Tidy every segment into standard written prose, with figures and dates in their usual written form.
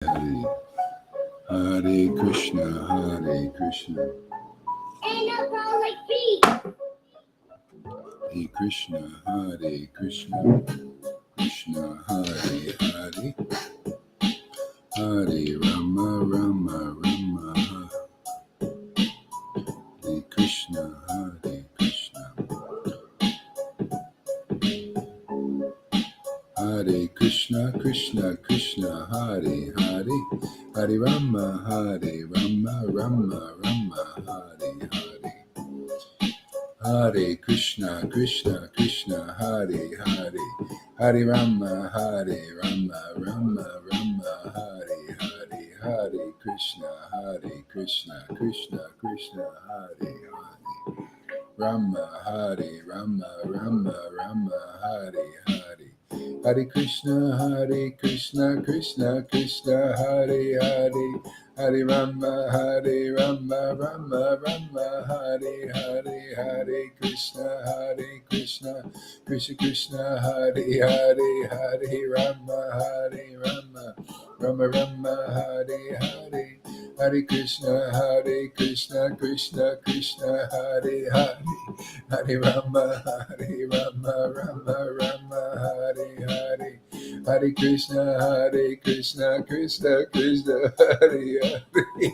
Hare Hare Krishna, Hare Krishna, Hare Krishna, Hare Krishna, Krishna Hare Hare, Hare Rama, Rama Rama, Hare Krishna, Hare Krishna, Hare Krishna, Krishna Krishna, Hare Hare, Hare Rama, Rama Rama, Hare Hare. Hare Krishna, Krishna Krishna, Hare Hare, Hare Rama, Rama Rama, Hare Hare, Hare Krishna, Krishna Krishna, Hare Hare, Rama, Rama Rama, Hare Hare, Hare Krishna, Krishna Krishna, Hare Hare, Hare Rama, Rama Rama, Hare Hare, Hare Krishna, Krishna Krishna, Hare Hare, Hare Rama, Rama Rama, Hare Hare, Hare Krishna, Krishna Krishna, Hare Hare, Hare Rama, Rama Rama, Hare Hare, Hare Krishna, Krishna Krishna, Hare Hare,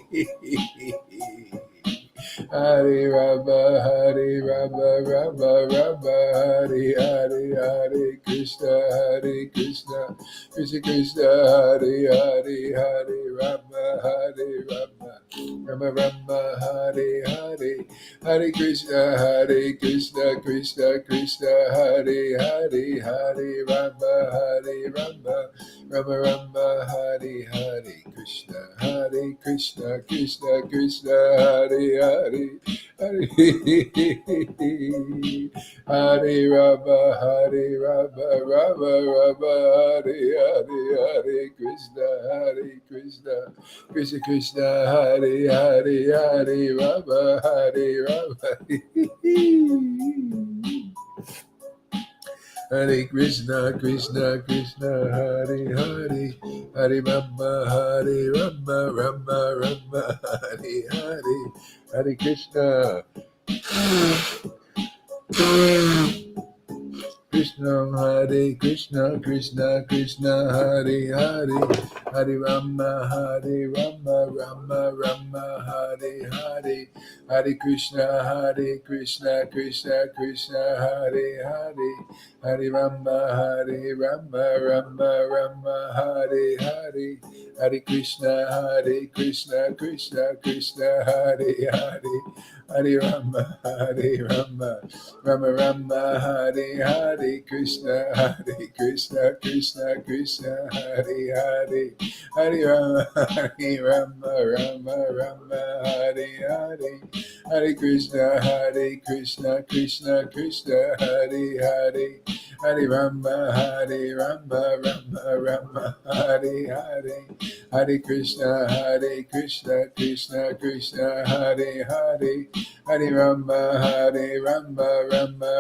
Hare Rama, Rama Rama, Hare Hare, Hare Krishna, Krishna Krishna, Hare Hare, Hare Rama, Rama Rama, Hare Hare, Hare Krishna, Krishna Krishna, Hare Hare, Hare Rama, Rama Rama, Hare Hare, Krishna Krishna Krishna, Hare Hare, Hare Hare Rama, Rama Rama, Hare Hare, Hare Krishna, Krishna Krishna, Hare Hare, Hare Rama, Rama. Hare Krishna, Krishna Krishna, Hare Hare, Hare Rama, Rama Rama, Hare Hare, Hare Krishna. Krishna Hare Krishna, Krishna Krishna, Hare Hare, Hare Rama, Rama Rama, Hare Hare, Hare Krishna, Krishna Krishna, Hare Hare, Hare Rama, Rama Hare Hare, Hare Krishna, Krishna Krishna, Hare Hare, Hare Rama, Rama Rama, Hare Hare, Krishna, Krishna Krishna, Hare Hare, Hare Rama, Rama Hare Hare, Hare Krishna, Krishna Krishna, Hare Hare, Hare Rama, Rama Hare Hare, Hare Krishna, Krishna Krishna, Hare Hare, Hare Rama,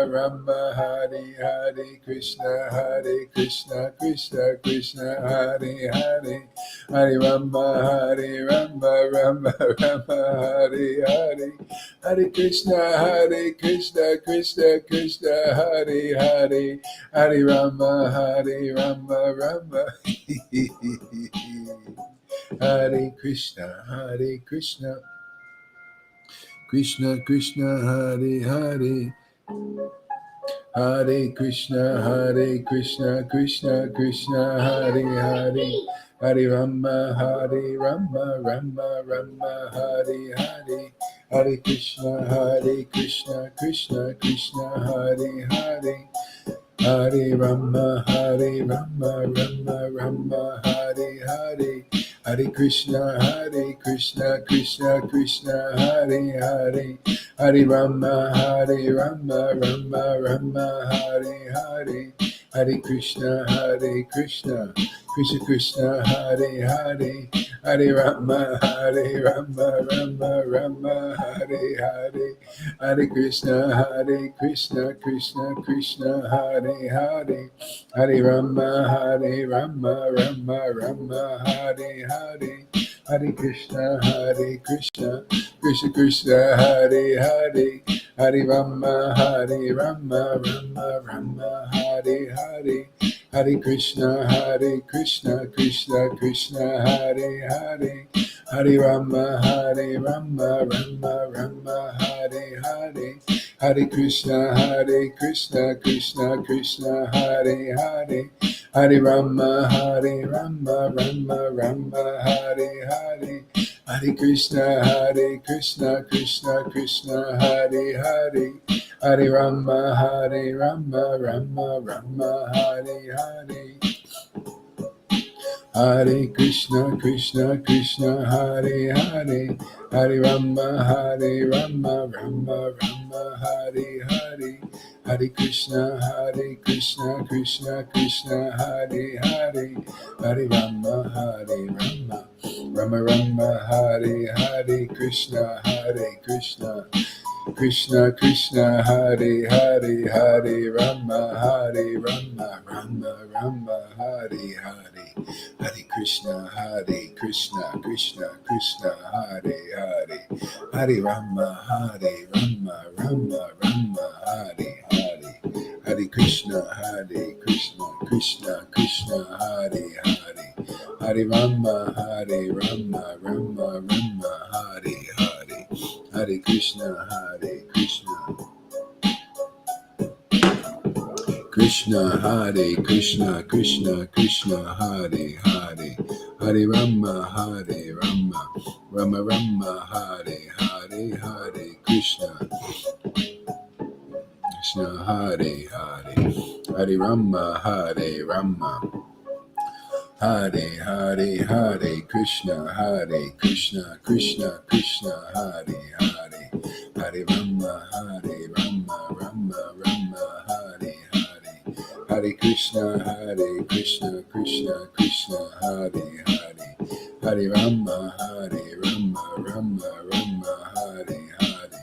Rama Hare Hare, Krishna, Krishna Krishna, Hare Hare, Hare Rama, Rama Hare Hare, Hare Krishna, Krishna, Hare Hare, Hare Rama, Rama Hare Krishna, Krishna Krishna, Hare Hare, Hare Krishna, Krishna Krishna, Hare Hare, Hare Rama, Rama Hare Hare, Hare Krishna, Krishna Krishna, Hare Hare, Hare Rama, Rama Hare Hare, Hare Krishna, Krishna Krishna, Hare Hare, Hare Rama, Rama Hare Hare, Hare Krishna, Krishna Krishna, Hare Hare, Hare Rama, Hare Rama, Rama Rama, Hare Hare, Hare Krishna, Krishna Krishna, Hare Hare, Hare Rama, Rama Rama, Hare Hare, Hare Krishna, Krishna Krishna, Hare Hare, Hare Rama, Rama Rama, Hare Hare. Hare Krishna, Krishna Krishna, Hare Hare, Hare Rama, Rama Hare Hare, Hare Krishna, Krishna Krishna, Hare Hare, Hare Rama, Rama Hare Hare, Hare Krishna, Krishna Krishna, Hare Hare. Hare Rama, Rama Hare Hare. Hare Krishna, Krishna Hare Hare. Hare Rama, Rama Hare Hare. Hare Krishna, Krishna Hare Hare. Hare Rama, Rama Hare Hare. Krishna, Krishna Hare Hare, Hare Rama, Rama Hare Hare, Hare Krishna, Krishna Hare Hare, Hare Rama, Rama Hare Hare, Hare Krishna, Krishna Hare Hare, Hare Rama, Rama Hare Hare. Hare Krishna, Krishna Hare Krishna, Krishna Hare Hare, Hare Rama, Rama Hare Hare, Hare Krishna, Hare Hare, Hare Rama, Hare Hare Krishna, Krishna Hare Hare, Hare Rama, Rama Hare Hare, Hare Krishna, Krishna Hare Hare, Hare Rama, Rama Hare Hare, Hare Krishna, Krishna Hare Hare, Hare Rama, Rama Hare Hare,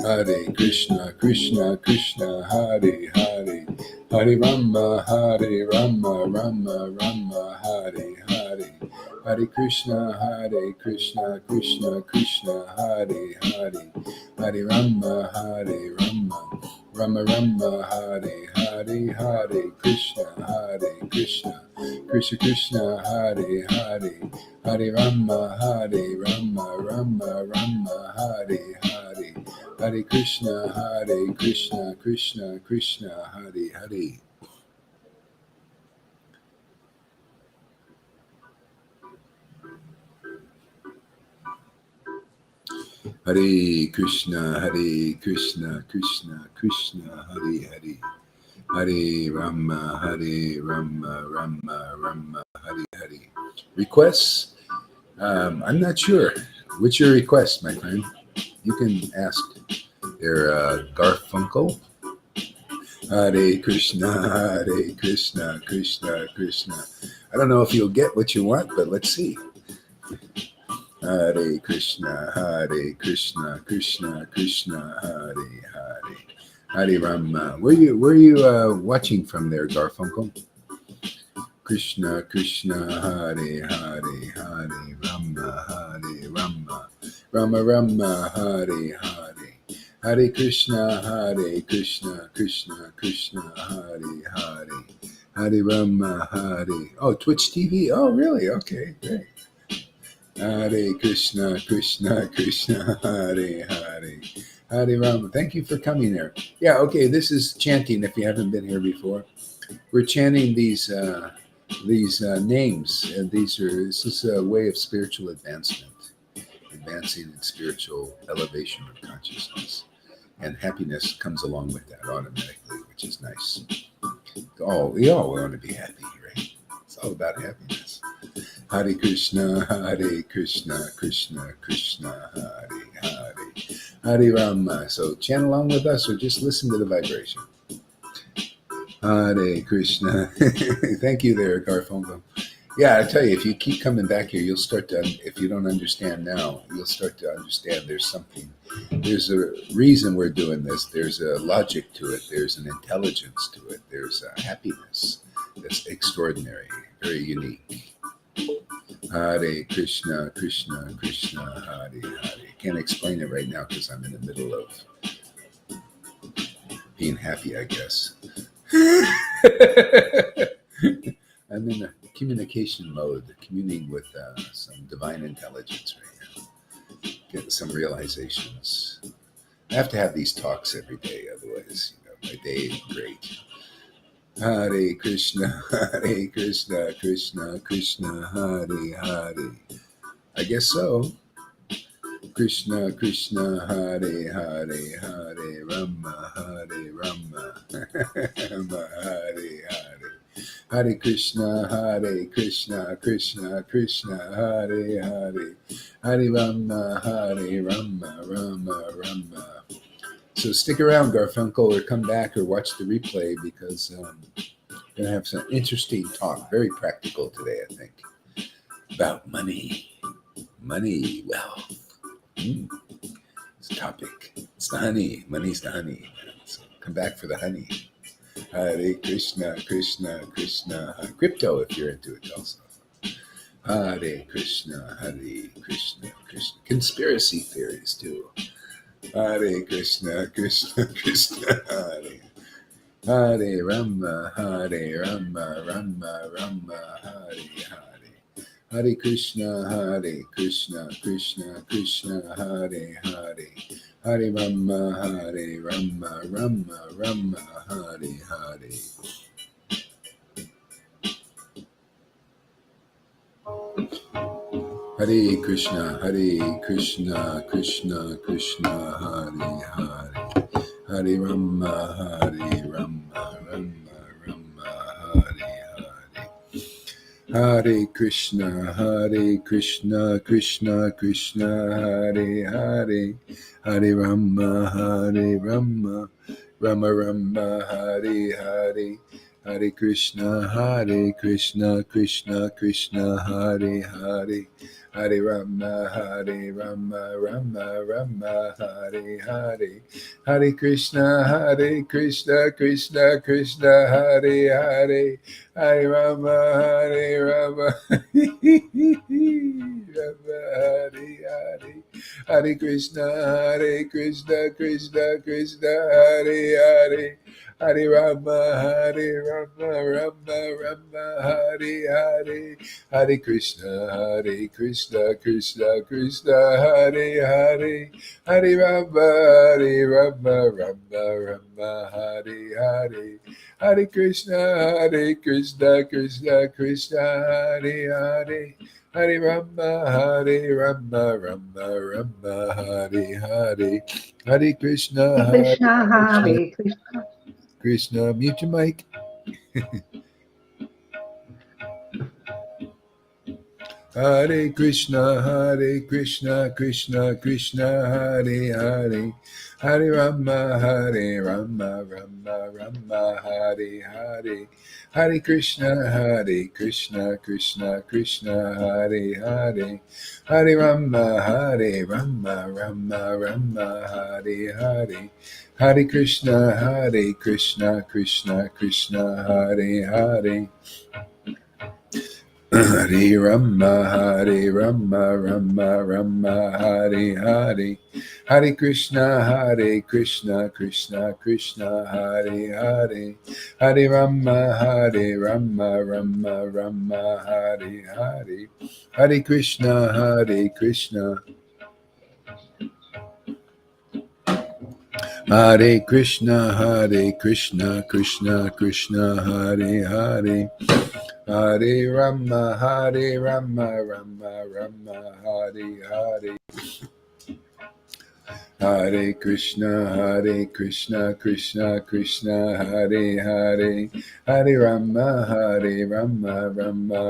Hare Krishna, Krishna Hare Hare, Hare Rama, Rama Hare Hare, Hare Krishna, Krishna Hare Hare, Hare Rama, Rama Hare Hare, Hare Krishna, Krishna Hare Hare, Hare Rama, Rama Hare Hare, Hare Krishna, Krishna Hare Hare. Hare Krishna, Krishna Krishna Hare Hare, Hare Rama, Rama Hare Hare. Requests? I'm not sure. What's your request, my friend? You can ask their Garfunkel. Hare Krishna, Krishna Krishna. I don't know if you'll get what you want, but let's see. Hare Krishna, Krishna Hare Hare, Hare Rama. Where you watching from there, Garfunkel? Krishna Hare Hare, Hare Rama, Rama Hare Hare, Hare Krishna, Krishna Hare Hare, Hare Rama Hare. Oh, Twitch TV. Oh, really? Okay, great. Hare Krishna, Krishna Hare Hare, Hare Rama. Thank you for coming there. Yeah, okay. This is chanting. If you haven't been here before, we're chanting these names, and this is a way of spiritual advancement, advancing in spiritual elevation of consciousness, and happiness comes along with that automatically, which is nice. Oh, we all want to be happy, right? It's all about happiness. Hare Krishna, Krishna Hare Hare, Hare Rama. So chant along with us or just listen to the vibration. Hare Krishna. Thank you there, Garfunkel. Yeah, I tell you, if you keep coming back here, you'll start to, if you don't understand now, you'll start to understand there's something, there's a reason we're doing this. There's a logic to it. There's an intelligence to it. There's a happiness that's extraordinary, very unique. Hare Krishna, Krishna, Krishna, Hare Hare. Can't explain it right now because I'm in the middle of being happy, I guess. I'm in a communication mode, communing with some divine intelligence right now. Getting some realizations. I have to have these talks every day, otherwise, my day ain't great. Hare Krishna, Hare Krishna, Krishna Krishna, Hare Hare. I guess so. Krishna Krishna, Hare Hare, Hare Rama, Hare Rama, Rama Hare Hare. Hare Krishna, Krishna Krishna, Hare Hare, Hare Rama, Rama Rama. So stick around, Garfunkel, or come back or watch the replay because I'm going to have some interesting talk, very practical today, I think, about money, wealth. It's a topic. It's the honey. Money's the honey. So come back for the honey. Hare Krishna, Krishna Krishna. Crypto, if you're into it also. Hare Krishna, Krishna. Conspiracy theories, too. Hare Krishna, Krishna Krishna, Hare. Hare Rama, Rama Rama, Hare Hare. Hare Krishna, Krishna Krishna, Hare Hare. Hare Rama, Rama Hare Hare. Hare Krishna, Krishna Krishna, Hare Hare. Hare Rama, Rama Hare Hare. Hare Krishna, Krishna Krishna, Hare Hare. Hare Rama, Rama Hare Hare. Hare Krishna, Krishna Krishna, Hare Hare. Hare Rama, Rama Hare Hare. Hare Krishna, Krishna Krishna, Hare Hare. Hare Rama, Rama Hare Hare. Hare Krishna, Krishna Krishna, Hare Hare. Hare Rama, Rama Hare Hare. Hare Krishna, Krishna Krishna, Hare Hare. Hare Rama, Rama Hare Hare. Hare Krishna, Krishna Krishna, Hare Hare. Hare Rama, Rama Hare Hare. Hare Krishna, Krishna, Hare Krishna. Krishna, mute your mic. Hare Krishna, Krishna Krishna, Hare Hare. Hare Rama, Rama Hare Hare. Hare Krishna, Krishna Krishna, Hare Hare. Hare Rama, Rama Hare Hare. Hare Krishna, Krishna Krishna, Hare Hare. Hare Rama, Rama Hare Hare. Hare Krishna, Krishna Krishna, Hare Hare. Hare Rama, Rama Hare Hare. Hare Krishna, Krishna. Hare Krishna, Krishna Krishna, Hare Hare. Hare Rama, Rama Hare Hare. Hare Krishna, Krishna Krishna, Hare Hare. Hare Rama,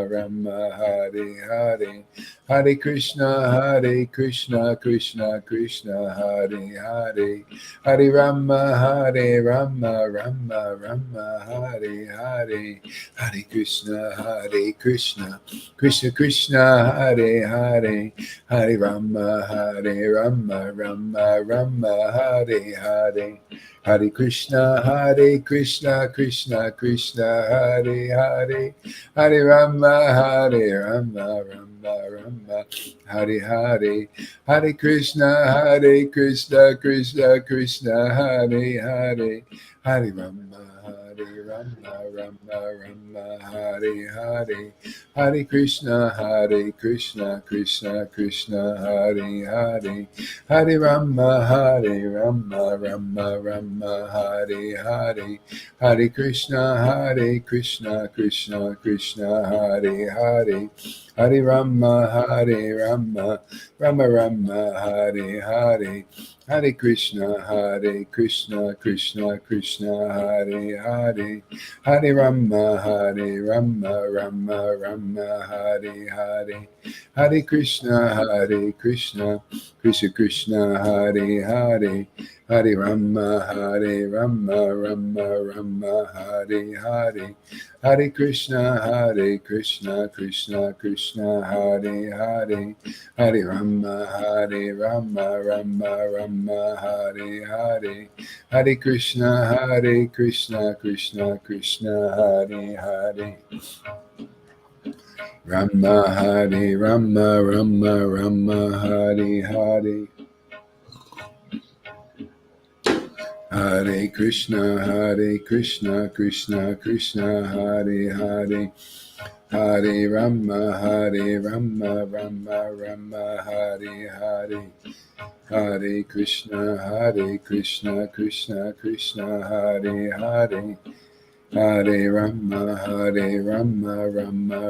Rama Hare Hare. Hare Krishna, Krishna Krishna, Hare Hare, Hare Rama, Rama Rama, Hare Hare, Hare Krishna, Krishna Krishna, Hare Hare, Hare Rama, Rama Rama, Hare Hare. Hare Krishna, Krishna Krishna, Hare Hare, Hare Rama, Rama, Hare Hare, Hare Krishna, Krishna Krishna, Hare Hare, Hare Rama, Rama, Hare Hare, Hare Krishna, Krishna Krishna, Hare Hare, Hare Rama, Rama, Hare Hare, Hare Krishna, Krishna, Hare Hare, Hare Rama, Rama, Hare Hare, Hare Krishna, Krishna, Hare Hare, Hare Rama, Rama, Hare Hare, Hare Krishna, Krishna, Hare Hare, Hare Rama, Rama, Hare Hare, Hare Krishna, Krishna, Hare Hare, Hare Rama, Rama, Hare Hare, Hare Krishna, Krishna, Hare Hare, Rama, Rama, Hare Hare, Hare Krishna, Krishna, Hare Hare, Hare Rama, Rama, Hare Hare, Hare Krishna, Krishna, Hare Hare, Hare Rama, Rama, Hare Hare, Hare Krishna, Krishna, Hare Hare, Hare Rama,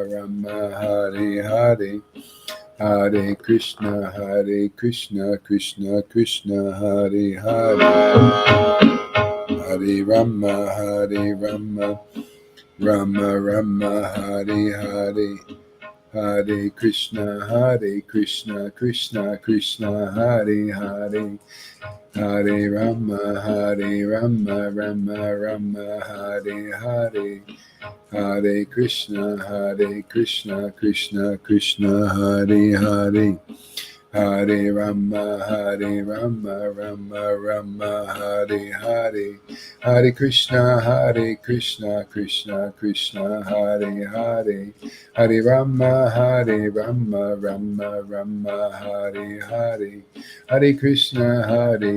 Rama, Hare Hare, Hare Krishna, Krishna, Hare Hare, Hare Rama, Rama, Hare Hare, Hare Krishna, Krishna, Hare Hare, Hare Rama, Rama, Hare Hare, Hare Krishna, Krishna, Hare Hare, Hare Rama, Rama, Hare Hare, Hare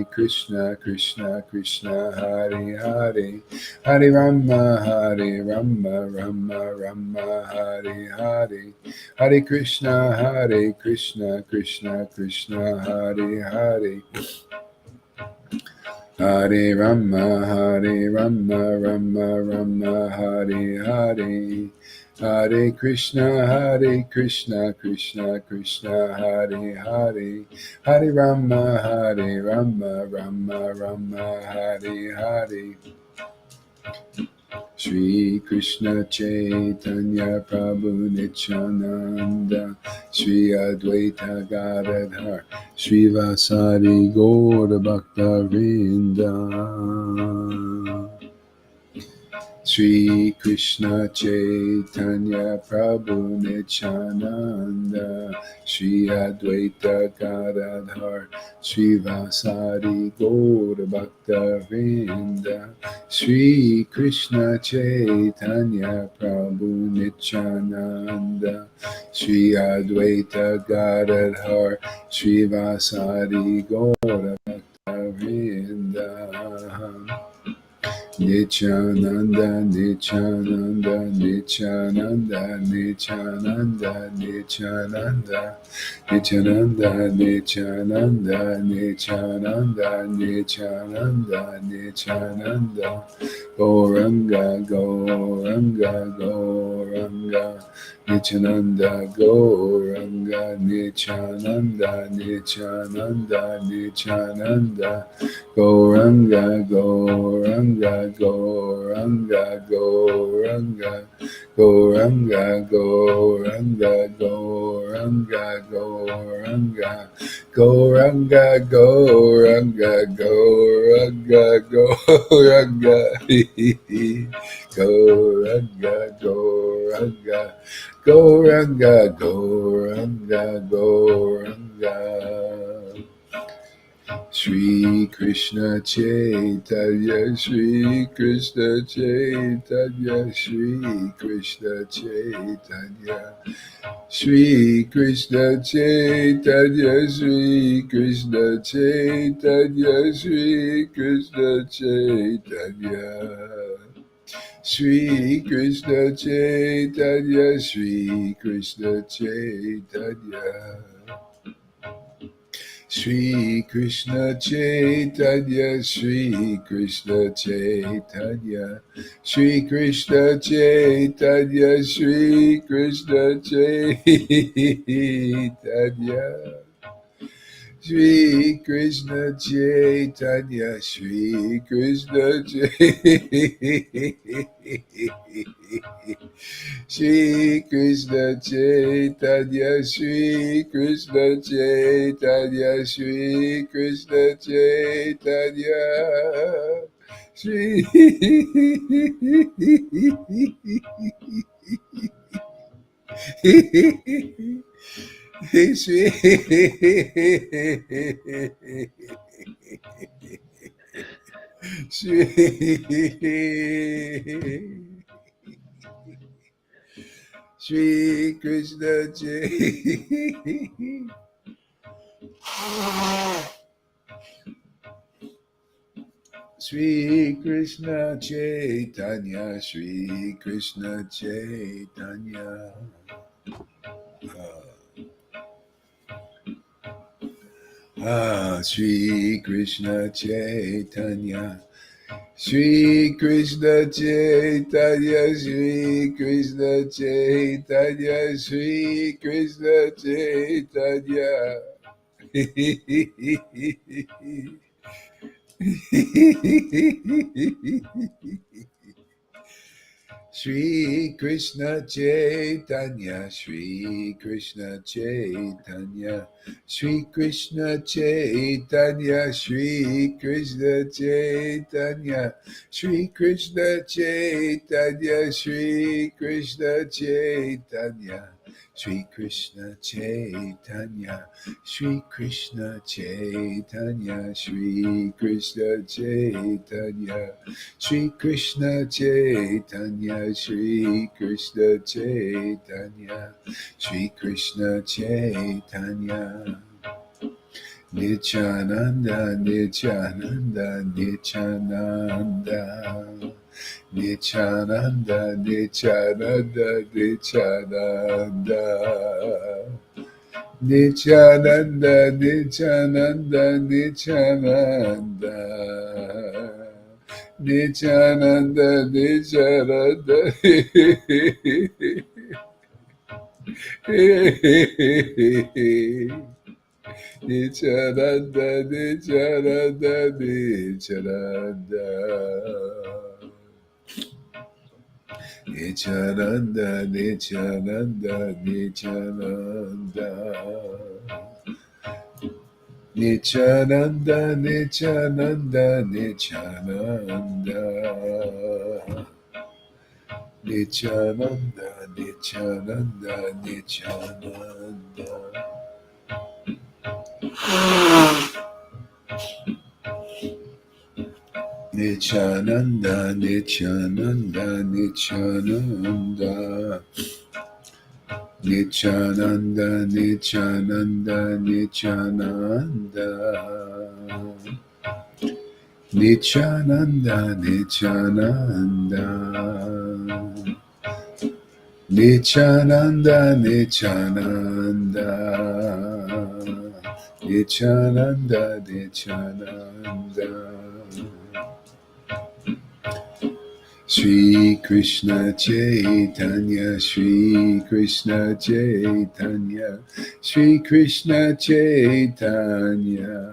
Krishna, Krishna, Hare Hare, Hare Rama, Rama, Hare Hare, Hare Krishna, Krishna, Hare Hare, Hare Rama, Rama, Hare Hare, Hare Krishna, Krishna, Hare Hare, Hare Rama, Hare Hare, Shri Krishna Chaitanya Prabhu Nityananda, Shri Advaita Gadadhar, Shri Vasari Gaura Bhakta Vrinda, Shri Krishna Chaitanya Prabhu Nityananda, Shri Advaita Gadadhar, Shri Vasari Gaura Bhakta Vrinda, Shri Krishna Chaitanya Prabhu Nityananda, Shri Advaita Gadadhar, Shri Vasari Gaura Bhakta Vrinda, Nityananda, Nityananda, Nityananda, Nityananda, Nityananda, Nityananda, Nityananda, Nityananda, Nityananda, Nityananda, Gauranga, Gauranga, Gauranga, Nityananda, Gauranga, Nityananda, Nityananda, Nityananda, Gauranga, Gauranga, Gauranga, Gauranga, Gauranga, Gauranga, Gauranga, Gauranga, Gauranga, Gauranga, Gauranga, Gauranga, Gauranga, Gauranga, Gauranga, Gauranga, Gauranga. Shri Krishna Chaitanya, Shri Krishna Chaitanya, Shri Krishna Chaitanya, Shri Krishna Chaitanya, Shri Krishna Chaitanya, Shri Krishna Chaitanya. Shri Krishna Chaitanya, Shri Krishna Chaitanya. Shri Krishna Chaitanya, Shri Krishna Chaitanya, Shri Krishna Chaitanya, Shri Krishna Chaitanya. Shri Krishna Chaitanya, Shri Krishna Chaitanya. Shri Krishna Chaitanya, Shri Krishna Chaitanya, Shri Krishna Chaitanya, Shri Shri Krishna Chaitanya. Shri Krishna Chaitanya, Shri Krishna Chaitanya. Shri Krishna Chaitanya, Shri Krishna Chaitanya, Shri Krishna Chaitanya, Shri Krishna Chaitanya. Shri Krishna Chaitanya, Shri Krishna Chaitanya, Shri Krishna Chaitanya, Shri Krishna Chaitanya, Shri Krishna Chaitanya, Shri Krishna Chaitanya, Shri Krishna Chaitanya, Shri Krishna Chaitanya, Shri Krishna Chaitanya, Shri Krishna Chaitanya, Shri Krishna Chaitanya, Shri Krishna Chaitanya. Nityananda, Nityananda, Nityananda, Nityananda, Nityananda, Nityananda. Nityananda, Nityananda, Nityananda, Nityananda, Nityananda, Nityananda, Nityananda, Nityananda. Nityananda, Nityananda, Nityananda. Nityananda, Nityananda, Nityananda. Nityananda, Nityananda, Nityananda. Nityananda, Nityananda, Nityananda. Nityananda, Nityananda, Nityananda. Nityananda, Nityananda. Nityananda, Nityananda. Nityananda, Nityananda. Shri Krishna Chaitanya, Shri Krishna Chaitanya, Shri Krishna Chaitanya,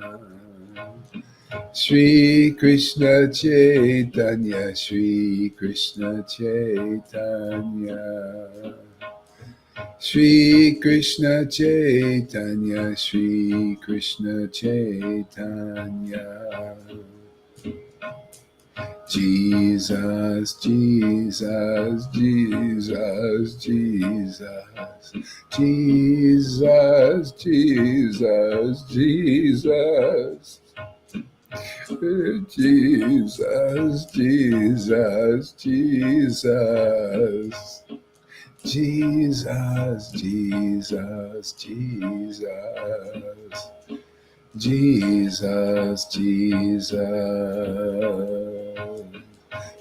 Shri Krishna Chaitanya, Shri Krishna Chaitanya. Shri Krishna Chaitanya, Shri Krishna Chaitanya. Jesus, Jesus, Jesus, Jesus, Jesus, Jesus, Jesus. Jesus, Jesus, Jesus. Jesus, Jesus, Jesus. Jesus, Jesus.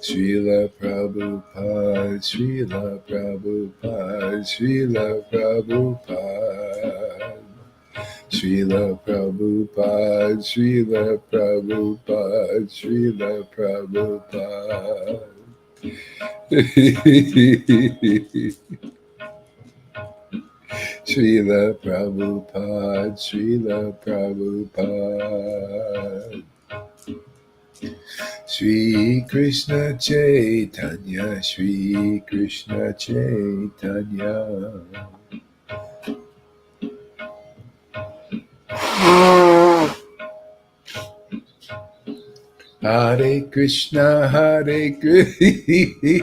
Srila Prabhupada, Srila Prabhupada, Srila Prabhupada. Srila Prabhupada, Srila Prabhupada, Srila Prabhupada. Srila Prabhupada, Srila Prabhupada. Shri Krishna Chaitanya, Shri Krishna Chaitanya. Hare Krishna, Hare Krishna.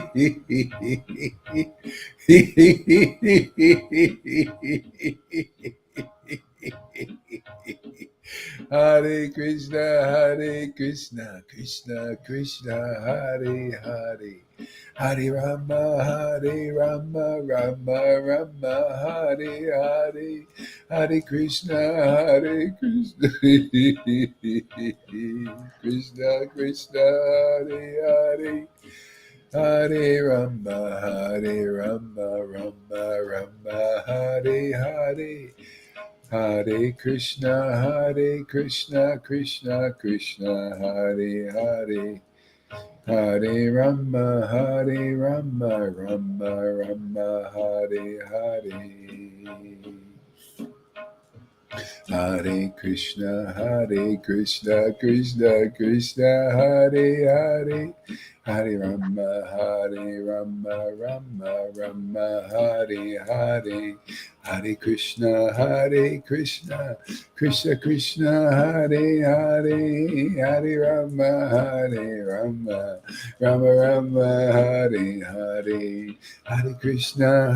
Hare Krishna, Hare Krishna, Krishna Krishna, Hare Hare. Hare Rama, Hare Rama, Rama Rama, Hare Hare. Hare Krishna, Hare Krishna, Krishna Krishna, Hare Hare. Hare Rama, Hare Rama, Rama Rama, Hare Hare. Hare Krishna, Krishna Krishna, Hare Hare. Hare Rama, Hare Rama, Rama Rama, Hare Hare. Hare Krishna, Krishna Krishna, Hare Hare. Hare Rama, Rama Rama, Hare Hare. Hare Krishna, Krishna Krishna, Hare Hare. Hare Rama, Rama Rama, Hare Hare. Hare Krishna,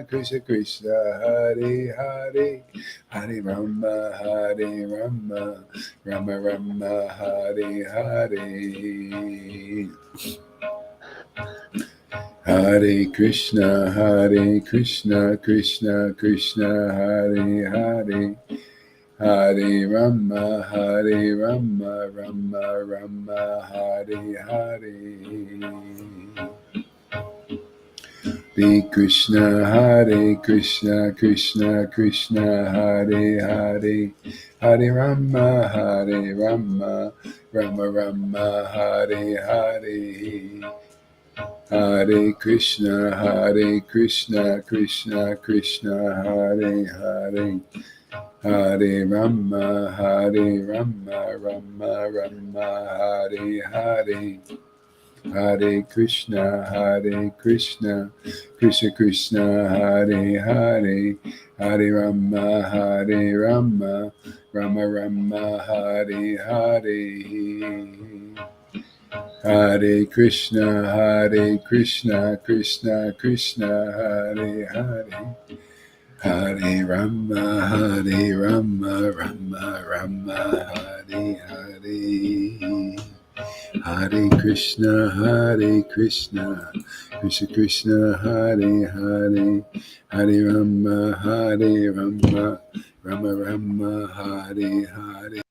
Krishna Krishna, Hare Hare. Hare Rama, Rama Rama, Hare Hare. Hare Krishna, Krishna Krishna, Hare Hare. Hare Rama, Rama Rama, Hare Hare. Hare Krishna, Krishna Krishna, Hare Hare. Hare Rama, Rama Rama, Hare Hare. Hare Krishna, Krishna Krishna, Hare Hare. Hare Rama, Rama Rama, Hare Hare. Hare Krishna, Krishna Krishna, Hare Hare. Hare Rama, Rama Rama, Hare Hare. Hare Krishna, Krishna Krishna, Hare Hare. Hare Rama, Rama Rama, Hare Hare. Hare Krishna, Krishna Krishna, Hare Hare. Hare Rama, Rama Rama, Hare Hare.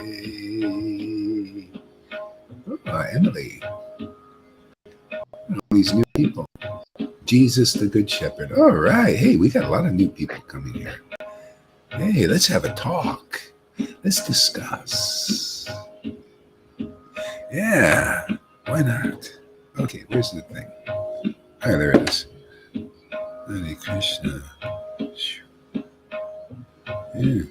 Oh, Emily, all these new people. Jesus the Good Shepherd. All right. Hey, we got a lot of new people coming here. Hey, let's have a talk. Let's discuss. Yeah, why not? Okay, where's the thing? Oh, there it is. Hare Krishna. Yeah.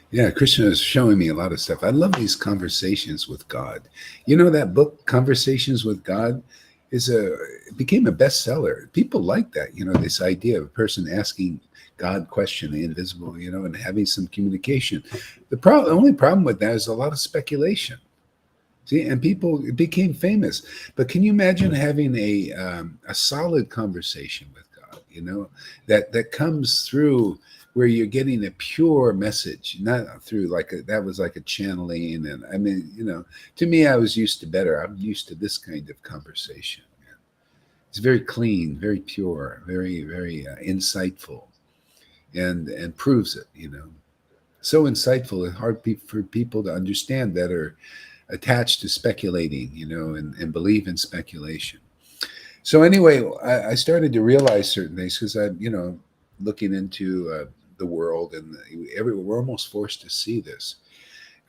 Yeah, Krishna is showing me a lot of stuff. I love these conversations with God. You know that book, Conversations with God, is a it became a bestseller. People like that. You know, this idea of a person asking God question, the invisible, you know, and having some communication. The only problem with that is a lot of speculation. See, and people it became famous. But can you imagine having a solid conversation with God? You know, that comes through where you're getting a pure message, not through like that was like a channeling. And I mean, you know, to me, I was used to better. I'm used to this kind of conversation. It's very clean, very pure, very insightful, and proves it. You know, so insightful. It's hard for people to understand that are attached to speculating, you know, and believe in speculation. So anyway, I started to realize certain things because I'm, you know, looking into the world and we're almost forced to see this.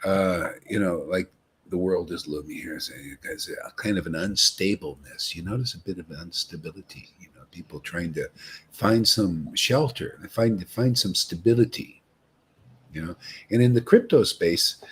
You know, like the world is looming here as a kind of an unstableness. You notice a bit of instability. You know, people trying to find some shelter, find some stability. You know, and in the crypto space,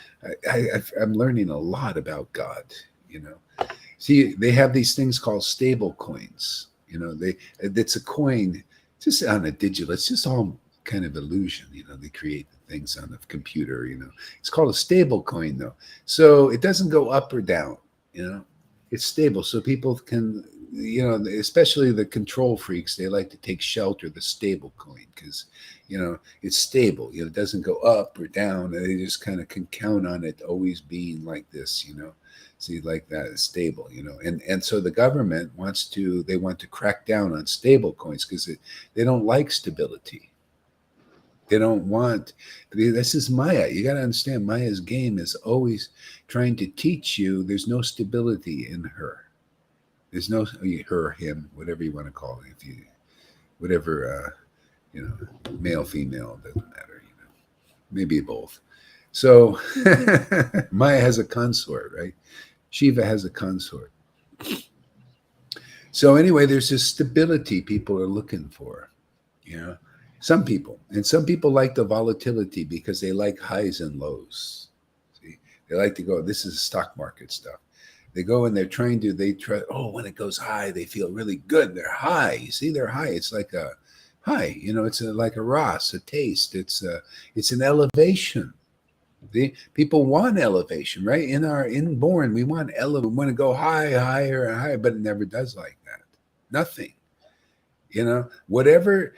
I'm learning a lot about God. You know, see, they have these things called stable coins. You know, it's a coin just on a digital. It's just all kind of illusion. You know, they create the things on the computer. You know, it's called a stable coin though, so it doesn't go up or down. You know, it's stable, so people can. You know, especially the control freaks, they like to take shelter the stable coin because, you know, it's stable. You know, it doesn't go up or down. They just kind of can count on it always being like this. You know, see, like that is stable. You know, and so the government they want to crack down on stable coins because they don't like stability. They don't want. This is Maya. You got to understand. Maya's game is always trying to teach you. There's no stability in her. There's no her, him, whatever you want to call it. If you whatever you know, male, female, doesn't matter. You know, maybe both. So Maya has a consort, right? Shiva has a consort. So anyway, there's this stability people are looking for. You know, some people like the volatility because they like highs and lows. See, they like to go. This is stock market stuff. They go and they try. Oh, when it goes high, they feel really good. They're high. You see, they're high. It's like a high. You know, like a ras, a taste. It's an elevation. The people want elevation, right? In our inborn, we want we want to go high, higher, and higher, but it never does like that. Nothing. You know, whatever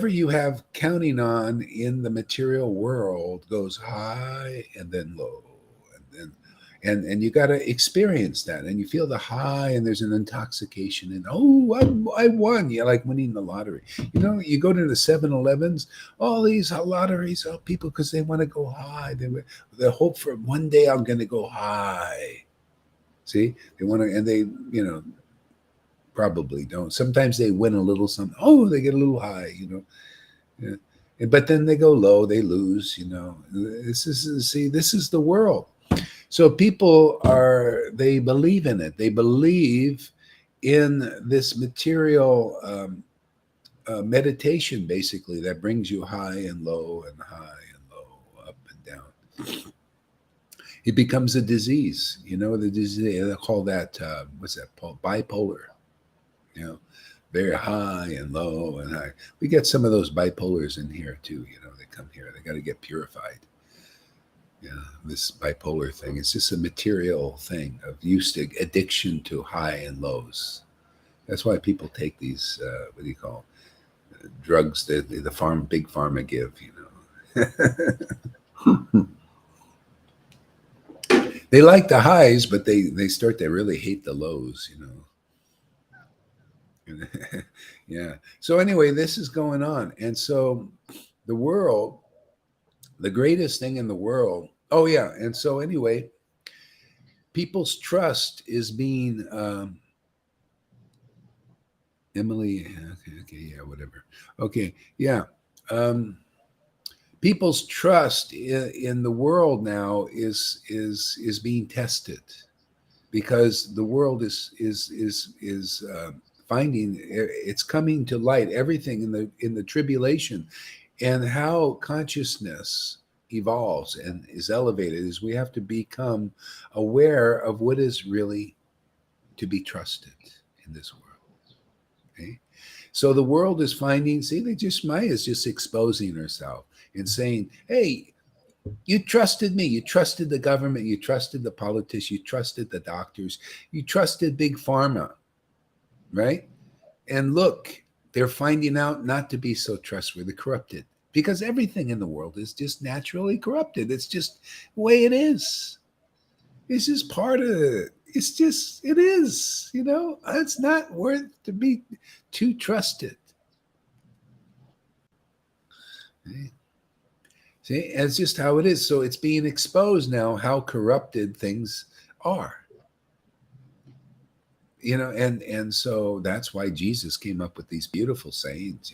you have counting on in the material world goes high and then low, and then and you got to experience that, and you feel the high, and there's an intoxication, and oh, I won. You like winning the lottery. You know, you go to the 7-Elevens, all these lotteries, oh, people because they want to go high. They hope for one day I'm going to go high. See, they want to, and they, you know, probably don't. Sometimes they win a little something. Oh, they get a little high, you know. Yeah. But then they go low, they lose, you know. This is the world. So people they believe in it. They believe in this material meditation, basically, that brings you high and low and high and low, up and down. It becomes a disease, you know. The disease they call that what's that? Bipolar. You know, very high and low and high. We get some of those bipolars in here too. You know, they come here. They got to get purified. Yeah, this bipolar thing. It's just a material thing of used to addiction to high and lows. That's why people take these what do you call drugs that the big pharma give. You know, they like the highs, but they start to really hate the lows. You know. Yeah. So anyway, this is going on, and so the world, the greatest thing in the world. Oh yeah, and so anyway, people's trust is being Emily. Okay, yeah, whatever. Okay, yeah. Um, people's trust in the world now is being tested because the world is finding it's coming to light everything in the tribulation and how consciousness evolves and is elevated is we have to become aware of what is really to be trusted in this world. Okay? So the world is finding, see, Maya is just exposing herself and saying, hey, you trusted me. You trusted the government. You trusted the politicians. You trusted the doctors. You trusted big pharma, right? And look, they're finding out not to be so trustworthy, corrupted, because everything in the world is just naturally corrupted. It's just the way it is. It's just part of it. It's just, it is, it's not worth to be too trusted. See, it's just how it is. So it's being exposed now how corrupted things are. And so that's why Jesus came up with these beautiful sayings.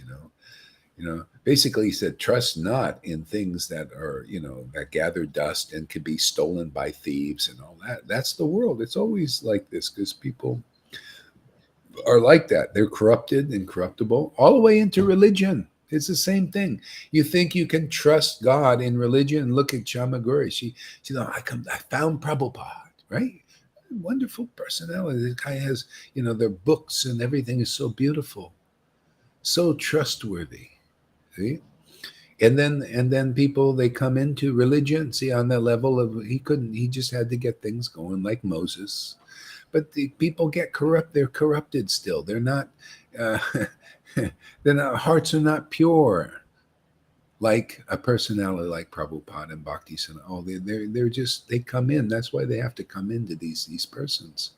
Basically he said, trust not in things that are, that gather dust and can be stolen by thieves and all that. That's the world. It's always like this because people are like that. They're corrupted and corruptible all the way into religion. It's the same thing. You think you can trust God in religion? Look at Chamaguri. She's like, I found Prabhupada, right? Wonderful personality. This guy has, their books and everything is so beautiful, so trustworthy. See? And then people, they come into religion, see, on the level of he just had to get things going like Moses. But the people get corrupt. They're corrupted still. They're not. Uh, their hearts are not pure, like a personality like Prabhupada and Bhakti and all. They're just, they come in. That's why they have to come into these persons.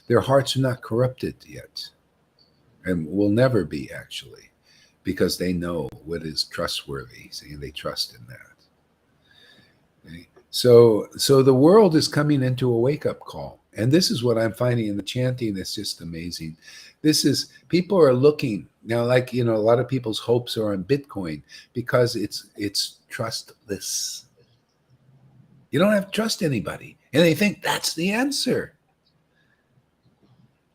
Their hearts are not corrupted yet, and will never be actually, because they know what is trustworthy. See, they trust in that. Okay? So the world is coming into a wake up call. And this is what I'm finding in the chanting that's just amazing. This is, people are looking now, like, a lot of people's hopes are on Bitcoin because it's trustless. You don't have to trust anybody. And they think that's the answer.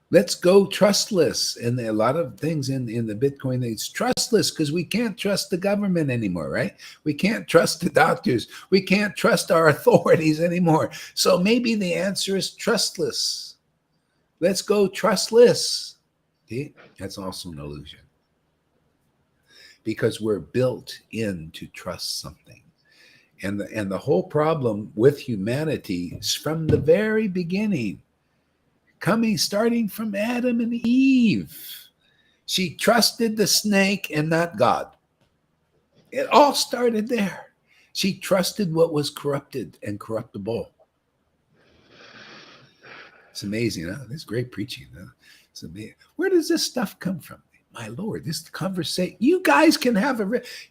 Let's go trustless. And a lot of things in the Bitcoin, it's trustless because we can't trust the government anymore, right? We can't trust the doctors. We can't trust our authorities anymore. So maybe the answer is trustless. Let's go trustless. See, that's also an illusion. Because we're built in to trust something. And the whole problem with humanity is from the very beginning, starting from Adam and Eve. She trusted the snake and not God. It all started there. She trusted what was corrupted and corruptible. It's amazing, huh? This is great preaching, huh? It's amazing. Where does this stuff come from? My Lord, this conversation. You guys can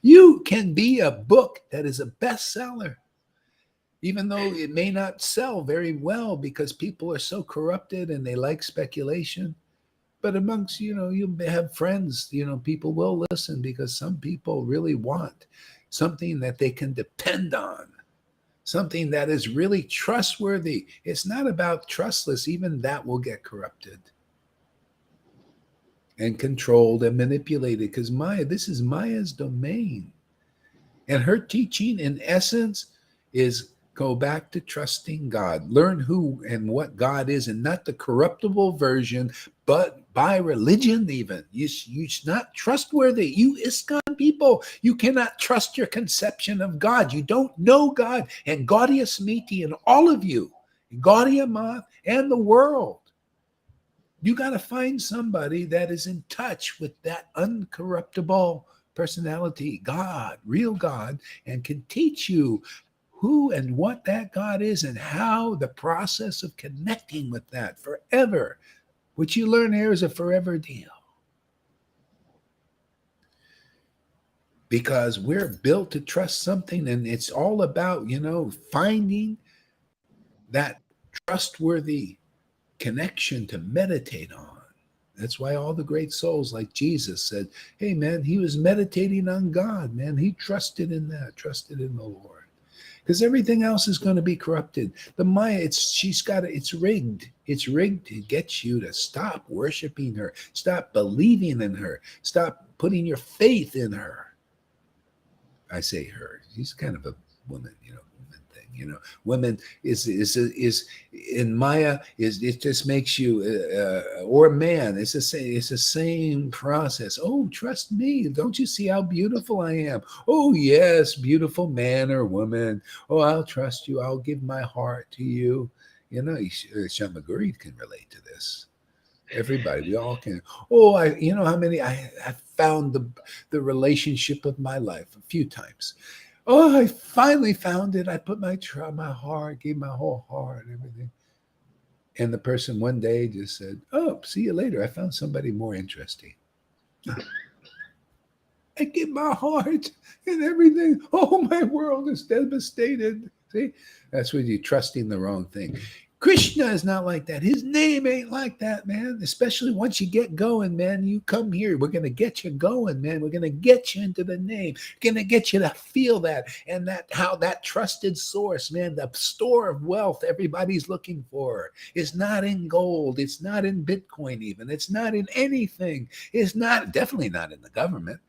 you can be a book that is a bestseller, even though it may not sell very well because people are so corrupted and they like speculation. But amongst, you have friends, people will listen because some people really want something that they can depend on, something that is really trustworthy. It's not about trustless. Even that will get corrupted and controlled and manipulated because this is Maya's domain. And her teaching, in essence, is go back to trusting God. Learn who and what God is, and not the corruptible version, but by religion even. You're not trustworthy. You ISKCON people, you cannot trust your conception of God. You don't know God. And Gaudiya Smiti and all of you, Gaudiya Math and the world. You got to find somebody that is in touch with that uncorruptible personality, God, real God, and can teach you who and what that God is and how the process of connecting with that forever, which you learn here is a forever deal. Because we're built to trust something, and it's all about, finding that trustworthy connection to meditate on. That's why all the great souls like Jesus said, hey, man, he was meditating on God, man. He trusted in that, trusted in the Lord. Because everything else is going to be corrupted. The Maya, it's rigged. It's rigged to get you to stop worshiping her, stop believing in her, stop putting your faith in her. I say her. She's kind of a woman, woman thing. Women is in Maya is it just makes you or man. It's the same process. Oh, trust me. Don't you see how beautiful I am? Oh, yes, beautiful man or woman. Oh, I'll trust you. I'll give my heart to you. Shamaguri can relate to this. Everybody, we all can. Oh, how many I found the relationship of my life a few times. Oh, I finally found it. I put my heart, gave my whole heart, everything. And the person one day just said, "Oh, see you later. I found somebody more interesting." I give my heart and everything. Oh, my world is devastated. See, that's when you're trusting the wrong thing. Krishna is not like that. His name ain't like that, man. Especially once you get going, man. You come here. We're going to get you going, man. We're going to get you into the name. We're going to get you to feel that. And that how that trusted source, man, the store of wealth everybody's looking for is not in gold. It's not in Bitcoin even. It's not in anything. It's not, definitely not in the government.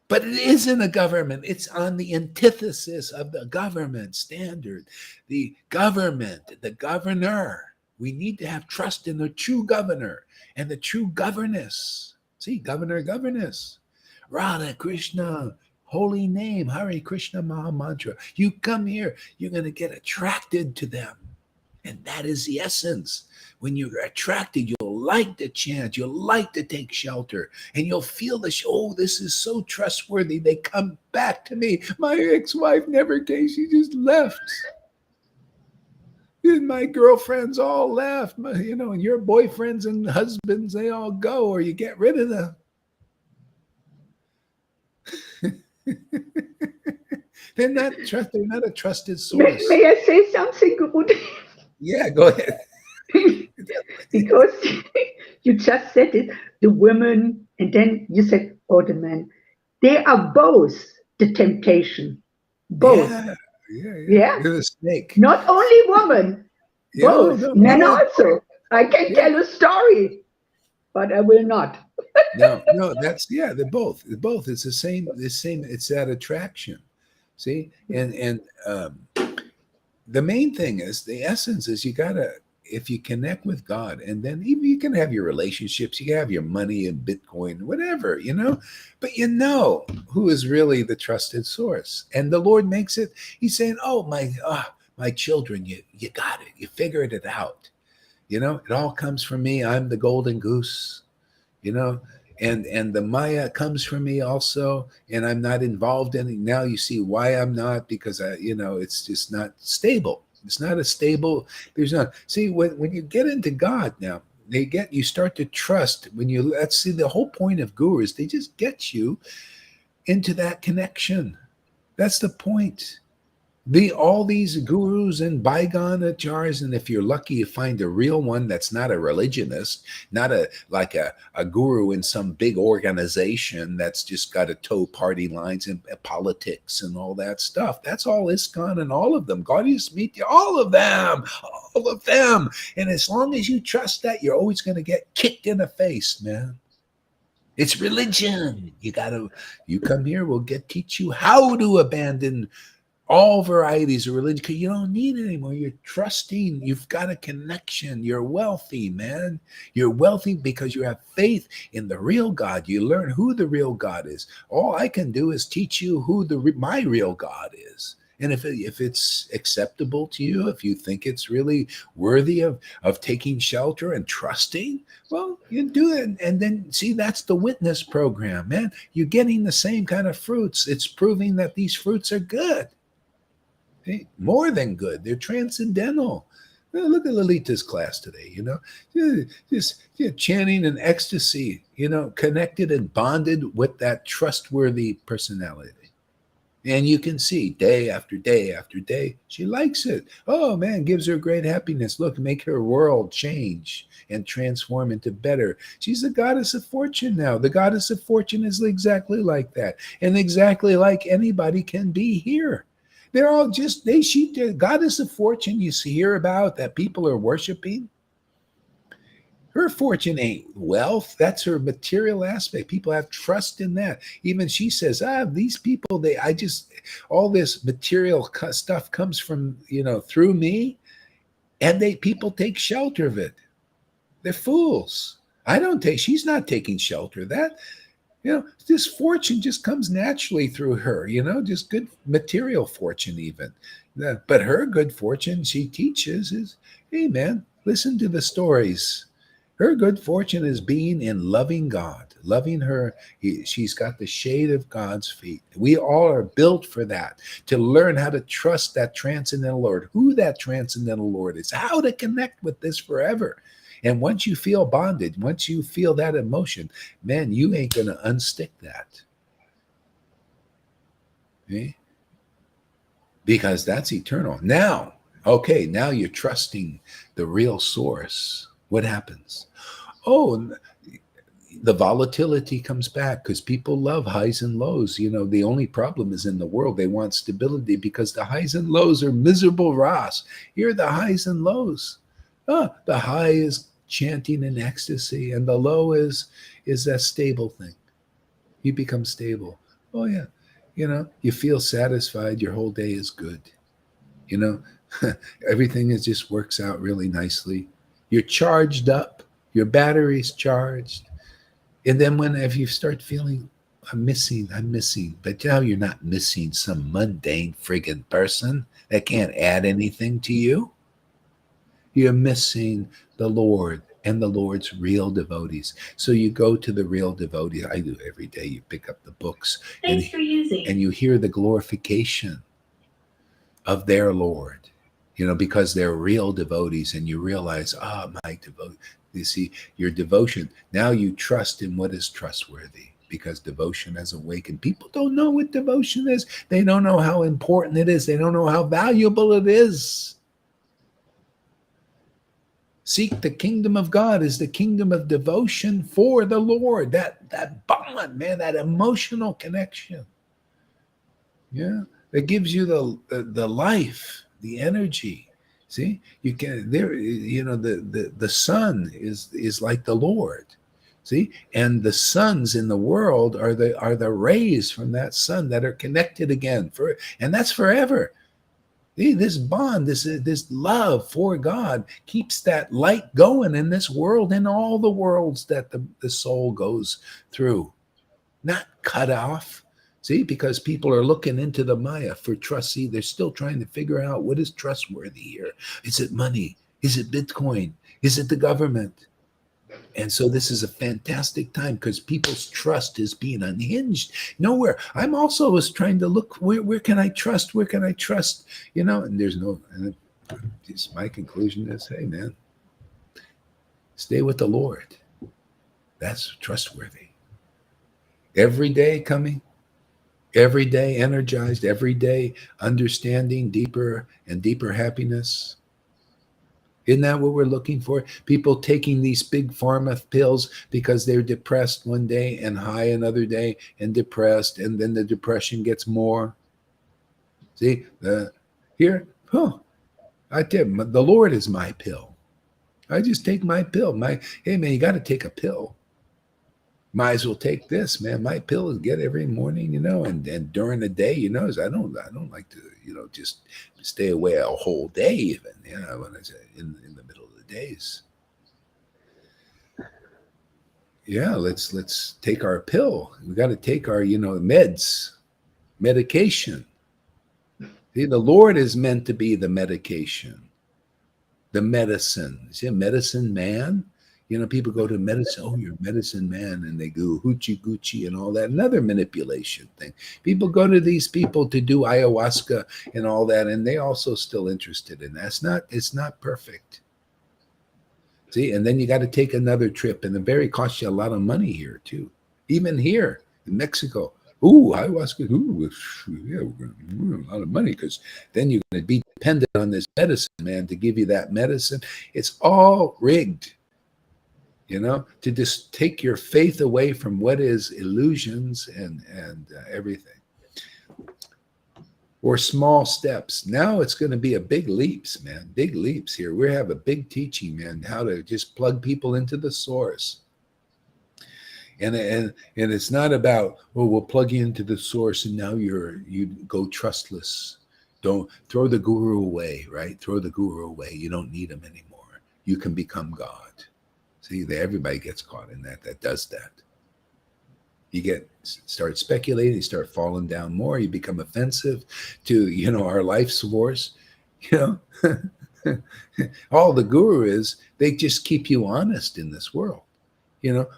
But it is in the government. It's on the antithesis of the government standard. The government, the governor. We need to have trust in the true governor and the true governess. See, governor, governess. Radha Krishna, holy name, Hare Krishna Maha Mantra. You come here, you're going to get attracted to them. And that is the essence. When you're attracted, you'll like to chant, you'll like to take shelter, and you'll feel oh, this is so trustworthy. They come back to me. My ex-wife never came, she just left. And my girlfriends all left, and your boyfriends and husbands, they all go, or you get rid of them. They're not a trusted source. May I say something, Guru? Yeah, go ahead. Because you just said it, the women, and then you said, oh, the men. They are both the temptation. Both. Yeah. They're the snake. Not only women, both. No, Men also. I can tell a story, but I will not. No, they're both. It's the same, it's that attraction. See? And the main thing is, the essence is, you gotta, if you connect with God, and then even you can have your relationships, you can have your money and Bitcoin, whatever, but who is really the trusted source. And the Lord makes it, he's saying, oh, my children, you got it. You figured it out. It all comes from me. I'm the golden goose, and the Maya comes from me also, and I'm not involved in it. Now you see why I'm not, because it's just not stable. It's not a stable. There's not. See, when you get into God now, you start to trust. Let's see, the whole point of gurus, they just get you into that connection. That's the point. All these gurus and bygone acharyas, and if you're lucky, you find a real one that's not a religionist, not like a guru in some big organization that's just got to toe party lines and politics and all that stuff. That's all ISKCON and all of them. God used to meet you, all of them. And as long as you trust that, you're always going to get kicked in the face, man. It's religion. You come here, we'll teach you how to abandon all varieties of religion, because you don't need it anymore. You're trusting. You've got a connection. You're wealthy, man. You're wealthy because you have faith in the real God. You learn who the real God is. All I can do is teach you who my real God is. And if it's acceptable to you, if you think it's really worthy of taking shelter and trusting, well, you do it. And then, see, that's the witness program, man. You're getting the same kind of fruits. It's proving that these fruits are good. More than good. They're transcendental. Look at Lalita's class today, just chanting in ecstasy, connected and bonded with that trustworthy personality. And you can see day after day after day, she likes it. Oh, man, gives her great happiness. Look, make her world change and transform into better. She's the goddess of fortune now. The goddess of fortune is exactly like that, and exactly like anybody can be here. They're all just, the goddess of fortune you hear about that people are worshiping. Her fortune ain't wealth. That's her material aspect. People have trust in that. Even she says, these people, all this material stuff comes from, through me, and people take shelter of it. They're fools. She's not taking shelter of that. This fortune just comes naturally through her, just good material fortune, even. But her good fortune, she teaches, is hey, man, listen to the stories. Her good fortune is being in loving God, loving her. She's got the shade of God's feet. We all are built for that, to learn how to trust that transcendental Lord, who that transcendental Lord is, how to connect with this forever. And once you feel bonded, once you feel that emotion, man, you ain't going to unstick that. Okay? Because that's eternal. Now, okay, now you're trusting the real source. What happens? Oh, the volatility comes back because people love highs and lows. The only problem is in the world. They want stability because the highs and lows are miserable, Ross. Here are the highs and lows. The high is chanting in ecstasy, and the low is that stable thing. You become stable. Oh yeah, you feel satisfied. Your whole day is good. You know, everything just works out really nicely. You're charged up. Your battery's charged. And then if you start feeling, I'm missing, but now you're not missing some mundane friggin' person that can't add anything to you. You're missing the Lord and the Lord's real devotees. So you go to the real devotees. I do every day. You pick up the books and you hear the glorification of their Lord, because they're real devotees, and you realize, my devote. You see, your devotion. Now you trust in what is trustworthy, because devotion has awakened. People don't know what devotion is. They don't know how important it is. They don't know how valuable it is. Seek the kingdom of God is the kingdom of devotion for the Lord. That bond, man, that emotional connection. Yeah, that gives you the life, the energy. See, you can there. The sun is like the Lord. See, and the suns in the world are the rays from that sun that are connected again and that's forever. See, this bond, this love for God keeps that light going in this world and all the worlds that the soul goes through, not cut off. See, because people are looking into the Maya for trust. See, they're still trying to figure out what is trustworthy here. Is it money? Is it Bitcoin? Is it the government? And so this is a fantastic time because people's trust is being unhinged. Nowhere. I'm also was trying to look where can I trust? Where can I trust? And there's no. And just my conclusion is, hey man, stay with the Lord. That's trustworthy. Every day coming, every day energized, every day understanding deeper and deeper happiness. Isn't that what we're looking for? People taking these big pharma pills because they're depressed one day and high another day and depressed, and then the depression gets more. See, here, I tell you, the Lord is my pill. I just take my pill. Hey man, you got to take a pill. Might as well take this, man. My pill is get every morning, and during the day, I don't like to, just stay away a whole day even, when I say in the middle of the days. Yeah, let's take our pill. We got to take our, medication. See, the Lord is meant to be the medication, the medicine. See, a medicine man. People go to medicine. Oh, you're a medicine man, and they go hoochie goochie and all that. Another manipulation thing. People go to these people to do ayahuasca and all that, and they also still interested in that. It's not perfect. See, and then you got to take another trip, and the very costs you a lot of money here too. Even here in Mexico. Ooh, ayahuasca. Ooh, yeah, we're gonna, a lot of money because then you're going to be dependent on this medicine man to give you that medicine. It's all rigged, to just take your faith away from what is illusions and everything. or small steps. Now it's going to be a big leaps, man. Big leaps here. We have a big teaching, man, how to just plug people into the source. And it's not about, oh, we'll plug you into the source and now you go trustless. Don't throw the guru away, right? Throw the guru away. You don't need him anymore. You can become God. See, everybody gets caught in that does that. You start speculating, you start falling down more, you become offensive to, our life's force. All the guru is, they just keep you honest in this world.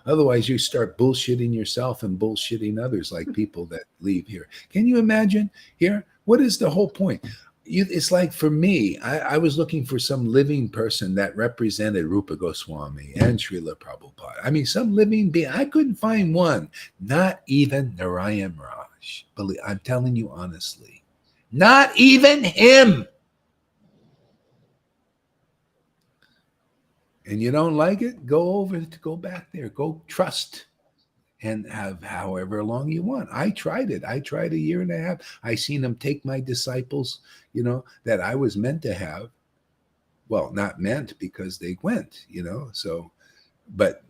Otherwise you start bullshitting yourself and bullshitting others, like people that leave here. Can you imagine here? What is the whole point? It's like, for me, I was looking for some living person that represented Rupa Goswami and Srila Prabhupada. I mean, some living being. I couldn't find one. Not even Narayan Raj. I'm telling you honestly. Not even him. And you don't like it? Go back there. Go trust and have however long you want. I tried it. I tried a year and a half. I seen him take my disciples, that I was meant to have. Well, not meant, because they went, so, but,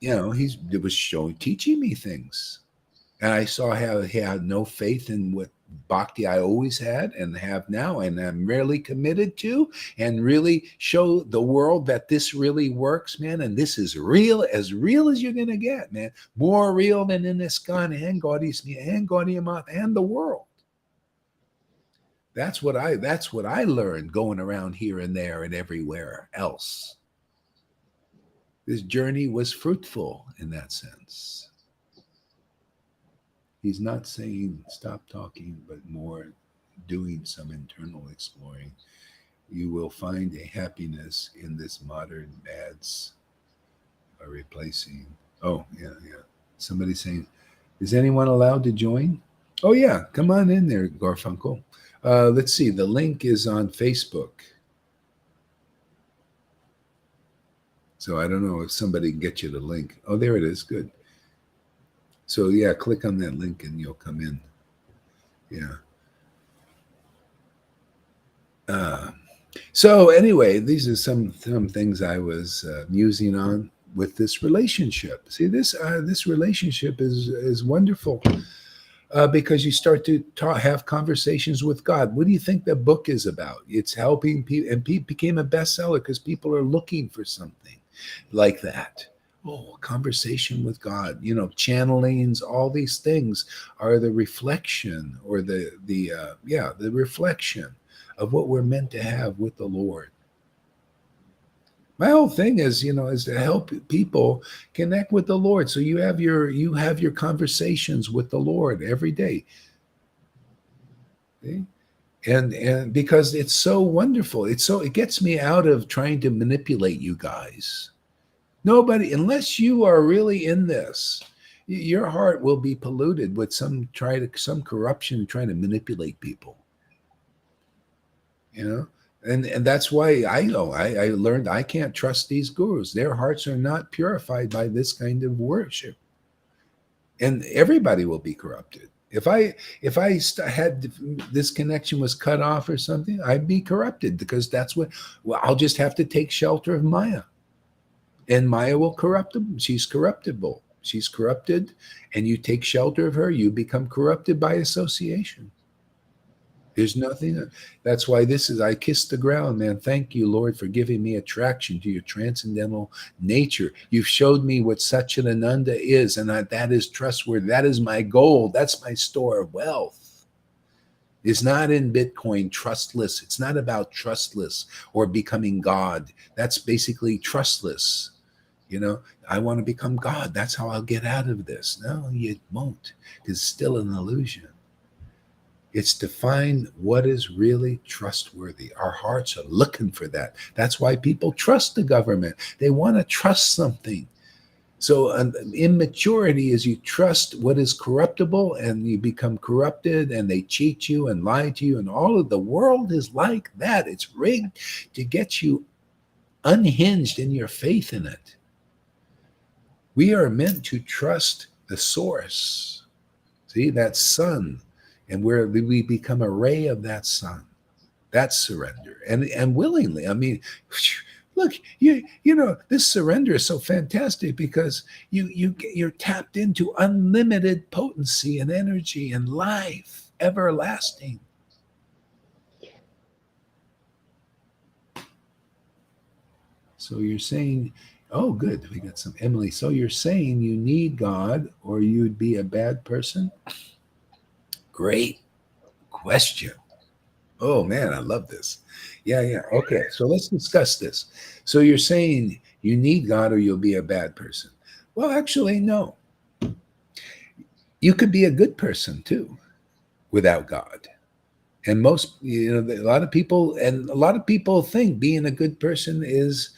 it was teaching me things. And I saw how he had no faith in what bhakti I always had and have now, and I'm really committed to, and really show the world that this really works, man. And this is real as you're going to get, man. More real than in ISKCON and Gaudiya Math and the world. That's what I learned going around here and there and everywhere else. This journey was fruitful in that sense. He's not saying stop talking, but more doing some internal exploring. You will find a happiness in this modern mads by replacing. Oh, yeah. Somebody's saying, is anyone allowed to join? Oh, yeah. Come on in there, Garfunkel. Let's see. The link is on Facebook. So I don't know if somebody can get you the link. Oh, there it is. Good. So yeah, click on that link and you'll come in. Yeah. So anyway, these are some things I was musing on with this relationship. See, this relationship is wonderful because you start to have conversations with God. What do you think the book is about? It's helping people, and became a bestseller because people are looking for something like that. Oh, conversation with God, channelings, all these things are the reflection, or the reflection of what we're meant to have with the Lord. My whole thing is, is to help people connect with the Lord. So you have your conversations with the Lord every day. Okay? And because it's so wonderful, it gets me out of trying to manipulate you guys. Nobody, unless you are really in this, your heart will be polluted with some corruption trying to manipulate people. And that's why I learned I can't trust these gurus. Their hearts are not purified by this kind of worship, and everybody will be corrupted. If I had this connection was cut off or something, I'd be corrupted, because that's what. Well, I'll just have to take shelter of Maya. And Maya will corrupt them. She's corruptible. She's corrupted, and you take shelter of her, you become corrupted by association. There's nothing. That's why I kiss the ground, man. Thank you, Lord, for giving me attraction to your transcendental nature. You've showed me what Satchidananda is, and that is trustworthy. That is my gold. That's my store of wealth. It's not in Bitcoin, trustless. It's not about trustless or becoming God. That's basically trustless. I want to become God. That's how I'll get out of this. No, you won't, because it's still an illusion. It's to find what is really trustworthy. Our hearts are looking for that. That's why people trust the government. They want to trust something. So immaturity is you trust what is corruptible, and you become corrupted, and they cheat you and lie to you, and all of the world is like that. It's rigged to get you unhinged in your faith in it. We are meant to trust the source. See, that sun, and where we become a ray of that sun. That's surrender, and willingly. I mean, look, this surrender is so fantastic because you're tapped into unlimited potency and energy and life, everlasting. So you're saying, oh, good, we got some Emily. So you're saying you need God or you'd be a bad person? Great question. Oh man, I love this. Yeah, yeah. Okay, so let's discuss this. So you're saying you need God or you'll be a bad person. Well, actually, no. You could be a good person too without God. And a lot of people think being a good person is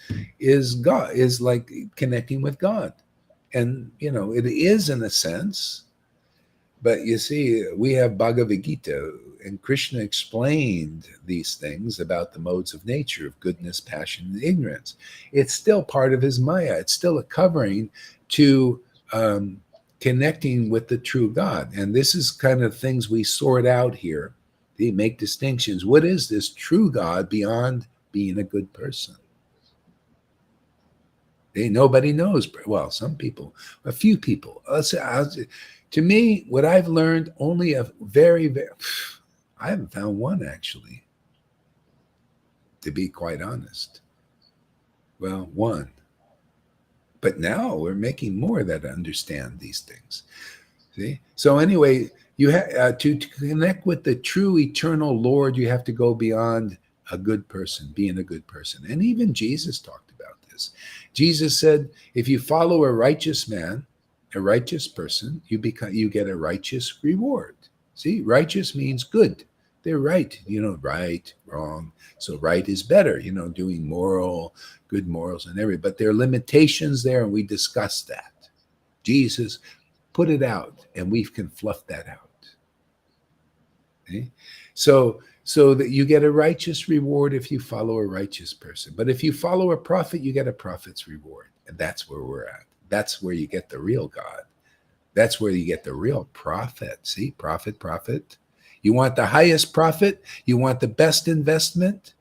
God, is like connecting with God. And it is in a sense. But you see, we have Bhagavad Gita, and Krishna explained these things about the modes of nature of goodness, passion, and ignorance. It's still part of his Maya. It's still a covering to um, connecting with the true God. And this is kind of things we sort out here. They make distinctions. What is this true God beyond being a good person? Nobody knows. Well, some people, a few people. To me, what I've learned, only a very, very, I haven't found one actually, to be quite honest. Well, one. But now we're making more that understand these things. See? So anyway, to connect with the true eternal Lord, you have to go beyond a good person, being a good person. And even Jesus talked about this. Jesus said, if you follow a righteous man, a righteous person, you get a righteous reward. See, righteous means good. They're right, right, wrong. So right is better, doing good morals and everything. But there are limitations there, and we discussed that. Jesus put it out, and we can fluff that out. Okay? So that you get a righteous reward if you follow a righteous person. But if you follow a prophet, you get a prophet's reward. And that's where we're at. That's where you get the real God. That's where you get the real prophet. See, prophet. You want the highest profit? You want the best investment?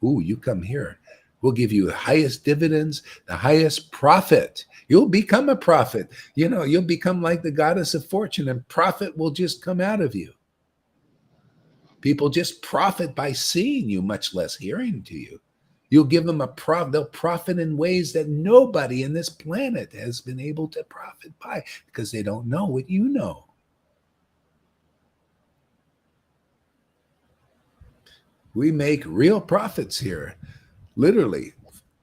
Ooh, you come here. We'll give you the highest dividends, the highest profit. You'll become a prophet. You'll become like the goddess of fortune, and profit will just come out of you. People just profit by seeing you, much less hearing to you. You'll give them they'll profit in ways that nobody in this planet has been able to profit by because they don't know what you know. We make real profits here. Literally,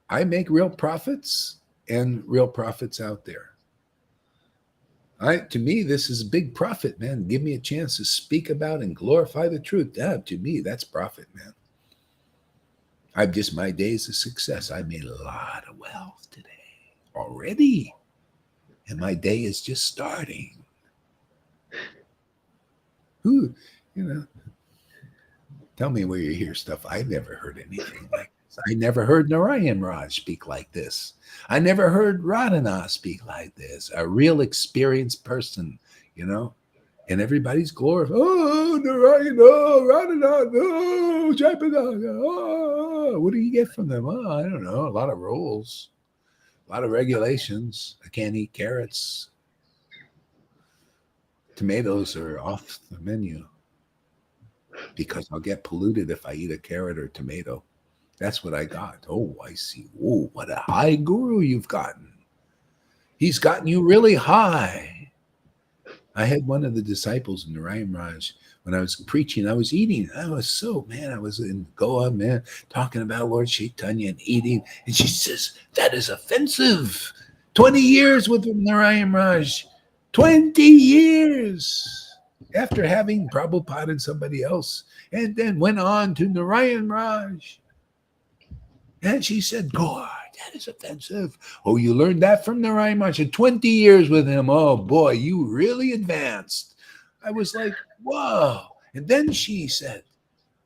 I make real profits and real profits out there. To me, this is a big profit, man. Give me a chance to speak about and glorify the truth. To me, that's profit, man. My days of success. I made a lot of wealth today already. And my day is just starting. Who, tell me where you hear stuff. I've never heard anything like this. I never heard Narayan Raj speak like this. I never heard Radhana speak like this. A real experienced person, and everybody's glorified. Oh, Narayan, oh, Radhana, oh, Jaipada, oh. What do you get from them? Oh, I don't know. A lot of rules, a lot of regulations. I can't eat carrots. Tomatoes are off the menu because I'll get polluted if I eat a carrot or tomato. That's what I got. Oh, I see. Oh, what a high guru you've gotten. He's gotten you really high. I had one of the disciples in Narayan Raj when I was preaching. I was eating. I was in Goa, man, talking about Lord Chaitanya and eating. And she says, that is offensive. 20 years with Narayan Raj. 20 years after having Prabhupada and somebody else, and then went on to Narayan Raj. And she said, God, that is offensive. Oh, you learned that from Narayan Raj. 20 years with him. Oh, boy, you really advanced. I was like, whoa. And then she said,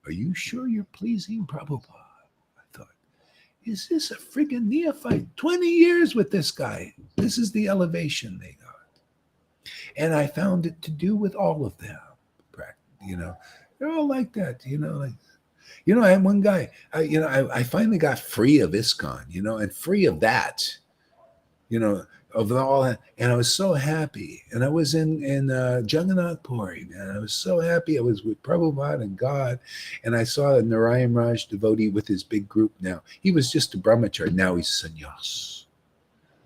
are you sure you're pleasing Prabhupada? I thought, is this a friggin' neophyte? 20 years with this guy. This is the elevation they got. And I found it to do with all of them. you know, they're all like that, like, I had one guy, I finally got free of ISKCON, and free of that, you know, of all that. And I was so happy. And I was in Jagannath Puri, man. I was so happy. I was with Prabhupada and God. And I saw a Narayan Raj devotee with his big group now. He was just a brahmachari. Now he's sannyas.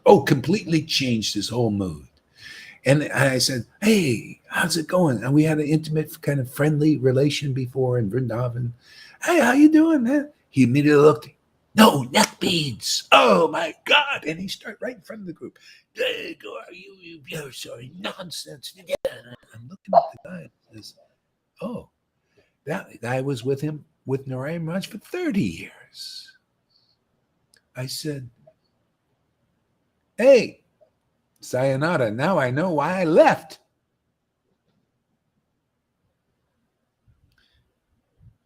Oh, completely changed his whole mood. And I said, "Hey, how's it going?" And we had an intimate, kind of friendly relation before in Vrindavan. "Hey, how you doing, man?" He immediately looked, "No, neck beads. Oh my God!" And he started right in front of the group. "Hey, go, are you sorry, nonsense." Yeah. And I'm looking at the guy and says, "Oh, that guy was with him with Narayan Raj for 30 years." I said, "Hey, sayonara. Now I know why I left."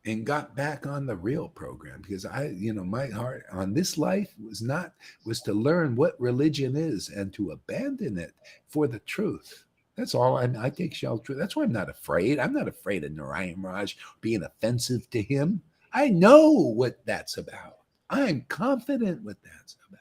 And got back on the real program, because my heart on this life was to learn what religion is and to abandon it for the truth. That's all. I take shelter. That's why I'm not afraid. I'm not afraid of Narayan Raj being offensive to him. I know what that's about. I'm confident what that's about.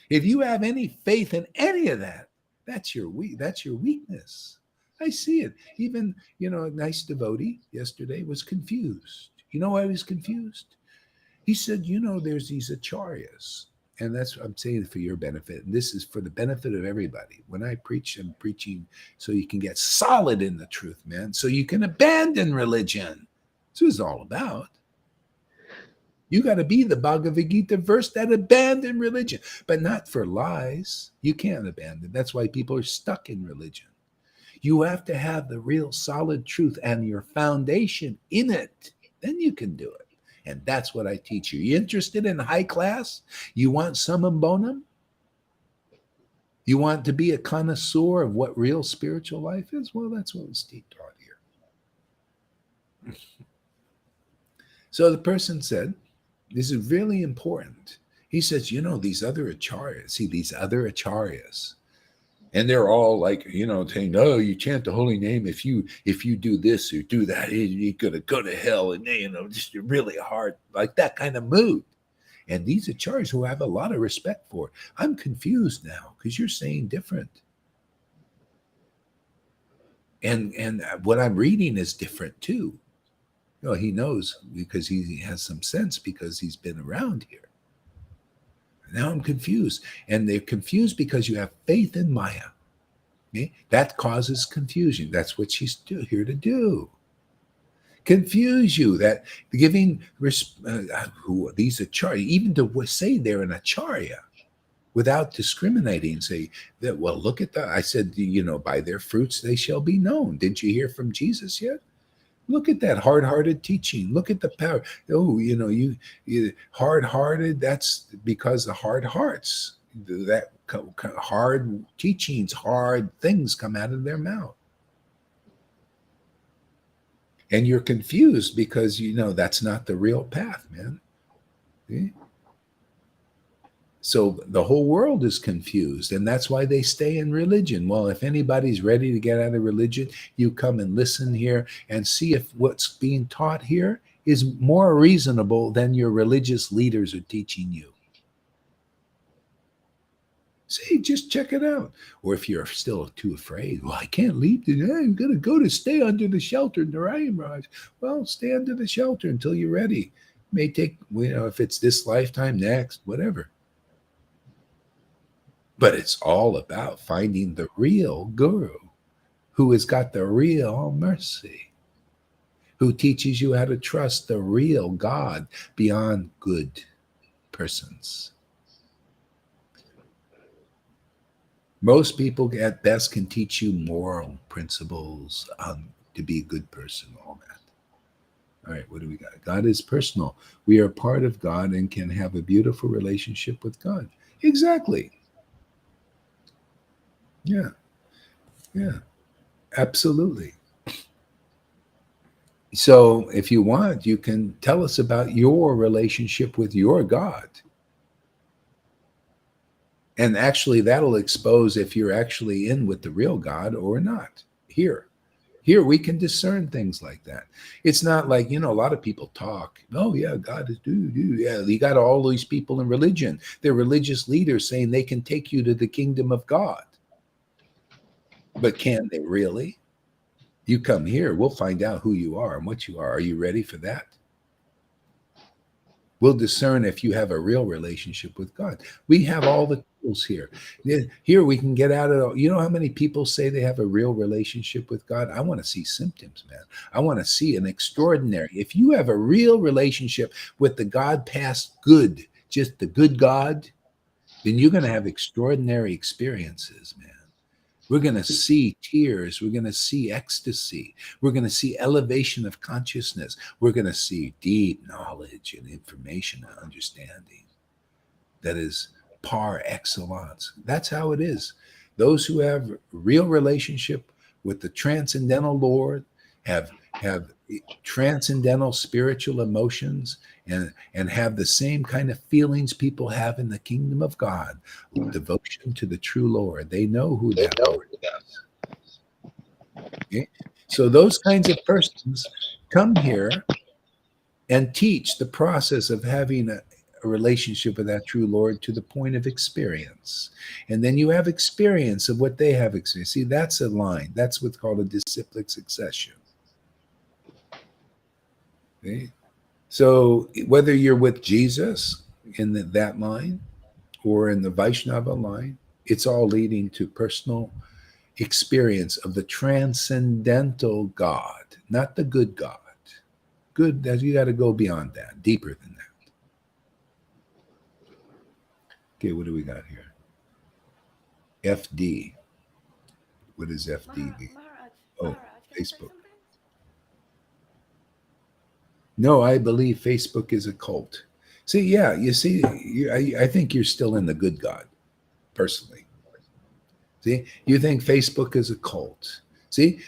If you have any faith in any of that, that's your weakness. I see it. Even, a nice devotee yesterday was confused. You know why he was confused? He said, there's these acharyas. And that's what I'm saying, for your benefit. And this is for the benefit of everybody. When I preach, I'm preaching so you can get solid in the truth, man. So you can abandon religion. That's what it's all about. You got to be the Bhagavad Gita verse that abandon religion, but not for lies. You can't abandon. That's why people are stuck in religion. You have to have the real solid truth and your foundation in it. Then you can do it. And that's what I teach you. You interested in high class? You want summum bonum? You want to be a connoisseur of what real spiritual life is? Well, that's what was taught here. So the person said, this is really important. He says, these other acharyas, these other acharyas, and they're all like, saying, "No, you chant the holy name. If you do this or do that, you're gonna go to hell," and just really hard, like that kind of mood. And these acharyas who I have a lot of respect for, I'm confused now because you're saying different, and what I'm reading is different too. He knows because he has some sense because he's been around here. Now I'm confused. And they're confused because you have faith in Maya. Okay? That causes confusion. That's what she's here to do. Confuse you. That giving who these acharya, even to say they're an acharya without discriminating, say that, well, look at that. I said, by their fruits they shall be known. Didn't you hear from Jesus yet? Look at that hard-hearted teaching. Look at the power. Oh, you hard-hearted. That's because the hard hearts, that hard teachings, hard things come out of their mouth, and you're confused because that's not the real path, man. See? So the whole world is confused, and that's why they stay in religion. Well, if anybody's ready to get out of religion, you come and listen here and see if what's being taught here is more reasonable than your religious leaders are teaching you. See, just check it out. Or if you're still too afraid, well, I can't leave today. I'm going to go to stay under the shelter, Narayan Raj. Well, stay under the shelter until you're ready. It may take, if it's this lifetime, next, whatever. But it's all about finding the real guru who has got the real mercy, who teaches you how to trust the real God beyond good persons. Most people at best can teach you moral principles to be a good person, all that. All right, what do we got? God is personal. We are part of God and can have a beautiful relationship with God. Exactly. Yeah, yeah, absolutely. So if you want, you can tell us about your relationship with your God. And actually, that'll expose if you're actually in with the real God or not here. Here we can discern things like that. It's not like, a lot of people talk. Oh, yeah, God is do. Yeah, you got all these people in religion. They're religious leaders saying they can take you to the kingdom of God. But can they really? You come here, we'll find out who you are and what you are. Are you ready for that? We'll discern if you have a real relationship with God. We have all the tools here. Here we can get out of it. You know how many people say they have a real relationship with God? I want to see symptoms, man. I want to see an extraordinary. If you have a real relationship with the God past good, just the good God, then you're going to have extraordinary experiences, man. We're going to see tears. We're going to see ecstasy. We're going to see elevation of consciousness. We're going to see deep knowledge and information and understanding that is par excellence. That's how it is. Those who have real relationship with the transcendental Lord have transcendental spiritual emotions and have the same kind of feelings people have in the kingdom of God, devotion to the true Lord. They know who that Lord is. Okay? So those kinds of persons come here and teach the process of having a relationship with that true Lord to the point of experience. And then you have experience of what they have experienced. See, that's a line. That's what's called a disciplic succession. Okay? So whether you're with Jesus in that line or in the Vaishnava line, it's all leading to personal experience of the transcendental God, not the good God. Good, that you got to go beyond that, deeper than that. Okay, what do we got here? FD. What is FD mean? Oh, Maharaj, can I say Facebook. something? No, I believe Facebook is a cult. See, yeah, you see, I think you're still in the good God, personally. See, you think Facebook is a cult. See,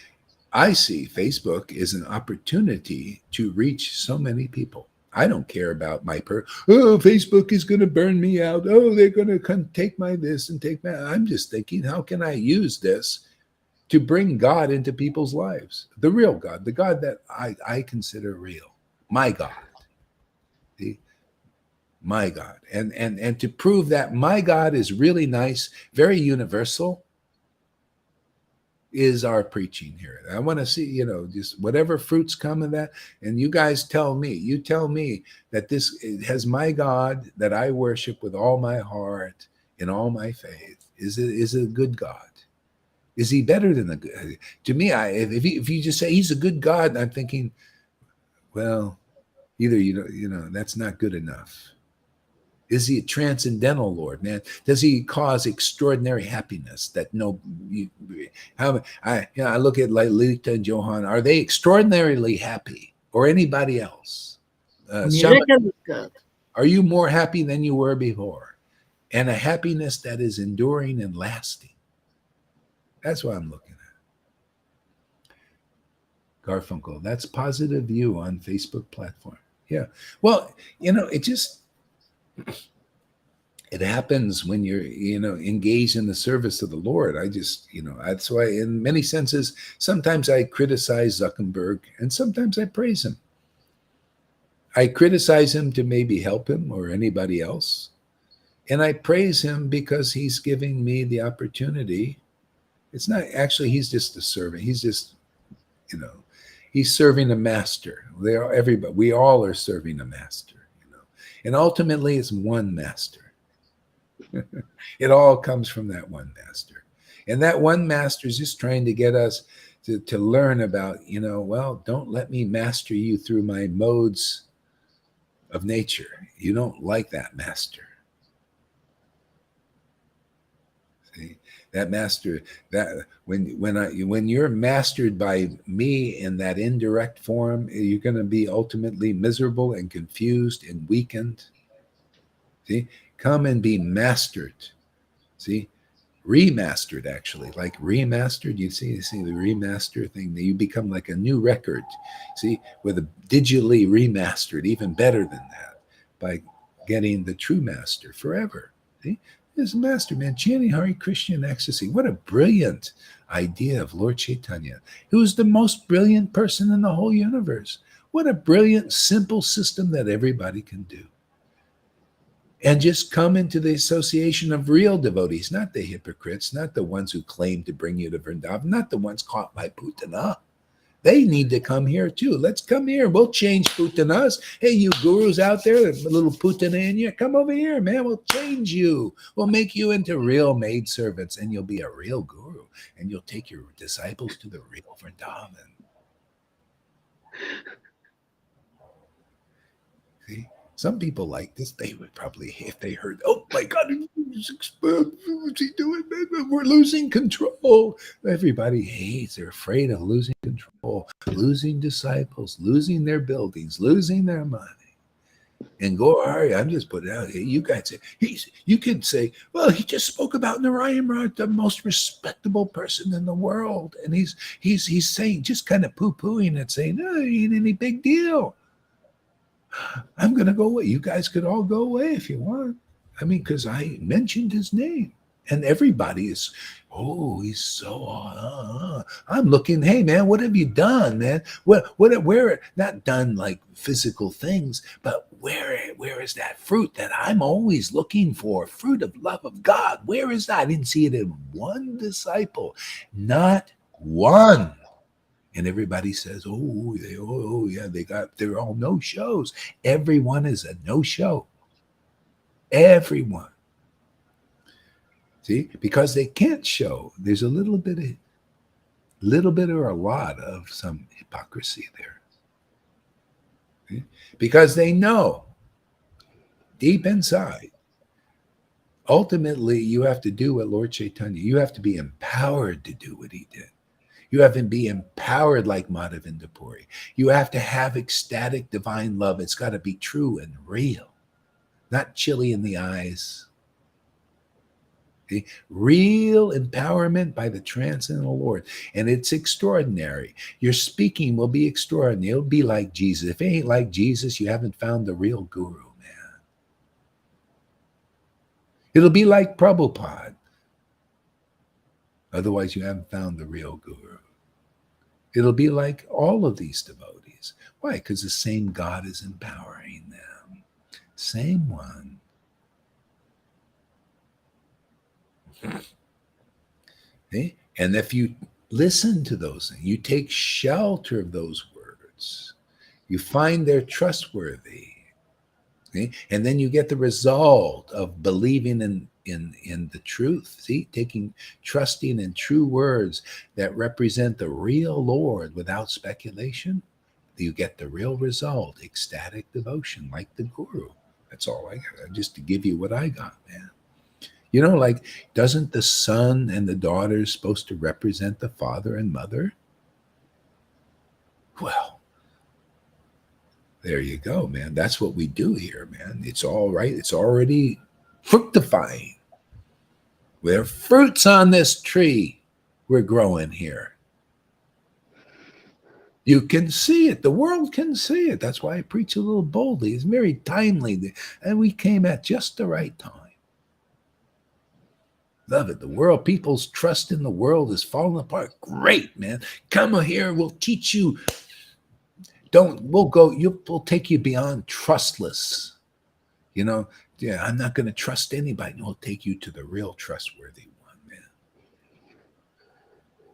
I see Facebook as an opportunity to reach so many people. I don't care about oh, Facebook is going to burn me out. Oh, they're going to come take my this and take my. I'm just thinking, how can I use this to bring God into people's lives? The real God, the God that I consider real, my God, see? My God, and to prove that my God is really nice, very universal, is our preaching here. I want to see, just whatever fruits come of that. And you guys you tell me that this has my God that I worship with all my heart and all my faith. Is it a good God? Is he better than the good? To me, if you just say he's a good God, I'm thinking, well, either that's not good enough. Is he a transcendental Lord, man? Does he cause extraordinary happiness that I look at like Lita and Johan. Are they extraordinarily happy, or anybody else? Shaman, Miracle God. are you more happy than you were before, and a happiness that is enduring and lasting? That's what I'm looking at. Garfunkel, that's positive view on Facebook platform. Yeah. Well, it happens when you're engaged in the service of the Lord. I just that's why in many senses sometimes I criticize Zuckerberg and sometimes I praise him. I criticize him to maybe help him or anybody else, and I praise him because he's giving me the opportunity. It's not actually, he's just a servant. He's just you know he's serving a master. Everybody, we all are serving a master, and ultimately it's one master. It all comes from that one master. And that one master is just trying to get us to learn about, well, don't let me master you through my modes of nature. You don't like that master. See? That master, that when you're mastered by me in that indirect form, you're going to be ultimately miserable and confused and weakened. See? Come and be mastered. See? Remastered, actually, like remastered. You see the remaster thing, that you become like a new record, see, with a digitally remastered, even better than that, by getting the true master forever. See, this master, man, chanting Hare Krishna in ecstasy, what a brilliant idea of Lord Chaitanya, who's the most brilliant person in the whole universe. What a brilliant, simple system that everybody can do. And just come into the association of real devotees, not the hypocrites, not the ones who claim to bring you to Vrindavan, not the ones caught by Putana. They need to come here too. Let's come here. We'll change Putanas. Hey, you gurus out there, a little Putana in you, come over here, man. We'll change you. We'll make you into real maid servants, and you'll be a real guru, and you'll take your disciples to the real Vrindavan. See? Some people like this. They would probably, if they heard, oh my God, what's he doing? We're losing control. Everybody hates, they're afraid of losing control, losing disciples, losing their buildings, losing their money. And go, Ari, I'm just putting it out here. You guys say, you can say, well, he just spoke about Narayan Raj, the most respectable person in the world. And he's saying, just kind of poo-pooing it, saying, no, it ain't any big deal. I'm going to go away. You guys could all go away if you want. I mean, because I mentioned his name. And everybody is, oh, he's so, I'm looking, hey, man, what have you done, man? Where, not done like physical things, but where is that fruit that I'm always looking for? Fruit of love of God. Where is that? I didn't see it in one disciple, not one. And everybody says, oh, yeah, they're all no shows. Everyone is a no show. Everyone. See, because they can't show. There's a little bit or a lot of some hypocrisy there. See? Because they know deep inside, ultimately, you have to do what Lord Chaitanya, you have to be empowered to do what he did. You have to be empowered like Madhavinda Puri. You have to have ecstatic divine love. It's got to be true and real, not chilly in the eyes. See? Real empowerment by the transcendental Lord. And it's extraordinary. Your speaking will be extraordinary. It'll be like Jesus. If it ain't like Jesus, you haven't found the real guru, man. It'll be like Prabhupada. Otherwise, you haven't found the real guru. It'll be like all of these devotees. Why? Because the same God is empowering them. Same one. Okay? And if you listen to those things, you take shelter of those words, you find they're trustworthy. Okay? And then you get the result of believing in the truth. See, trusting in true words that represent the real Lord without speculation. You get the real result, ecstatic devotion, like the guru. That's all I got, just to give you what I got, man. You know, like, doesn't the son and the daughter supposed to represent the father and mother? Well, there you go, man. That's what we do here, man. It's all right. It's already fructifying. There are fruits on this tree we're growing here. You can see it. The world can see it. That's why I preach a little boldly. It's very timely. And we came at just the right time. Love it. The world, people's trust in the world is falling apart. Great, man. Come here. We'll teach you. We'll take you beyond trustless. You know, yeah, I'm not going to trust anybody. We'll take you to the real trustworthy one, man.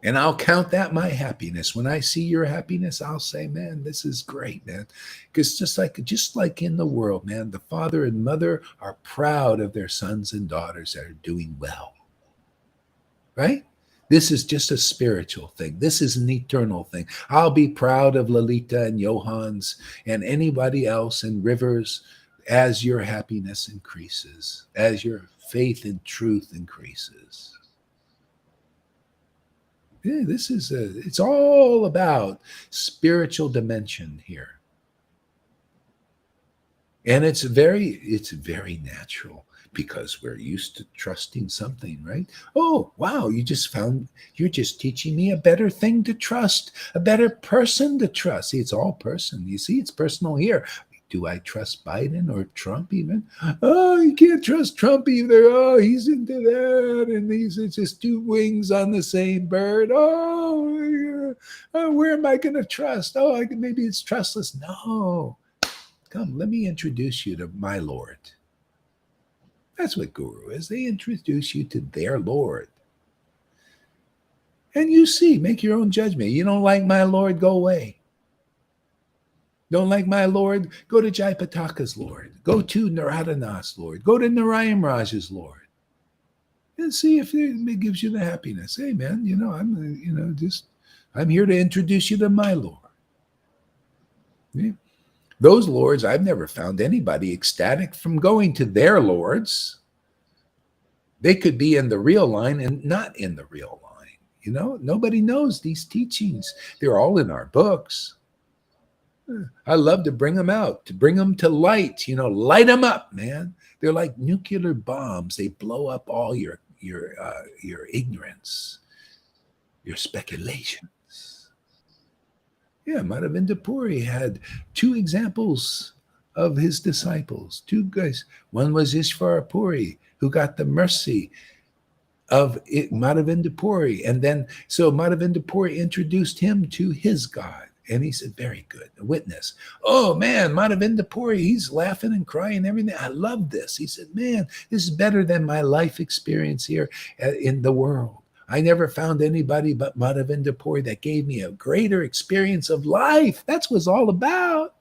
And I'll count that my happiness. When I see your happiness, I'll say, man, this is great, man. Because just like in the world, man, the father and mother are proud of their sons and daughters that are doing well. Right? This is just a spiritual thing. This is an eternal thing. I'll be proud of Lalita and Johans and anybody else and Rivers as your happiness increases, as your faith in truth increases. Yeah, it's all about spiritual dimension here. And it's very natural because we're used to trusting something, right? Oh, wow, you're just teaching me a better thing to trust, a better person to trust. See, it's all person. You see, it's personal here. Do I trust Biden or Trump even? Oh, you can't trust Trump either. Oh, he's into that. And these are just two wings on the same bird. Oh, yeah. Oh, where am I going to trust? Oh, maybe it's trustless. No. Come, let me introduce you to my Lord. That's what guru is. They introduce you to their Lord. And you see, make your own judgment. You don't like my Lord, go away. Don't like my Lord, go to Jaipataka's Lord. Go to Naradanath's Lord. Go to Narayan Raj's Lord. And see if it gives you the happiness. Hey, man, I'm here to introduce you to my Lord. Yeah. Those lords, I've never found anybody ecstatic from going to their lords. They could be in the real line and not in the real line. Nobody knows these teachings. They're all in our books. I love to bring them out, to bring them to light, light them up, man. They're like nuclear bombs. They blow up all your ignorance, your speculations. Yeah, Madhavinda Puri had two examples of his disciples, two guys. One was Ishvara Puri, who got the mercy of Madhavinda Puri. And then, so Madhavinda Puri introduced him to his God. And he said, very good, a witness. Oh, man, Madhavinda Puri, he's laughing and crying and everything. I love this. He said, man, this is better than my life experience here in the world. I never found anybody but Madhavinda Puri that gave me a greater experience of life. That's what it's all about.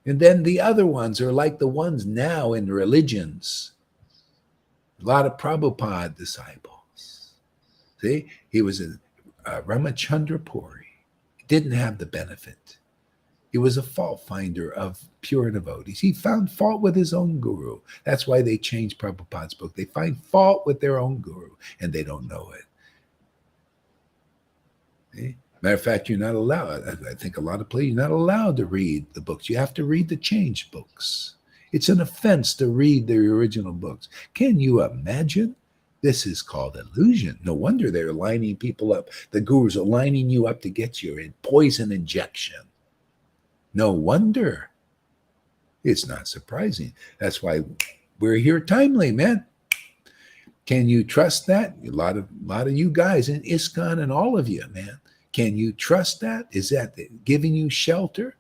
And then the other ones are like the ones now in religions. A lot of Prabhupada disciples. See, he was a Ramachandra Puri. He didn't have the benefit. He was a fault finder of pure devotees. He found fault with his own guru. That's why they changed Prabhupada's book. They find fault with their own guru, and they don't know it. See? Matter of fact, you're not allowed. I think a lot of places, you're not allowed to read the books. You have to read the changed books. It's an offense to read the original books. Can you imagine? This is called illusion. No wonder they're lining people up. The gurus are lining you up to get your poison injection. No wonder. It's not surprising. That's why we're here timely, man. Can you trust that? A lot of you guys in ISKCON and all of you, man. Can you trust that? Is that giving you shelter?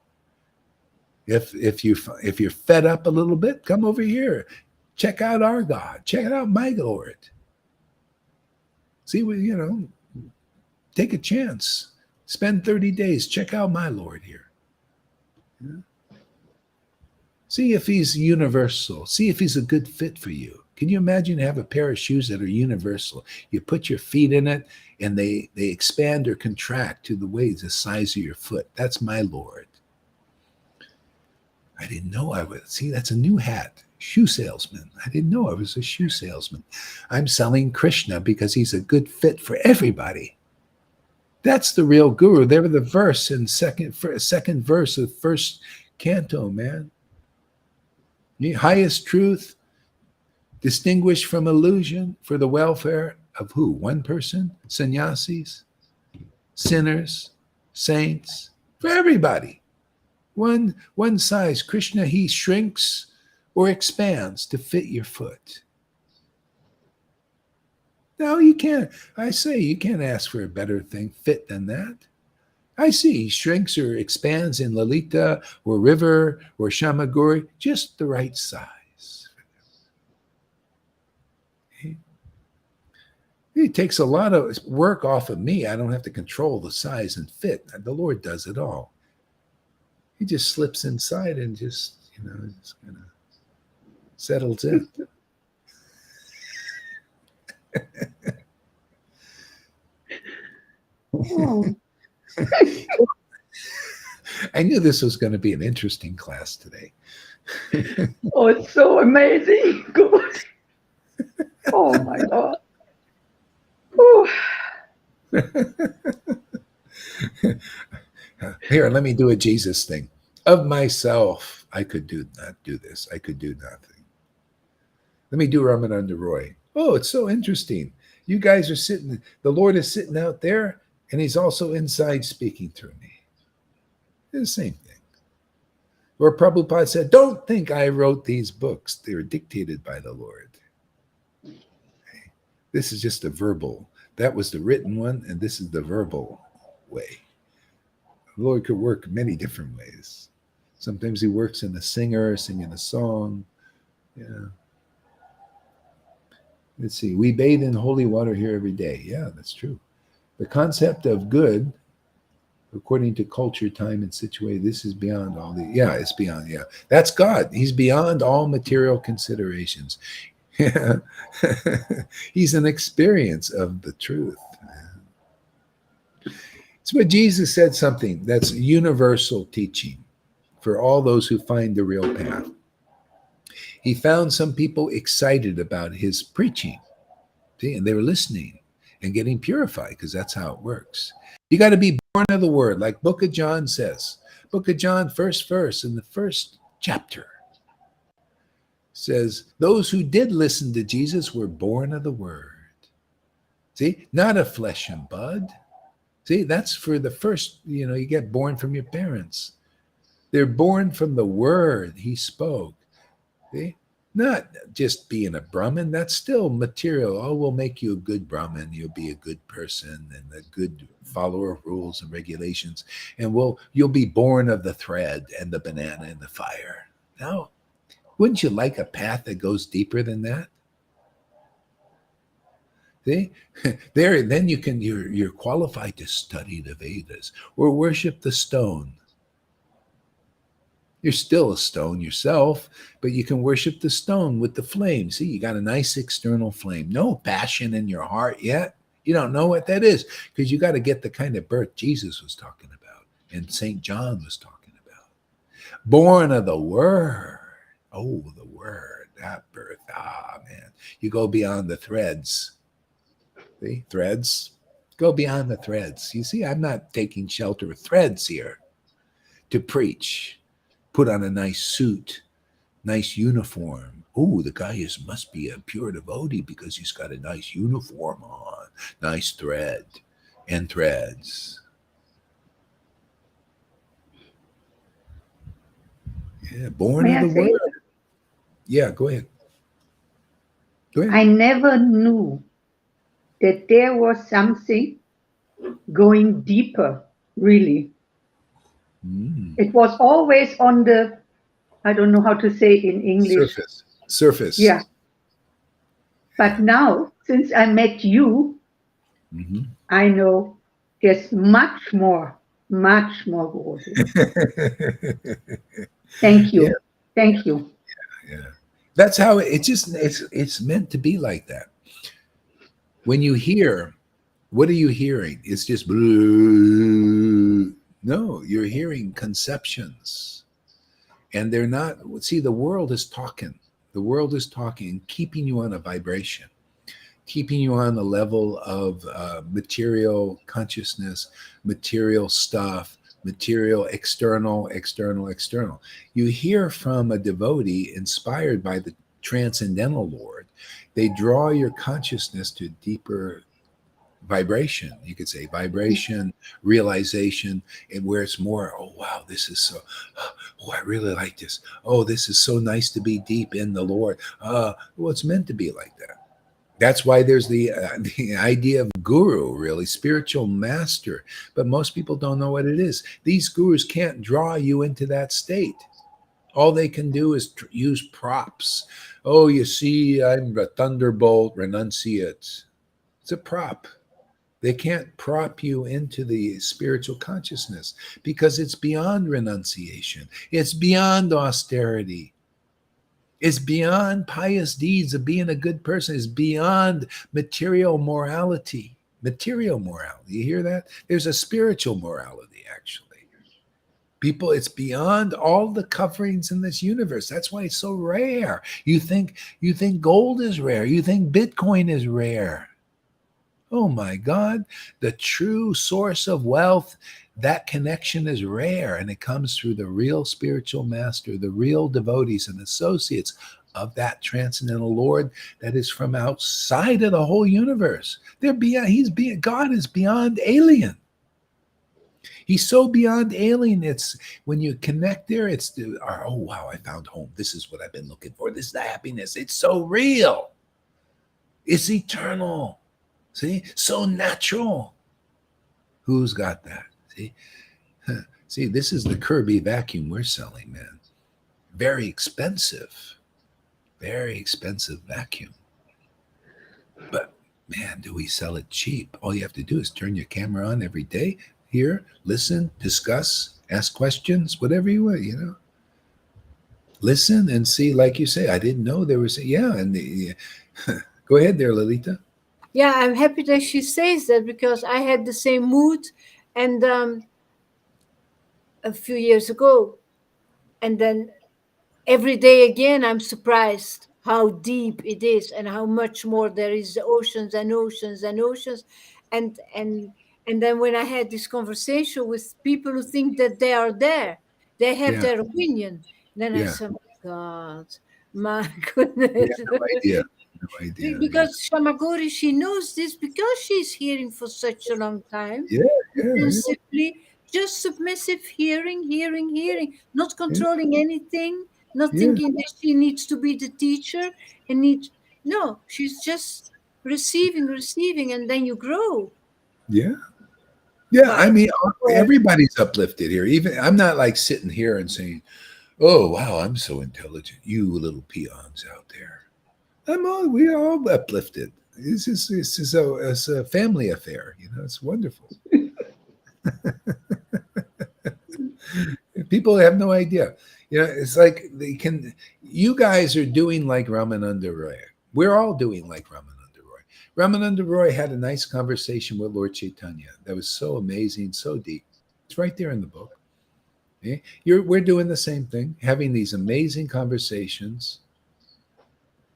If you're fed up a little bit, come over here. Check out our God. Check out my Lord. See, take a chance. Spend 30 days. Check out my Lord here. Yeah. See if he's universal. See if he's a good fit for you. Can you imagine have a pair of shoes that are universal? You put your feet in it and they expand or contract to the size of your foot. That's my Lord. I didn't know I was. See, that's a new hat. Shoe salesman. I didn't know I was a shoe salesman. I'm selling Krishna because he's a good fit for everybody. That's the real guru. They were the verse in second verse of first canto, man. The highest truth, distinguished from illusion for the welfare of who? One person? Sannyasis, sinners, saints, for everybody. One size. Krishna, he shrinks or expands to fit your foot. No, you can't. I say you can't ask for a better fit than that. I see he shrinks or expands in Lalita or River or Shamaguri, just the right size. It takes a lot of work off of me. I don't have to control the size and fit. The Lord does it all. He just slips inside and just kind of settles in. Oh. I knew this was going to be an interesting class today. Oh, it's so amazing. Good. Oh my God. Here, let me do a Jesus thing. Of myself, I could not do this. I could do nothing. Let me do Ramananda Roy. Oh, it's so interesting. You guys are sitting, the Lord is sitting out there, and he's also inside speaking through me. It's the same thing. Or Prabhupada said, don't think I wrote these books. They were dictated by the Lord. This is just a verbal. That was the written one, and this is the verbal way. The Lord could work many different ways. Sometimes he works in a singer, singing a song. Yeah. Let's see. We bathe in holy water here every day. Yeah, that's true. The concept of good, according to culture, time, and situation, this is beyond all the. Yeah, it's beyond. Yeah, that's God. He's beyond all material considerations. Yeah. He's an experience of the truth. It's what Jesus said, something that's universal teaching for all those who find the real path. He found some people excited about his preaching. See, and they were listening and getting purified because that's how it works. You got to be born of the word, like Book of John says. Book of John, first verse in the first chapter says, those who did listen to Jesus were born of the word. See, not of flesh and blood. See, that's for the first, you get born from your parents. They're born from the word he spoke. See? Not just being a Brahmin, that's still material. Oh, we'll make you a good Brahmin. You'll be a good person and a good follower of rules and regulations. And you'll be born of the thread and the banana and the fire. No. Wouldn't you like a path that goes deeper than that? See? Then you're qualified to study the Vedas or worship the stone. You're still a stone yourself, but you can worship the stone with the flame. See, you got a nice external flame. No passion in your heart yet. You don't know what that is because you got to get the kind of birth Jesus was talking about and St. John was talking about. Born of the word. Oh, the word, that birth. Ah, man. You go beyond the threads. See, threads. Go beyond the threads. You see, I'm not taking shelter with threads here to preach. Put on a nice suit, nice uniform. Oh, the guy must be a pure devotee because he's got a nice uniform on, nice thread and threads. Yeah, born May of I the say, word. Yeah, go ahead. Go ahead. I never knew that there was something going deeper, really. Mm. It was always on the, I don't know how to say in English. Surface. Yeah. But now, since I met you, Mm-hmm. I know there's much more, Guru. Thank Yeah, you. Thank you. yeah. That's how it's meant to be like that. When you hear, what are you hearing? It's just blue. No, you're hearing conceptions. And they're not, see, the world is talking. The world is talking, keeping you on a vibration, keeping you on the level of material consciousness, material stuff, material external. You hear from a devotee inspired by the transcendental Lord. They draw your consciousness to deeper vibration. You could say vibration, realization, and where it's more, oh wow, this is so, oh, I really like this. Oh, this is so nice to be deep in the Lord. Well, it's meant to be like that. That's why there's the idea of guru, really spiritual master. But most people don't know what it is. These gurus can't draw you into that state. All they can do is use props. Oh, you see, I'm a thunderbolt, renunciate. It's a prop. They can't prop you into the spiritual consciousness because it's beyond renunciation. It's beyond austerity. It's beyond pious deeds of being a good person. It's beyond material morality. Material morality. You hear that? There's a spiritual morality, actually. People, it's beyond all the coverings in this universe. That's why it's so rare. You think gold is rare. You think Bitcoin is rare. Oh my God, the true source of wealth, that connection is rare and it comes through the real spiritual master, the real devotees and associates of that transcendental Lord that is from outside of the whole universe. God is beyond alien. He's so beyond alien. It's when you connect there, it's oh wow, I found home. This is what I've been looking for. This is the happiness. It's so real. It's eternal. See, so natural. Who's got that? See, see, this is the Kirby vacuum we're selling, man. Very expensive, very expensive vacuum. But man, do we sell it cheap? All you have to do is turn your camera on every day, hear, listen, discuss, ask questions, whatever you want, Listen and see, like you say, I didn't know there was, yeah. And go ahead there, Lolita. Yeah, I'm happy that she says that because I had the same mood, and a few years ago, and then every day again I'm surprised how deep it is and how much more there is, oceans and oceans and oceans. And and and then when I had this conversation with people who think that they are there, they have Yeah, their opinion, then I yeah, said, God, my yeah. goodness. No idea, no idea. Yeah, Because Shamagori, she knows this because she's hearing for such a long time, yeah, yeah, and simply just submissive hearing, hearing, hearing, not yeah, controlling anything, not yeah, thinking that she needs to be the teacher and need. No, she's just receiving, receiving, and then you grow. yeah. Yeah, I But mean, well, everybody's uplifted here. Even I'm not like sitting here and saying, "Oh, wow, I'm so intelligent." You little peons out there. We're all uplifted. It's a family affair. It's wonderful. People have no idea. It's like they can. You guys are doing like Ramananda Roy. We're all doing like Ramananda Roy. Ramananda Roy had a nice conversation with Lord Chaitanya that was so amazing, so deep. It's right there in the book. We're doing the same thing, having these amazing conversations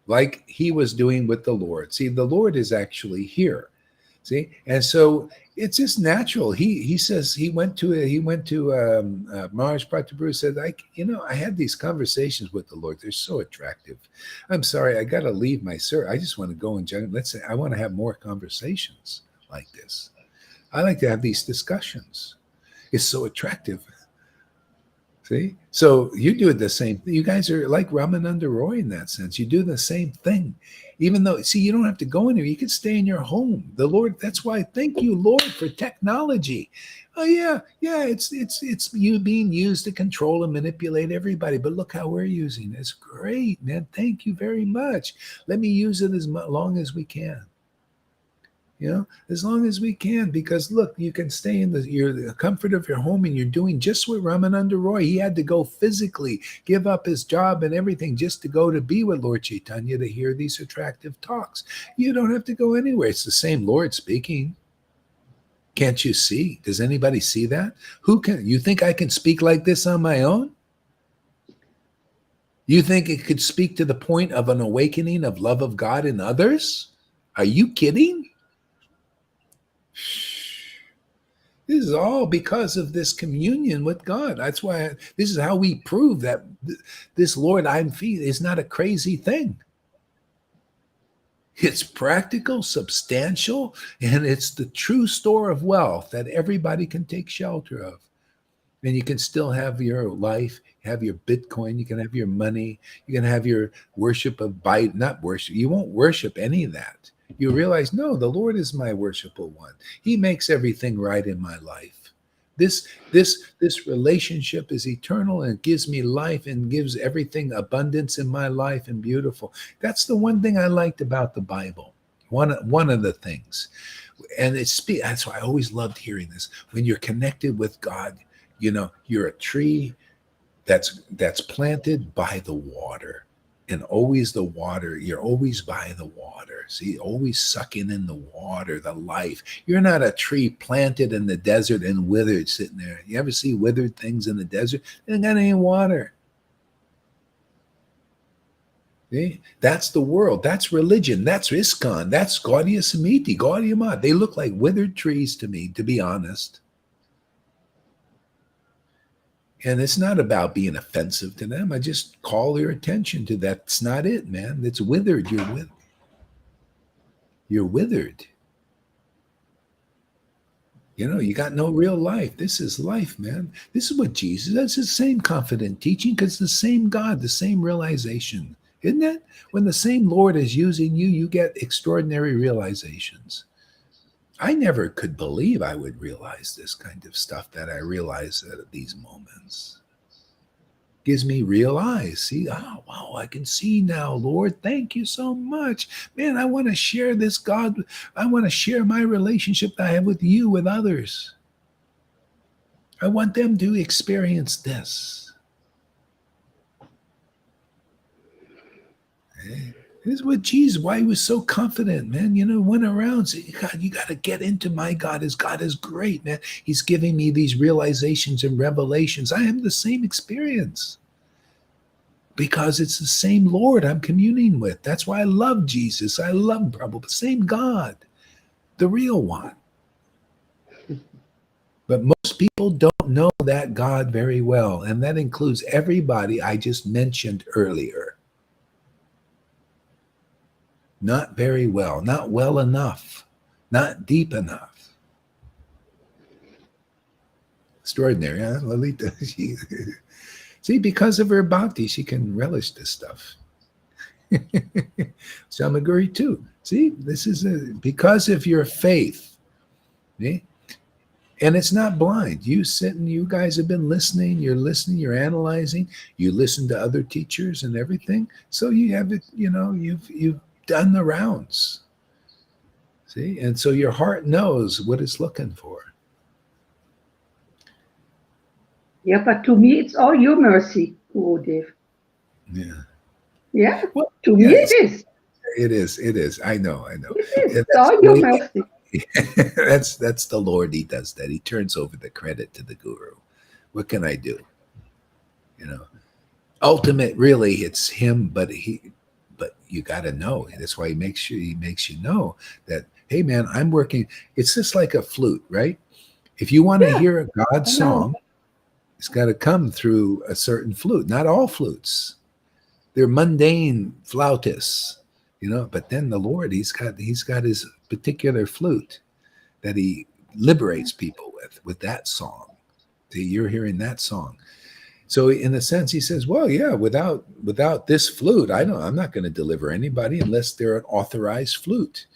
like he was doing with the Lord. See, the Lord is actually here. See, and so it's just natural. He says he went to Maharaj Prataprabhu, said, I had these conversations with the Lord. They're so attractive. I'm sorry, I got to leave my sir. I just want to go and let's say I want to have more conversations like this. I like to have these discussions. It's so attractive. See? So you do the same thing. You guys are like Ramananda Roy in that sense. You do the same thing. Even though, see, you don't have to go anywhere. You can stay in your home. The Lord, that's why thank you, Lord, for technology. Oh yeah, yeah, it's you being used to control and manipulate everybody. But look how we're using it. It's great, man. Thank you very much. Let me use it as long as we can. As long as we can, because look, you can stay in the comfort of your home and you're doing just what Ramananda Roy. He had to go physically give up his job and everything just to go to be with Lord Chaitanya to hear these attractive talks. You don't have to go anywhere. It's the same Lord speaking. Can't you see? Does anybody see that? You think I can speak like this on my own? You think it could speak to the point of an awakening of love of God in others? Are you kidding? This is all because of this communion with God. That's why this is how we prove that this Lord I'm feeding is not a crazy thing. It's practical, substantial, and it's the true store of wealth that everybody can take shelter of. And you can still have your life, have your Bitcoin, you can have your money, you can have your worship of not worship. You won't worship any of that. You realize, no, the Lord is my worshipful one. He makes everything right in my life. This relationship is eternal and it gives me life and gives everything abundance in my life and beautiful. That's the one thing I liked about the Bible. One of the things. And that's why I always loved hearing this. When you're connected with God, you're a tree that's planted by the water, and always the water. You're always by the water. See, always sucking in the water, the life. You're not a tree planted in the desert and withered sitting there. You ever see withered things in the desert? They ain't got any water. See? That's the world. That's religion. That's ISKCON. That's Gaudiya Samiti, Gaudiya Math. They look like withered trees to me, to be honest. And it's not about being offensive to them. I just call their attention to that. That's not it, man. It's withered. You're withered. You know, you got no real life. This is life, man. This is what Jesus, that's the same confident teaching because the same God, the same realization. Isn't it? When the same Lord is using you, you get extraordinary realizations. I never could believe I would realize this kind of stuff that I realize at these moments. Gives me real eyes. See, oh, wow, I can see now, Lord. Thank you so much. Man, I want to share this God. I want to share my relationship that I have with you with others. I want them to experience this. Eh? This is what Jesus, why he was so confident, man. You know, went around saying, God, you got to get into my God. His God is great, man. He's giving me these realizations and revelations. I have the same experience because it's the same Lord I'm communing with. That's why I love Jesus. I love Prabhupada, the same God, the real one. But most people don't know that God very well. And that includes everybody I just mentioned earlier. Not very well, not well enough, not deep enough. Extraordinary, huh? Lalita. See, because of her bhakti, she can relish this stuff. Samaguri too. See, this is because of your faith. See? And it's not blind. You sit and you guys have been listening, you're analyzing, you listen to other teachers and everything. So you have it, you know, you've done the rounds. See? And so your heart knows what it's looking for. Yeah, but to me, it's all your mercy, Gurudev. Yeah. Yeah, Well, to me yes, it is. it is. It is. I know. I know. It is. And It's that's all the your way. mercy. That's the Lord. He does that. He turns over the credit to the guru. What can I do? You know, ultimate, really, it's him. But you got to know. That's why he makes you know that. Hey, man, I'm working. It's just like a flute, right? If you want to Yeah, hear a God I know. song, it's got to come through a certain flute. Not all flutes. They're mundane flautists, you know. But then the Lord, he's got his particular flute that he liberates people with that song. See, you're hearing that song. So in a sense, he says, well, yeah, without this flute, I'm not going to deliver anybody unless they're an authorized flute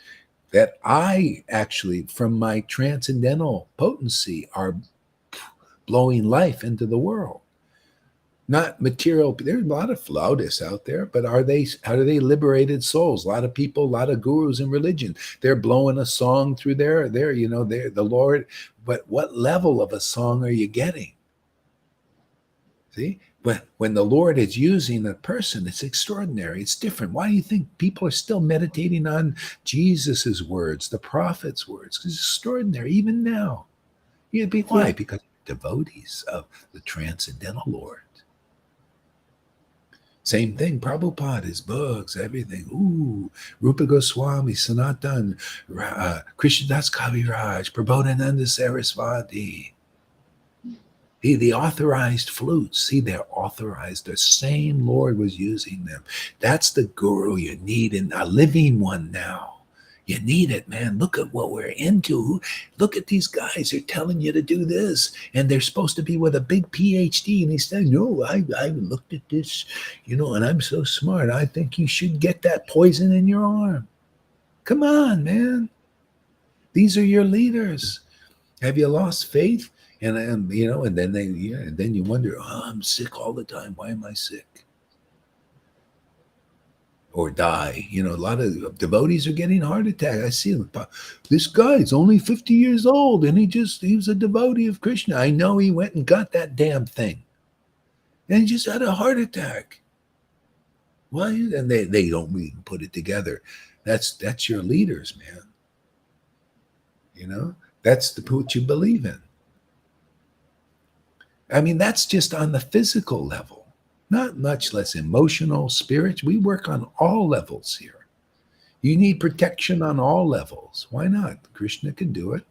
that I actually, from my transcendental potency, are blowing life into the world. Not material. There's a lot of flautists out there, but are they liberated souls? A lot of people, a lot of gurus in religion, they're blowing a song through their, you know, they're the Lord. But what level of a song are you getting? See, when the Lord is using a person, it's extraordinary. It's different. Why do you think people are still meditating on Jesus's words, the prophet's words? Because it's extraordinary, even now. Why? Yeah. Because devotees of the transcendental Lord. Same thing, Prabhupada, his books, everything. Ooh, Rupa Goswami, Sanatan, Krishnadas Kaviraj, Prabodhananda Sarasvati. The authorized flutes, see, they're authorized. The same Lord was using them. That's the guru you need, and a living one now. You need it, man. Look at what we're into. Look at these guys. They're telling you to do this, and they're supposed to be with a big PhD. And he's saying, no, I looked at this, you know, and I'm so smart. I think you should get that poison in your arm. Come on, man. These are your leaders. Have you lost faith? And you know, and then and then you wonder, oh, I'm sick all the time. Why am I sick? Or die. You know, a lot of devotees are getting heart attack. I see them. This guy's only 50 years old, and he was a devotee of Krishna. I know he went and got that damn thing, and he just had a heart attack. Why? And they don't even put it together. That's your leaders, man. You know, that's what you believe in. I mean, that's just on the physical level, not much less emotional, spiritual. We work on all levels here. You need protection on all levels. Why not? Krishna can do it.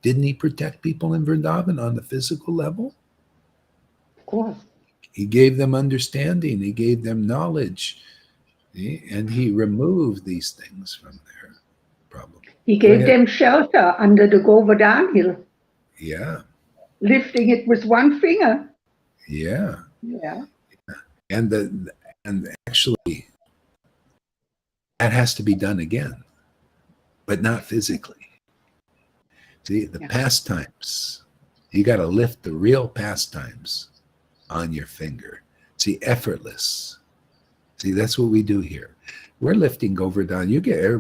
Didn't he protect people in Vrindavan on the physical level? Of course. He gave them understanding, he gave them knowledge, and he removed these things from their problem. He Go gave ahead. them shelter under the Govardhan hill. Yeah. lifting it with one finger. Yeah. Yeah. And actually that has to be done again, but not physically. See, the Yeah. pastimes, you got to lift the real pastimes on your finger. See, effortless. See, that's what we do here. We're lifting Govardhan.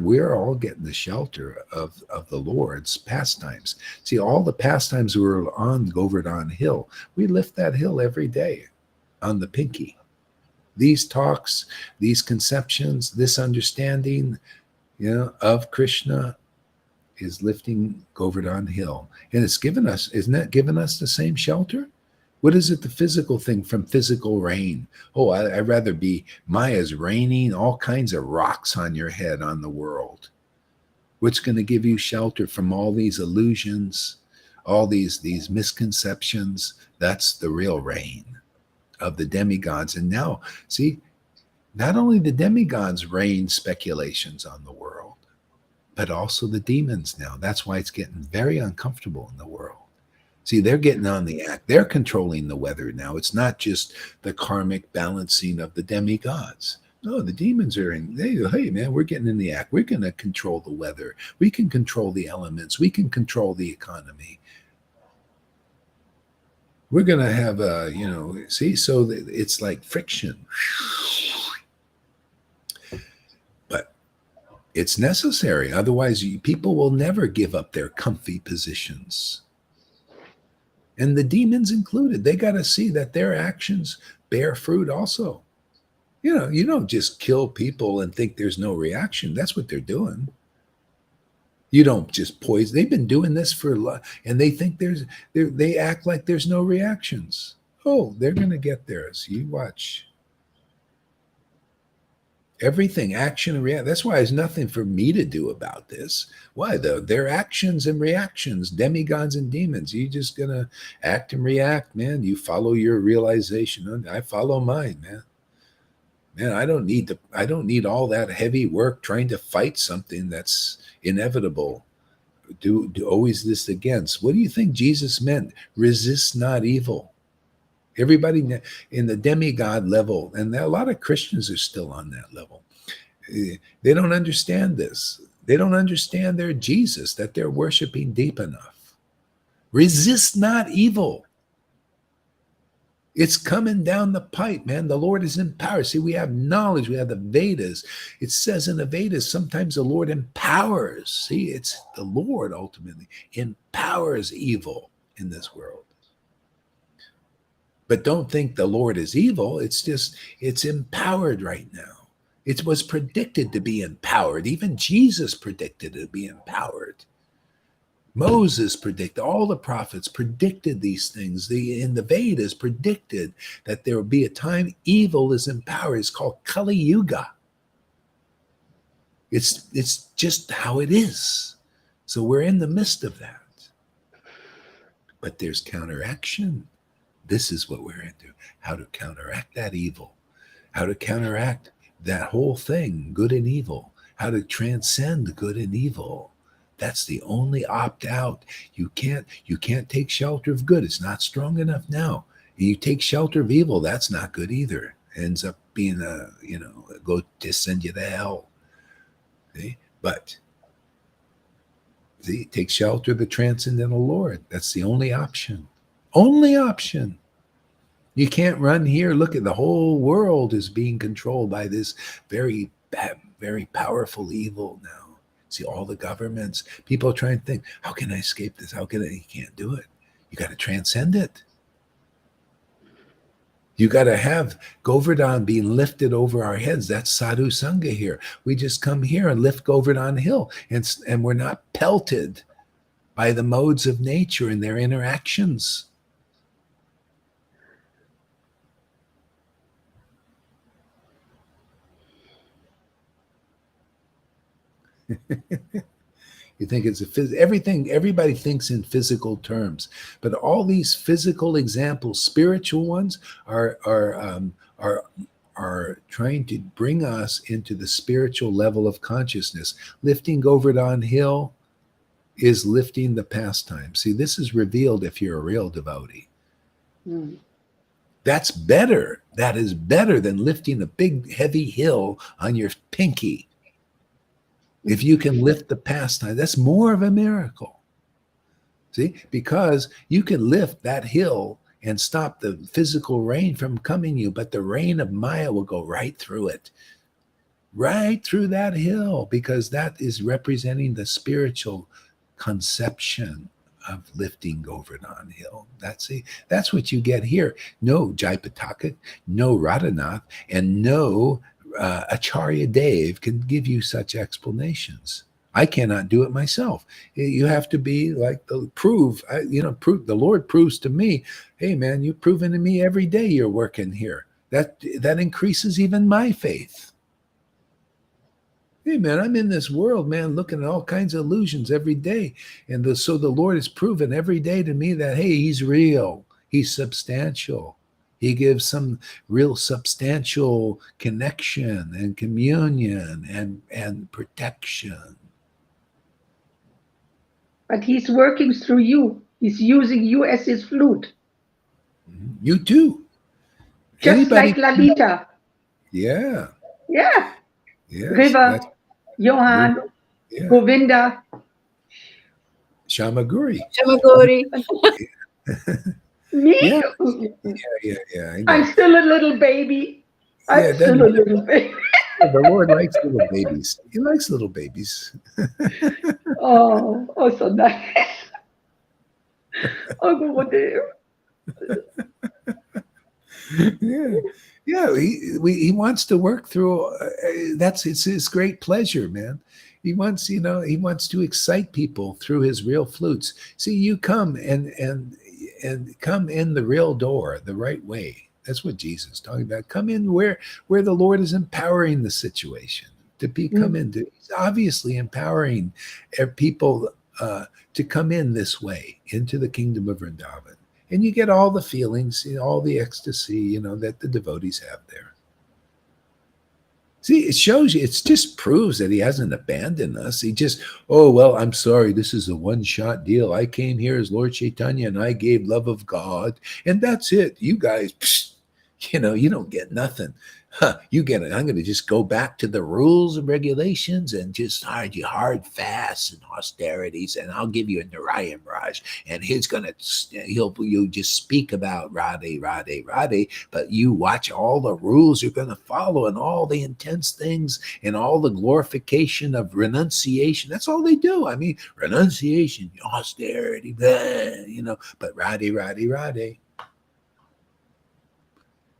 We're all getting the shelter of the Lord's pastimes. See, all the pastimes were on Govardhan Hill. We lift that hill every day on the pinky. These talks, these conceptions, this understanding, of Krishna is lifting Govardhan Hill. And it's given us, isn't that given us the same shelter? What is it, the physical thing from physical rain? Oh, I'd rather be Maya's raining all kinds of rocks on your head on the world. What's going to give you shelter from all these illusions, all these misconceptions? That's the real rain of the demigods. And now, see, not only the demigods rain speculations on the world, but also the demons now. That's why it's getting very uncomfortable in the world. See, they're getting on the act. They're controlling the weather now. It's not just the karmic balancing of the demigods. No, the demons are in. Hey, man, we're getting in the act. We're going to control the weather. We can control the elements. We can control the economy. We're going to have see, so it's like friction. But it's necessary. Otherwise, people will never give up their comfy positions. And the demons included. They got to see that their actions bear fruit also. You don't just kill people and think there's no reaction. That's what they're doing. You don't just poison. They've been doing this and they think they act like there's no reactions. Oh, they're going to get theirs. You watch. Everything, action and reaction. That's why there's nothing for me to do about this. Why, though? They're actions and reactions, demigods and demons. You just gonna act and react, man. You follow your realization. I follow mine, man. Man, I don't need all that heavy work trying to fight something that's inevitable. Do always this against. What do you think Jesus meant? Resist not evil. Everybody in the demigod level, and a lot of Christians are still on that level. They don't understand this. They don't understand their Jesus that they're worshiping deep enough. Resist not evil. It's coming down the pipe, man. The Lord is in power. See, we have knowledge. We have the Vedas. It says in the Vedas, sometimes the Lord empowers. See, it's the Lord ultimately empowers evil in this world. But don't think the Lord is evil. It's empowered right now. It was predicted to be empowered. Even Jesus predicted it to be empowered. Moses predicted, all the prophets predicted these things. In the Vedas predicted that there will be a time evil is empowered. It's called Kali Yuga. It's just how it is. So we're in the midst of that. But there's counteraction. This is what we're into. How to counteract that evil. How to counteract that whole thing, good and evil. How to transcend good and evil. That's the only opt out. You can't take shelter of good. It's not strong enough now. You take shelter of evil, that's not good either. Ends up being go to send you to hell. See? But take shelter of the transcendental Lord. That's the only option. Only option. You can't run here. Look at the whole world is being controlled by this very bad, very powerful evil now. See, all the governments, people are trying to think, how can I escape this? You can't do it. You got to transcend it. You got to have Govardhan being lifted over our heads. That's Sadhu Sangha here. We just come here and lift Govardhan Hill, and we're not pelted by the modes of nature and their interactions. You think it's everything. Everybody thinks in physical terms, but all these physical examples, spiritual ones, are trying to bring us into the spiritual level of consciousness. Lifting Govardhan Hill, is lifting the pastime. See, this is revealed if you're a real devotee. Mm. That's better. That is better than lifting a big, heavy hill on your pinky. If you can lift the pastime, that's more of a miracle. See, because you can lift that hill and stop the physical rain from coming you, but the rain of Maya will go right through it, right through that hill, because that is representing the spiritual conception of lifting Govardhan Hill. That's what you get here. No Jaipataka, no Radhanath, and no Acharya Dev can give you such explanations. I cannot do it myself. You have to be like the prove. The Lord proves to me. Hey, man, you've proven to me every day you're working here. That increases even my faith. Hey, man, I'm in this world, man, looking at all kinds of illusions every day. And so the Lord has proven every day to me that, hey, he's real. He's substantial. He gives some real substantial connection and communion and protection. But he's working through you. He's using you as his flute. You too. Just Anybody? like Lalita. Yeah. Yeah. Yes. River, Johan, yeah. Govinda. Shamaguri. Shamagori. Me? Yeah. Yeah. I know. I'm still a little baby. I'm still a little baby. The Lord likes little babies. He likes little babies. Oh, so nice. Oh, Gurudev. Yeah. He wants to work through. It's his great pleasure, man. He wants to excite people through his real flutes. See, you come and come in the real door, the right way. That's what Jesus is talking about. Come in where the Lord is empowering the situation to come into. He's obviously empowering people to come in this way into the kingdom of Vrindavan. And you get all the feelings, all the ecstasy, that the devotees have there. See, it shows you, it just proves that he hasn't abandoned us. He just, oh, well, I'm sorry, this is a one-shot deal. I came here as Lord Chaitanya and I gave love of God, and that's it. You guys, you don't get nothing. You get it. I'm going to just go back to the rules and regulations and just hard fasts and austerities, and I'll give you a Narayan Raj, and you'll just speak about Radhe, Radhe, Radhe, but you watch all the rules you're going to follow and all the intense things and all the glorification of renunciation. That's all they do. I mean, renunciation, austerity, blah, but Radhe, Radhe, Radhe.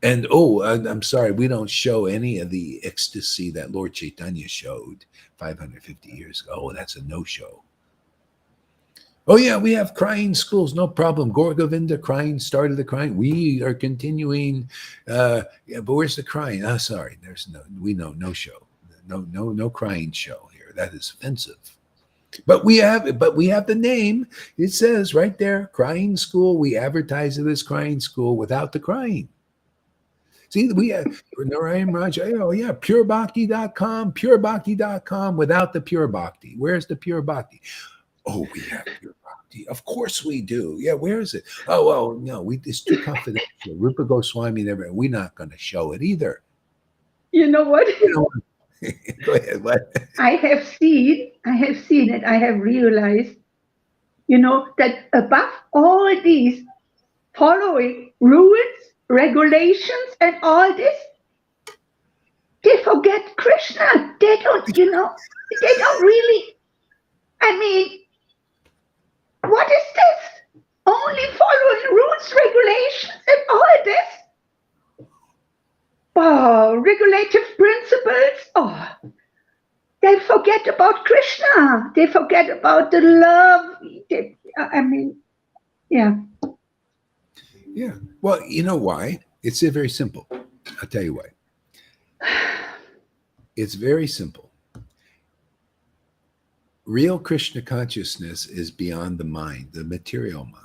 And I'm sorry, we don't show any of the ecstasy that Lord Chaitanya showed 550 years ago. Oh, that's a no-show. Oh yeah, we have crying schools, no problem. Gaur Govinda crying, started the crying. We are continuing. But where's the crying? Oh, sorry, no show. No crying show here. That is offensive. But we have the name. It says right there, crying school. We advertise it as crying school without the crying. See, we have Narayan Raj. Oh, yeah, purebhakti.com without the pure bhakti. Where's the pure bhakti? Oh, we have pure bhakti. Of course we do. Yeah, where is it? Oh, well, no, it's too confidential. Rupa Goswami we're not going to show it either. You know what? Go ahead. What? I have seen it. I have realized, that above all these following rules, regulations, and all this, they forget Krishna. They don't really. I mean, what is this? Only following rules, regulations, and all this? Oh, regulative principles. Oh, they forget about Krishna. They forget about the love. Yeah. Yeah. Well, you know why? It's very simple. I'll tell you why. It's very simple. Real Krishna consciousness is beyond the mind, the material mind.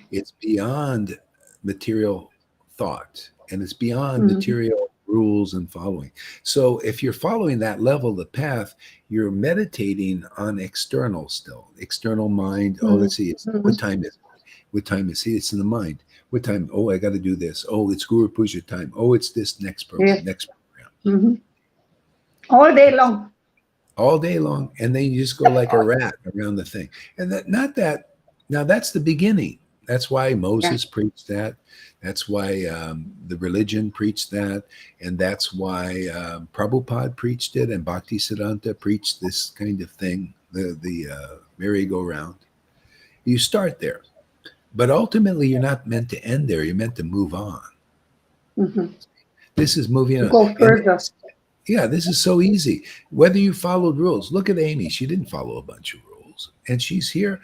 It's beyond material thought, and it's beyond material rules and following. So if you're following that level of the path, you're meditating on external still, external mind. Oh, let's see, what time is it? What time is it? It's in the mind. What time? Oh, I got to do this. Oh, it's Guru Puja time. Oh, it's this next program, Yes. next program. Mhm. All day long. All day long. And then you just go like a rat around the thing. And that, not that, now that's the beginning. That's why Yeah. Moses preached that. That's why the religion preached that. And that's why Prabhupada preached it and Bhaktisiddhanta preached this kind of thing, the merry-go-round. You start there. But ultimately, you're not meant to end there. You're meant to move on. Mhm. This is moving To on. go And further. yeah, this is so easy. Whether you followed rules, look at Amy. She didn't follow a bunch of rules. And she's here.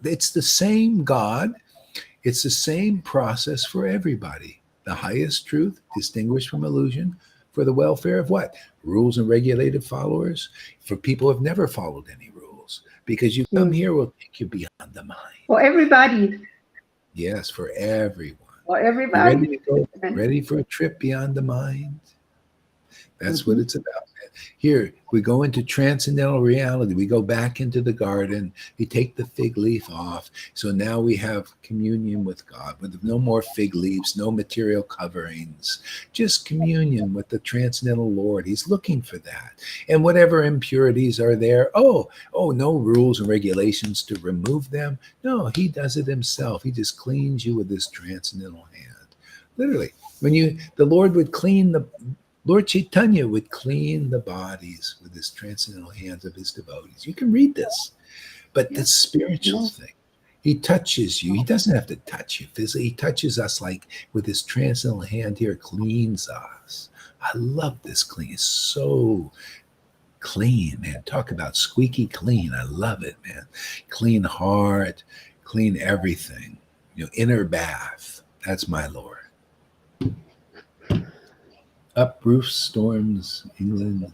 It's the same God. It's the same process for everybody. The highest truth, distinguished from illusion, for the welfare of what? Rules and regulated followers, for people who have never followed any rules. Because you come here, we'll take you beyond the mind. For everybody. Yes, for everyone. For You ready everybody. to go? Ready for a trip beyond the mind? That's what it's about. Here, we go into transcendental reality. We go back into the garden. We take the fig leaf off. So now we have communion with God, with no more fig leaves, no material coverings, just communion with the transcendental Lord. He's looking for that. And whatever impurities are there, no rules and regulations to remove them. No, he does it himself. He just cleans you with his transcendental hand. Literally, the Lord would clean Lord Chaitanya would clean the bodies with his transcendental hands of his devotees. You can read this, but the spiritual thing, he touches you. He doesn't have to touch you physically. He touches us like with his transcendental hand here, cleans us. I love this clean. It's so clean, man. Talk about squeaky clean. I love it, man. Clean heart, clean everything. Inner bath. That's my Lord. Up roof storms, England.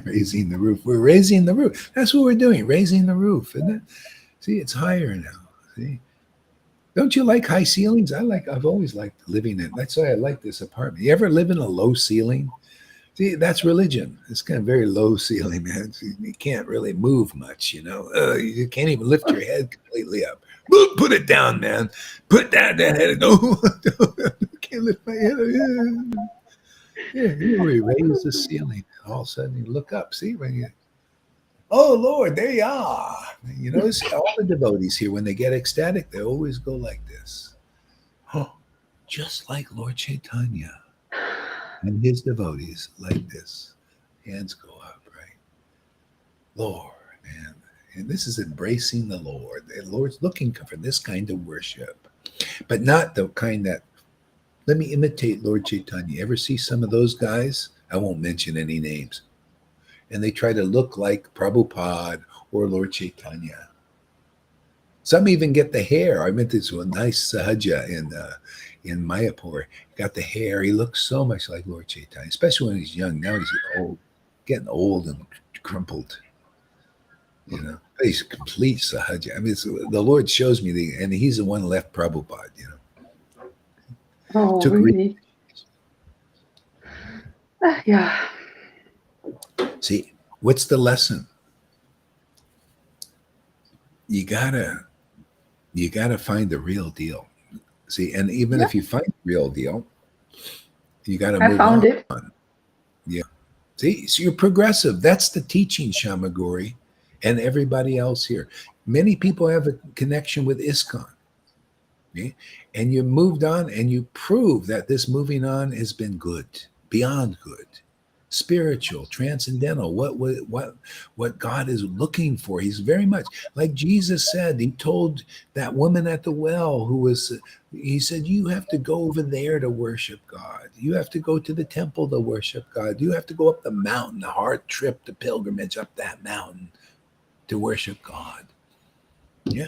Raising the roof. We're raising the roof. That's what we're doing, raising the roof, isn't it? See, it's higher now. See? Don't you like high ceilings? I've always liked living in. That's why I like this apartment. You ever live in a low ceiling? See, that's religion. It's kind of very low ceiling, man. You can't really move much, you can't even lift your head completely up. Put it down, man. Put down that head. No, I can't lift my head. Here we raise the ceiling. All of a sudden you look up. See, oh Lord, there you are. You notice all the devotees here, when they get ecstatic, they always go like this. Oh, just like Lord Chaitanya and his devotees, like this. Hands go up, right? Lord, man. And this is embracing the Lord. The Lord's looking for this kind of worship, but not the kind that, let me imitate Lord Chaitanya. Ever see some of those guys? I won't mention any names. And they try to look like Prabhupada or Lord Chaitanya. Some even get the hair. I met this one nice Sahaja in Mayapur. Got the hair. He looks so much like Lord Chaitanya, especially when he's young. Now he's old, getting old and crumpled. He's complete Sahaja. I mean, the Lord shows me and he's the one who left Prabhupada. Oh, Took really? Yeah. See, what's the lesson? You gotta find the real deal. See, and even if you find the real deal, you gotta I move found on. it. Yeah. See, so you're progressive. That's the teaching, Shamaguri, and everybody else here. Many people have a connection with ISKCON. Okay? And you moved on and you prove that this moving on has been good, beyond good, spiritual, transcendental, what God is looking for. He's very much like Jesus said. He told that woman at the well he said, you have to go over there to worship God. You have to go to the temple to worship God. You have to go up the mountain, the hard trip, the pilgrimage up that mountain to worship God. Yeah,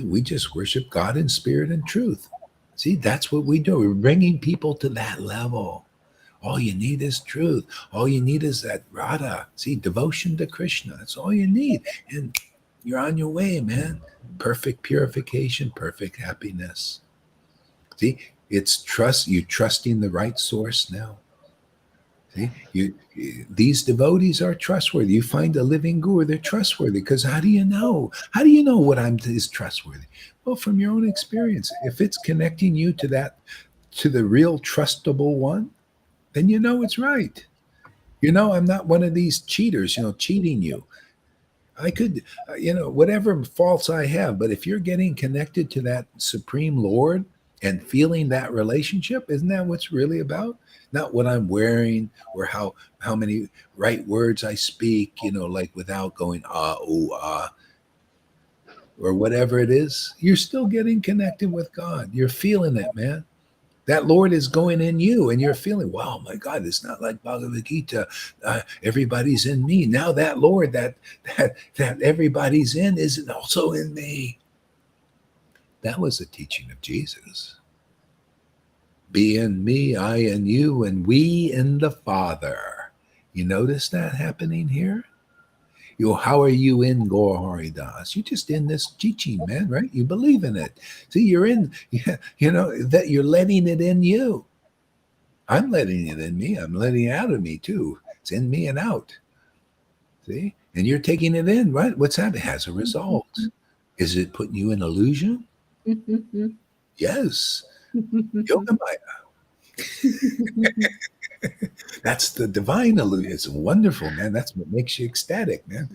we just worship God in spirit and truth. See, that's what we do. We're bringing people to that level. All you need is truth. All you need is that Radha. See, devotion to Krishna. That's all you need. And you're on your way, man. Perfect purification, perfect happiness. See, It's trust. You trusting the right source now. See, these devotees are trustworthy. You find a living guru, they're trustworthy. Because how do you know? How do you know what I'm is trustworthy? Well, from your own experience. If it's connecting you to that, to the real trustable one, then you know it's right. You know, I'm not one of these cheaters, cheating you. I could, whatever faults I have, but if you're getting connected to that Supreme Lord and feeling that relationship, isn't that what's really about? Not what I'm wearing or how many right words I speak, like without going or whatever it is. You're still getting connected with God. You're feeling it, man. That Lord is going in you, and you're feeling, wow, my God, it's not like Bhagavad Gita. Everybody's in me. Now that Lord that everybody's in is also in me. That was the teaching of Jesus. Be in me, I in you, and we in the Father. You notice that happening here? How are you in Gaur Hari Das? You're just in this teaching, man, right? You believe in it. See, you're in, that you're letting it in you. I'm letting it in me. I'm letting it out of me too. It's in me and out. See? And you're taking it in, right? What's happening? It has a result. Is it putting you in illusion? Yes. Yoga Maya. That's the divine illusion. It's wonderful, man. That's what makes you ecstatic, man.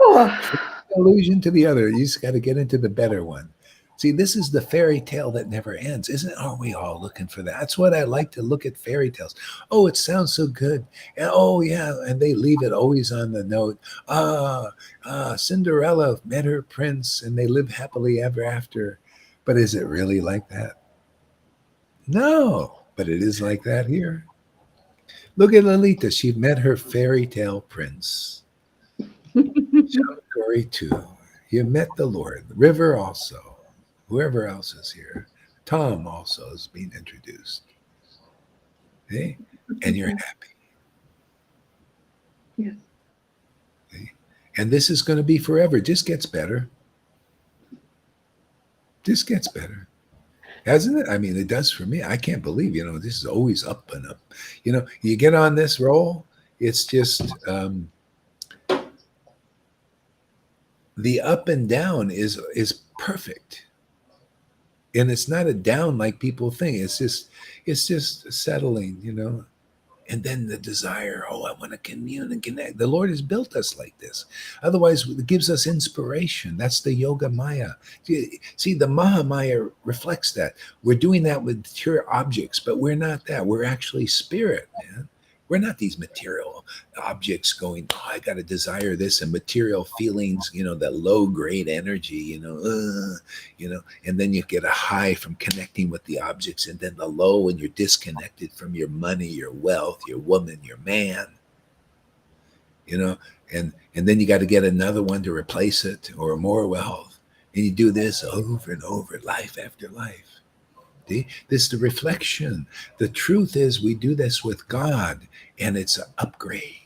Oh, Illusion to the other. You just got to get into the better one. See, this is the fairy tale that never ends, isn't it? Are we all looking for that? That's what I like to look at fairy tales. Oh, it sounds so good. And, oh, yeah. And they leave it always on the note. Cinderella met her prince and they live happily ever after. But is it really like that? No, but it is like that here. Look at Lalita. She met her fairy tale prince. Shamakori too. You met the Lord. The River also. Whoever else is here. Tom also is being introduced. Okay? And you're happy. yes. Okay? And this is going to be forever. It just gets better. Just gets better. Hasn't it? I mean, it does for me. I can't believe, this is always up and up. You get on this roll, it's just the up and down is perfect. And it's not a down like people think. It's just settling. And then the desire, oh, I want to commune and connect. The Lord has built us like this. Otherwise, it gives us inspiration. That's the Yoga Maya. See, the Maha Maya reflects that. We're doing that with material objects, but we're not that. We're actually spirit, man. We're not these material objects going, oh, I got to desire this and material feelings, that low grade energy, and then you get a high from connecting with the objects, and then the low when you're disconnected from your money, your wealth, your woman, your man, and then you got to get another one to replace it or more wealth. And you do this over and over, life after life. See? This is the reflection. The truth is we do this with God, and it's an upgrade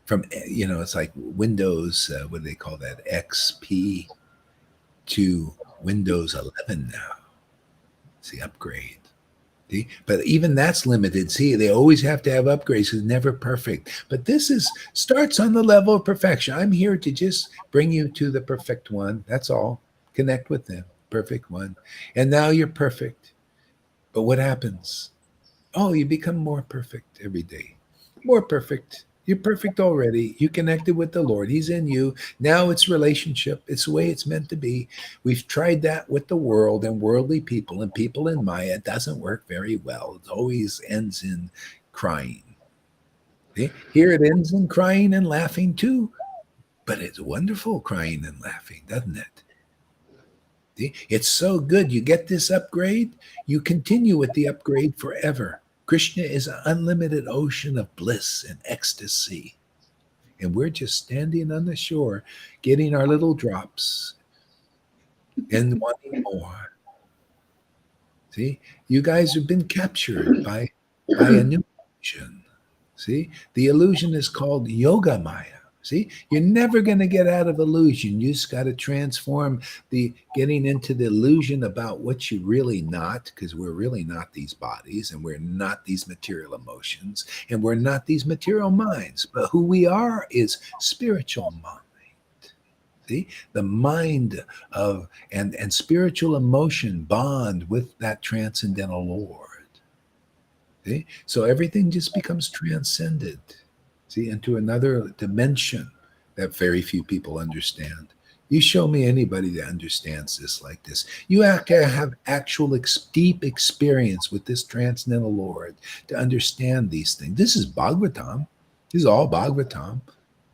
from, it's like Windows, what do they call that, XP to Windows 11 now. It's the upgrade. See? But even that's limited. See, they always have to have upgrades. It's never perfect. But this starts on the level of perfection. I'm here to just bring you to the perfect one. That's all. Connect with them. Perfect one. And now you're perfect. But what happens? Oh, you become more perfect every day. More perfect. You're perfect already. You connected with the Lord. He's in you. Now it's relationship. It's the way it's meant to be. We've tried that with the world and worldly people and people in Maya. It doesn't work very well. It always ends in crying. Okay? Here it ends in crying and laughing too. But it's wonderful crying and laughing, doesn't it? See? It's so good. You get this upgrade, you continue with the upgrade forever. Krishna is an unlimited ocean of bliss and ecstasy. And we're just standing on the shore, getting our little drops and wanting more. See, you guys have been captured by an illusion. See, the illusion is called Yoga Maya. See, you're never going to get out of illusion. You just got to transform the getting into the illusion about what you're really not, because we're really not these bodies, and we're not these material emotions, and we're not these material minds. But who we are is spiritual mind. See, the mind of and spiritual emotion bond with that transcendental Lord. See, so everything just becomes transcended. See, into another dimension that very few people understand. You show me anybody that understands this like this. You have to have actual deep experience with this transcendental Lord to understand these things. This is Bhagavatam. This is all Bhagavatam.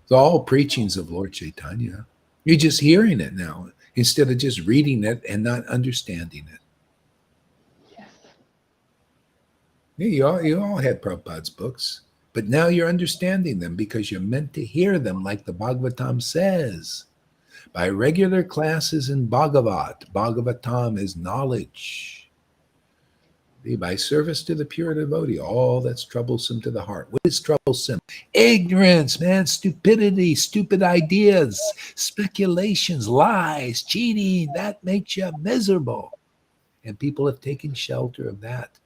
It's all preachings of Lord Chaitanya. You're just hearing it now instead of just reading it and not understanding it. Yes. Yeah, you all had Prabhupada's books, but now you're understanding them because you're meant to hear them like the Bhagavatam says. By regular classes in Bhagavatam is knowledge. By service to the pure devotee, all that's troublesome to the heart. What is troublesome? Ignorance, man, stupidity, stupid ideas, speculations, lies, cheating. That makes you miserable. And people have taken shelter of that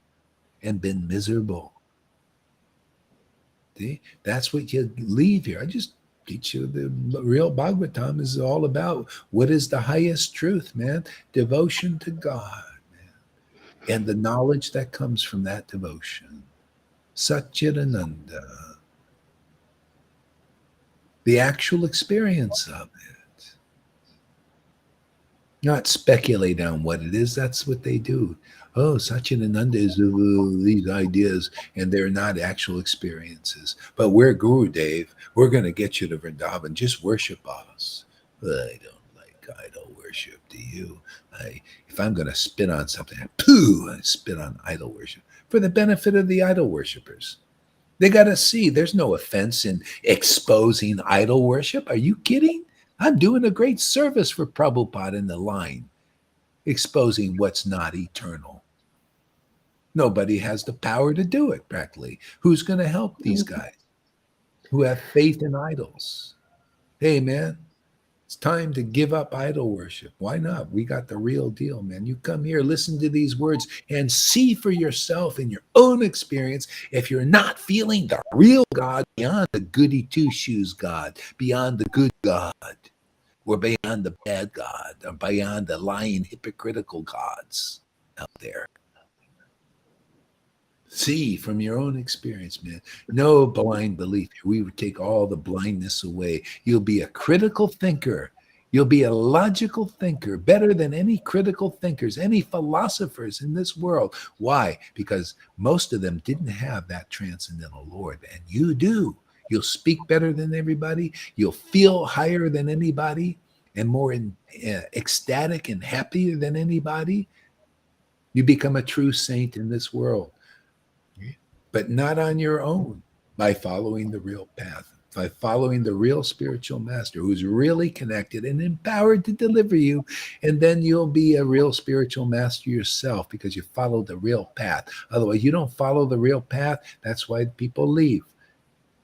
and been miserable. See? That's what you leave here. I just teach you the real Bhagavatam is all about what is the highest truth, man. Devotion to God, man. And the knowledge that comes from that devotion. Satchidananda. The actual experience of it. Not speculate on what it is. That's what they do. Oh, Satchidananda is these ideas, and they're not actual experiences. But we're Guru Dev. We're going to get you to Vrindavan. Just worship us. I don't like idol worship. Do you? If I'm going to spit on something, I spit on idol worship for the benefit of the idol worshipers. They got to see there's no offense in exposing idol worship. Are you kidding? I'm doing a great service for Prabhupada in the line, exposing what's not eternal. Nobody has the power to do it, practically. Who's going to help these guys who have faith in idols? Hey, man, it's time to give up idol worship. Why not? We got the real deal, man. You come here, listen to these words, and see for yourself in your own experience if you're not feeling the real God beyond the goody two shoes God, beyond the good God, or beyond the bad God, or beyond the lying, hypocritical gods out there. See from your own experience, man. No blind belief. We would take all the blindness away. You'll be a critical thinker. You'll be a logical thinker, better than any critical thinkers, any philosophers in this world. Why? Because most of them didn't have that transcendental Lord, and you do. You'll speak better than everybody. You'll feel higher than anybody and more ecstatic and happier than anybody. You become a true saint in this world, but not on your own, by following the real path, by following the real spiritual master who's really connected and empowered to deliver you. And then you'll be a real spiritual master yourself because you follow the real path. Otherwise, you don't follow the real path. That's why people leave.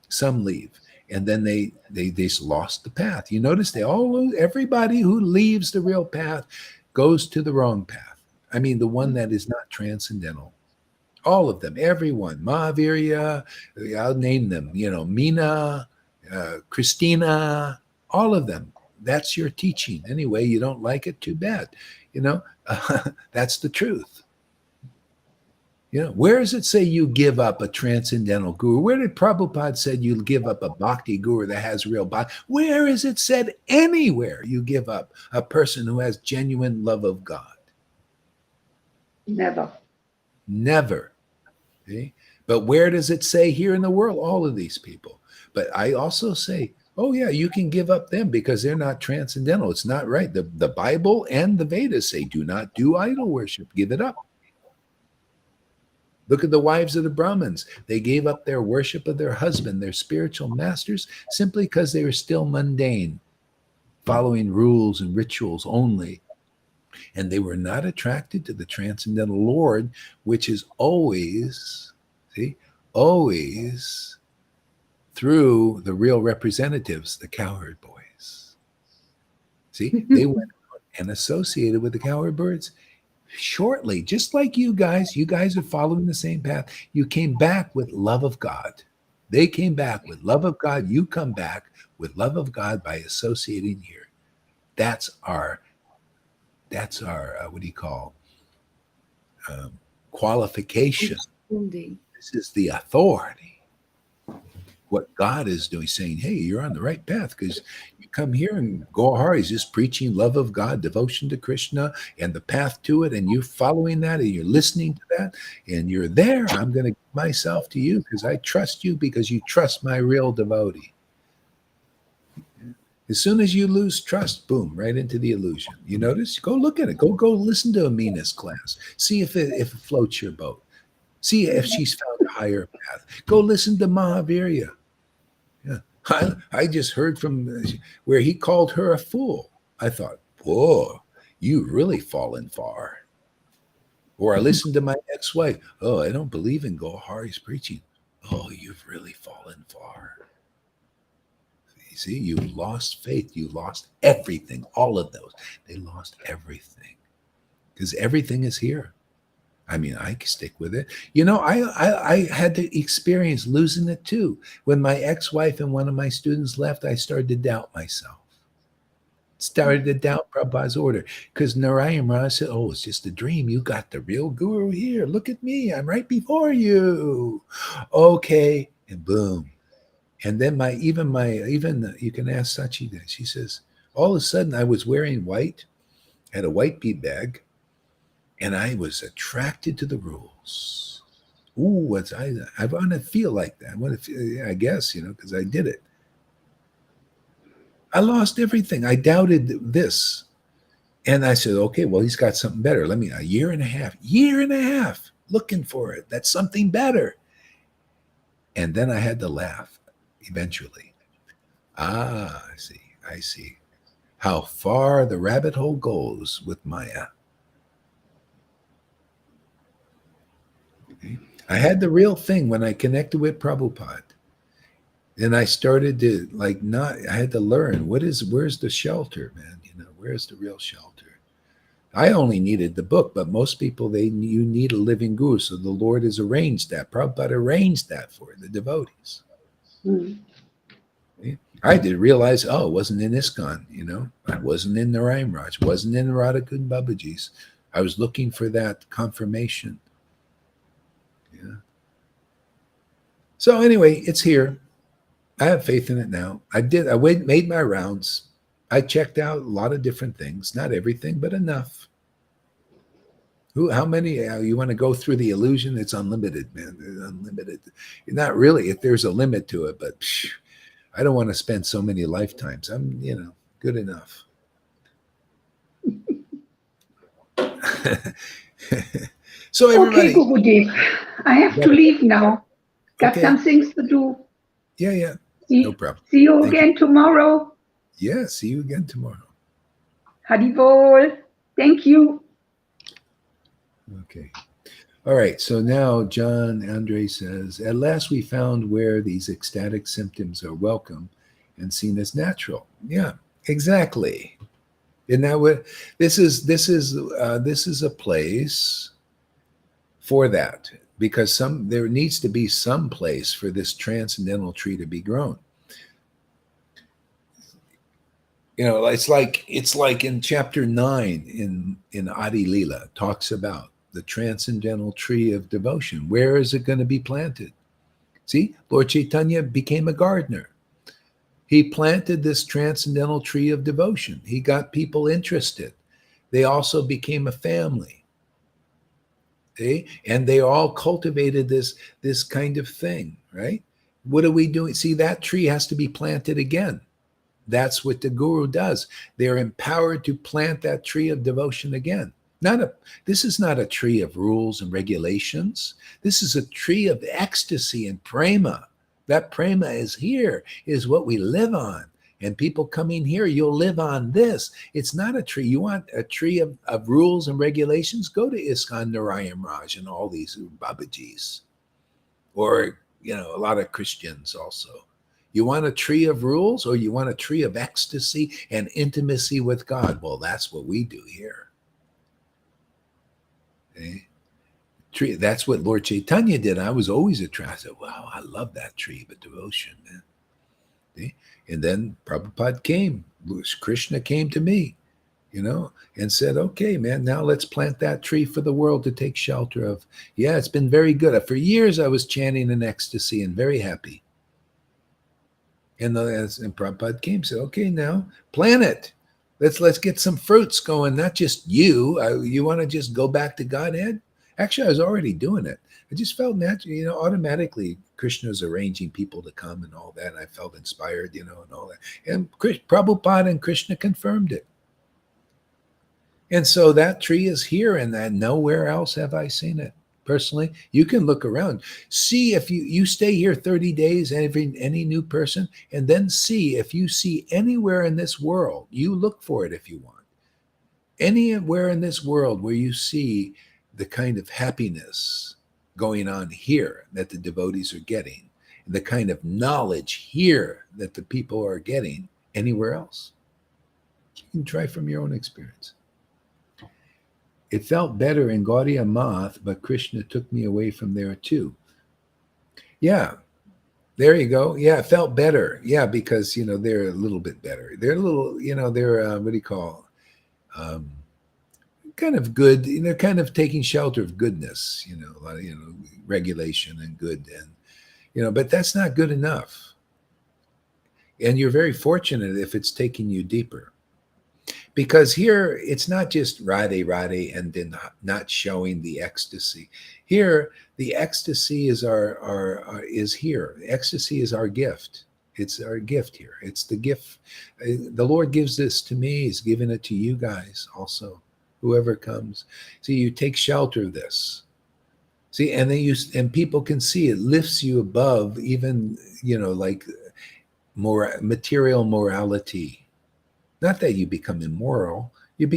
Some leave. And then they just lost the path. You notice everybody who leaves the real path goes to the wrong path. I mean, the one that is not transcendental. All of them, everyone, Mahavirya, I'll name them, Meena, Christina, all of them. That's your teaching. Anyway, you don't like it, too bad. That's the truth. Where does it say you give up a transcendental guru? Where did Prabhupada said you give up a bhakti guru that has real bhakti? Where is it said anywhere you give up a person who has genuine love of God? Never. Never. Okay? But where does it say here in the world? All of these people. But I also say, oh yeah, you can give up them because they're not transcendental. It's not right. The Bible and the Vedas say, do not do idol worship. Give it up. Look at the wives of the Brahmins. They gave up their worship of their husband, their spiritual masters, simply because they were still mundane, following rules and rituals only. And they were not attracted to the transcendental Lord, which is always through the real representatives, the cowherd boys. See, they went out and associated with the cowherd birds shortly, just like you guys. You guys are following the same path. You came back with love of God. They came back with love of God. You come back with love of God by associating here. That's our what do you call qualification. Understanding. This is the authority. What God is doing, saying, "Hey, you're on the right path because you come here and Gohar is just preaching love of God, devotion to Krishna, and the path to it, and you're following that, and you're listening to that, and you're there. I'm going to give myself to you because I trust you because you trust my real devotee." As soon as you lose trust, boom, right into the illusion. You notice? Go look at it. Go listen to Amina's class. See if it floats your boat. See if she's found a higher path. Go listen to Mahavirya. Yeah. I just heard from where he called her a fool. I thought, whoa, you've really fallen far. Or I listened to my ex-wife. Oh, I don't believe in Gohari's preaching. Oh, you've really fallen far. You see, you lost faith. You lost everything. All of those. They lost everything. Because everything is here. I mean, I can stick with it. You know, I had to experience losing it too. When my ex-wife and one of my students left, I started to doubt myself. Started to doubt Prabhupada's order. Because Narayan Raj said, "Oh, it's just a dream. You got the real guru here. Look at me. I'm right before you." Okay. And boom. And then even you can ask Sachi that. She says, all of a sudden I was wearing white, had a white bead bag, and I was attracted to the rules. Ooh, I want to feel like that. I want to feel, yeah, I guess, because I did it. I lost everything. I doubted this. And I said, okay, well, he's got something better. A year and a half looking for it. That's something better. And then I had to laugh eventually. I see how far the rabbit hole goes with Maya. Okay. I had the real thing when I connected with Prabhupada. And I started to I had to learn where's the shelter, man? Where's the real shelter? I only needed the book, but most people, you need a living guru. So the Lord has arranged that. Prabhupada arranged that for the devotees. Mm. Okay. I did realize, it wasn't in ISKCON, I wasn't in Narayan Raj, wasn't in Radhakund Babaji's. I was looking for that confirmation. Yeah. So anyway, it's here. I have faith in it now. I made my rounds. I checked out a lot of different things, not everything, but enough. How many? You want to go through the illusion? It's unlimited, man. It's unlimited. Not really. If there's a limit to it, but I don't want to spend so many lifetimes. I'm, good enough. So everybody. Okay, Gurudev, I have to leave now. Got Okay. some things to do. Yeah. No problem. See you Thank again tomorrow. Yeah, see you again tomorrow. Haribol. Thank you. Okay. All right. So now John Andre says, at last we found where these ecstatic symptoms are welcome and seen as natural. Yeah, exactly. Isn't that what this is? This is a place for that, because there needs to be some place for this transcendental tree to be grown. It's like in chapter 9 in Adi Lila talks about the transcendental tree of devotion. Where is it going to be planted? See, Lord Chaitanya became a gardener. He planted this transcendental tree of devotion. He got people interested. They also became a family. Okay? And they all cultivated this kind of thing, right? What are we doing? See, that tree has to be planted again. That's what the guru does. They're empowered to plant that tree of devotion again. This is not a tree of rules and regulations. This is a tree of ecstasy and prema. That prema is what we live on. And people coming here, you'll live on this. It's not a tree. You want a tree of rules and regulations? Go to ISKCON Narayan Raj and all these Babajis. Or, a lot of Christians also. You want a tree of rules, or you want a tree of ecstasy and intimacy with God? Well, that's what we do here. Okay? That's what Lord Chaitanya did. I was always attracted. Wow, I love that tree of devotion, man. Okay? And then Prabhupada came. Krishna came to me, and said, okay, man, now let's plant that tree for the world to take shelter of. Yeah, it's been very good. For years, I was chanting in ecstasy and very happy. And Prabhupada came and said, okay, now plant it. Let's get some fruits going, not just you. You want to just go back to Godhead? Actually, I was already doing it. I just felt naturally, automatically Krishna's arranging people to come and all that. And I felt inspired, and all that. And Prabhupada and Krishna confirmed it. And so that tree is here, and that nowhere else have I seen it. Personally, you can look around, see if you stay here 30 days, any new person, and then see if you see anywhere in this world. You look for it if you want. Anywhere in this world where you see the kind of happiness going on here that the devotees are getting, the kind of knowledge here that the people are getting anywhere else. You can try from your own experience. It felt better in Gaudiya Math, but Krishna took me away from there too. Yeah, there you go. Yeah, it felt better. Yeah, because, they're a little bit better. They're a little, they're, what do you call, kind of good, kind of taking shelter of goodness, a lot of, regulation and good. And, but that's not good enough. And you're very fortunate if it's taking you deeper. Because here it's not just Radhe and then not showing the ecstasy. Here, the ecstasy is is here. Ecstasy is our gift. It's our gift here. It's the gift. The Lord gives this to me. He's given it to you guys also. Whoever comes, see, you take shelter of this. See, and then and people can see it lifts you above even like more material morality. Not that you become immoral, you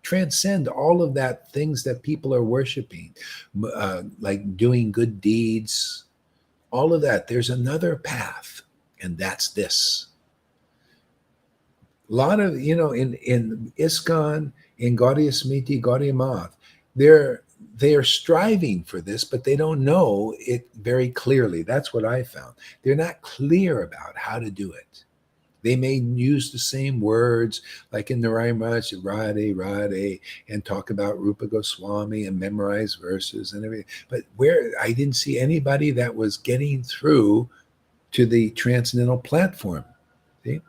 transcend all of that things that people are worshiping, like doing good deeds, all of that. There's another path, and that's this. A lot of, in ISKCON, in Gaudiya Smriti, Gaudiya Math, they're striving for this, but they don't know it very clearly. That's what I found. They're not clear about how to do it. They may use the same words, like in Narayan Raj, Radhe, and talk about Rupa Goswami and memorize verses and everything. But where I didn't see anybody that was getting through to the transcendental platform. See?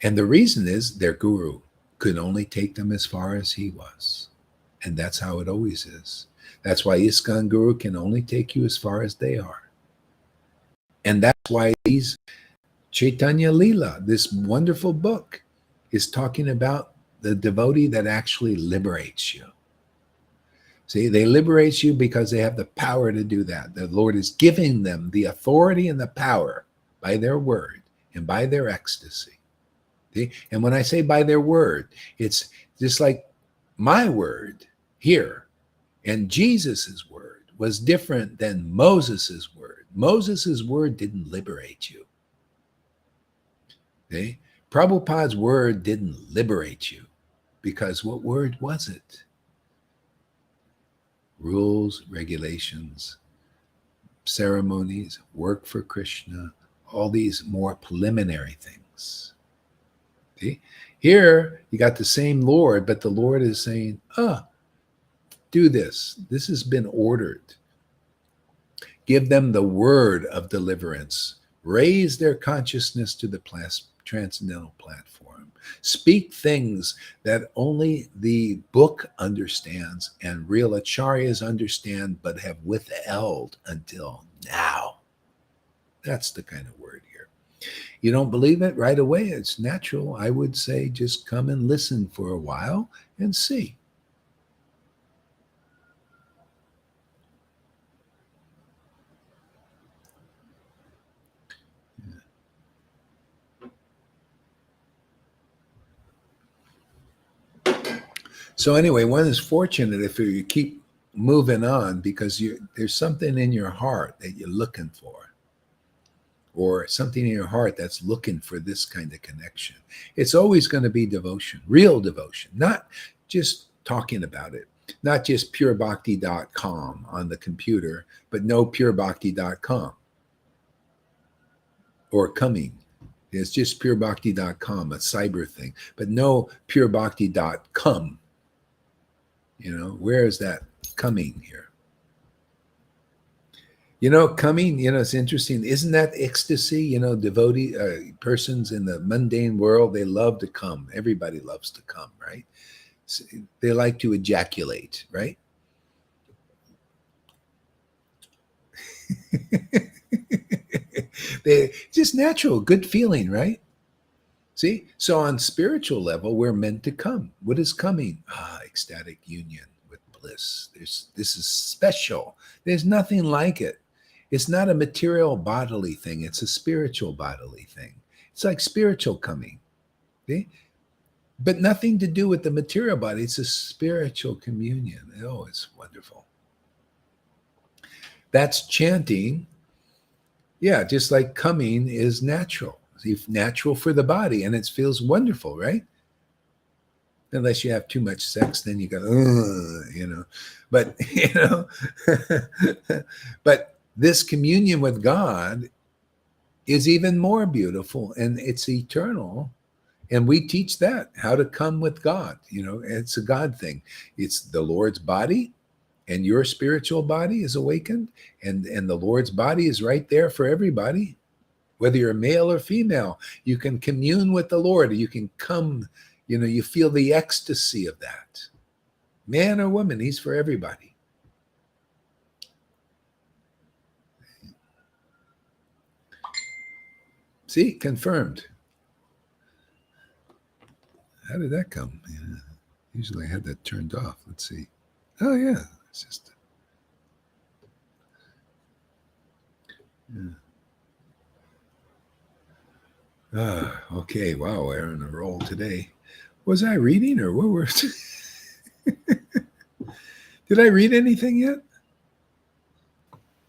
And the reason is their guru could only take them as far as he was. And that's how it always is. That's why ISKCON Guru can only take you as far as they are. And that's why these Caitanya Lila, this wonderful book, is talking about the devotee that actually liberates you. See, they liberate you because they have the power to do that. The Lord is giving them the authority and the power by their word and by their ecstasy. See? And when I say by their word, it's just like my word here and Jesus's word was different than Moses's word. Moses's word didn't liberate you. Okay? Prabhupada's word didn't liberate you because what word was it? Rules, regulations, ceremonies, work for Krishna, all these more preliminary things. Okay? Here, you got the same Lord, but the Lord is saying, do this. This has been ordered. Give them the word of deliverance. Raise their consciousness to the transcendental platform. Speak things that only the book understands and real acharyas understand, but have withheld until now. That's the kind of word here. You don't believe it right away? It's natural. I would say just come and listen for a while and see. So anyway, one is fortunate if you keep moving on because there's something in your heart that you're looking for. or something in your heart that's looking for this kind of connection. It's always going to be devotion, real devotion, not just talking about it, not just purebhakti.com on the computer, but no purebhakti.com or coming. It's just purebhakti.com, a cyber thing, but no purebhakti.com. You know, where is that coming here? You know, coming, you know, it's interesting. Isn't that ecstasy? You know, devotee persons in the mundane world, they love to come. Everybody loves to come, right? So they like to ejaculate, right? They just natural, good feeling, right? See? So on spiritual level, we're meant to come. What is coming? Ah, ecstatic union with bliss. This is special. There's nothing like it. It's not a material bodily thing, it's a spiritual bodily thing. It's like spiritual coming. See? But nothing to do with the material body. It's a spiritual communion. Oh, it's wonderful. That's chanting. Yeah, just like coming is natural. It's natural for the body, and it feels wonderful, right? Unless you have too much sex, then you go, you know. But you know, but this communion with God is even more beautiful, and it's eternal. And we teach that how to come with God. You know, it's a God thing. It's the Lord's body, and your spiritual body is awakened, and the Lord's body is right there for everybody. Whether you're male or female, you can commune with the Lord. You can come, you know, you feel the ecstasy of that. Man or woman, he's for everybody. See, confirmed. How did that come? Yeah. Usually I had that turned off. Let's see. Oh, yeah. It's just. Yeah. Ah, okay. Wow, we're on a roll today. Was I reading or what were? Did I read anything yet?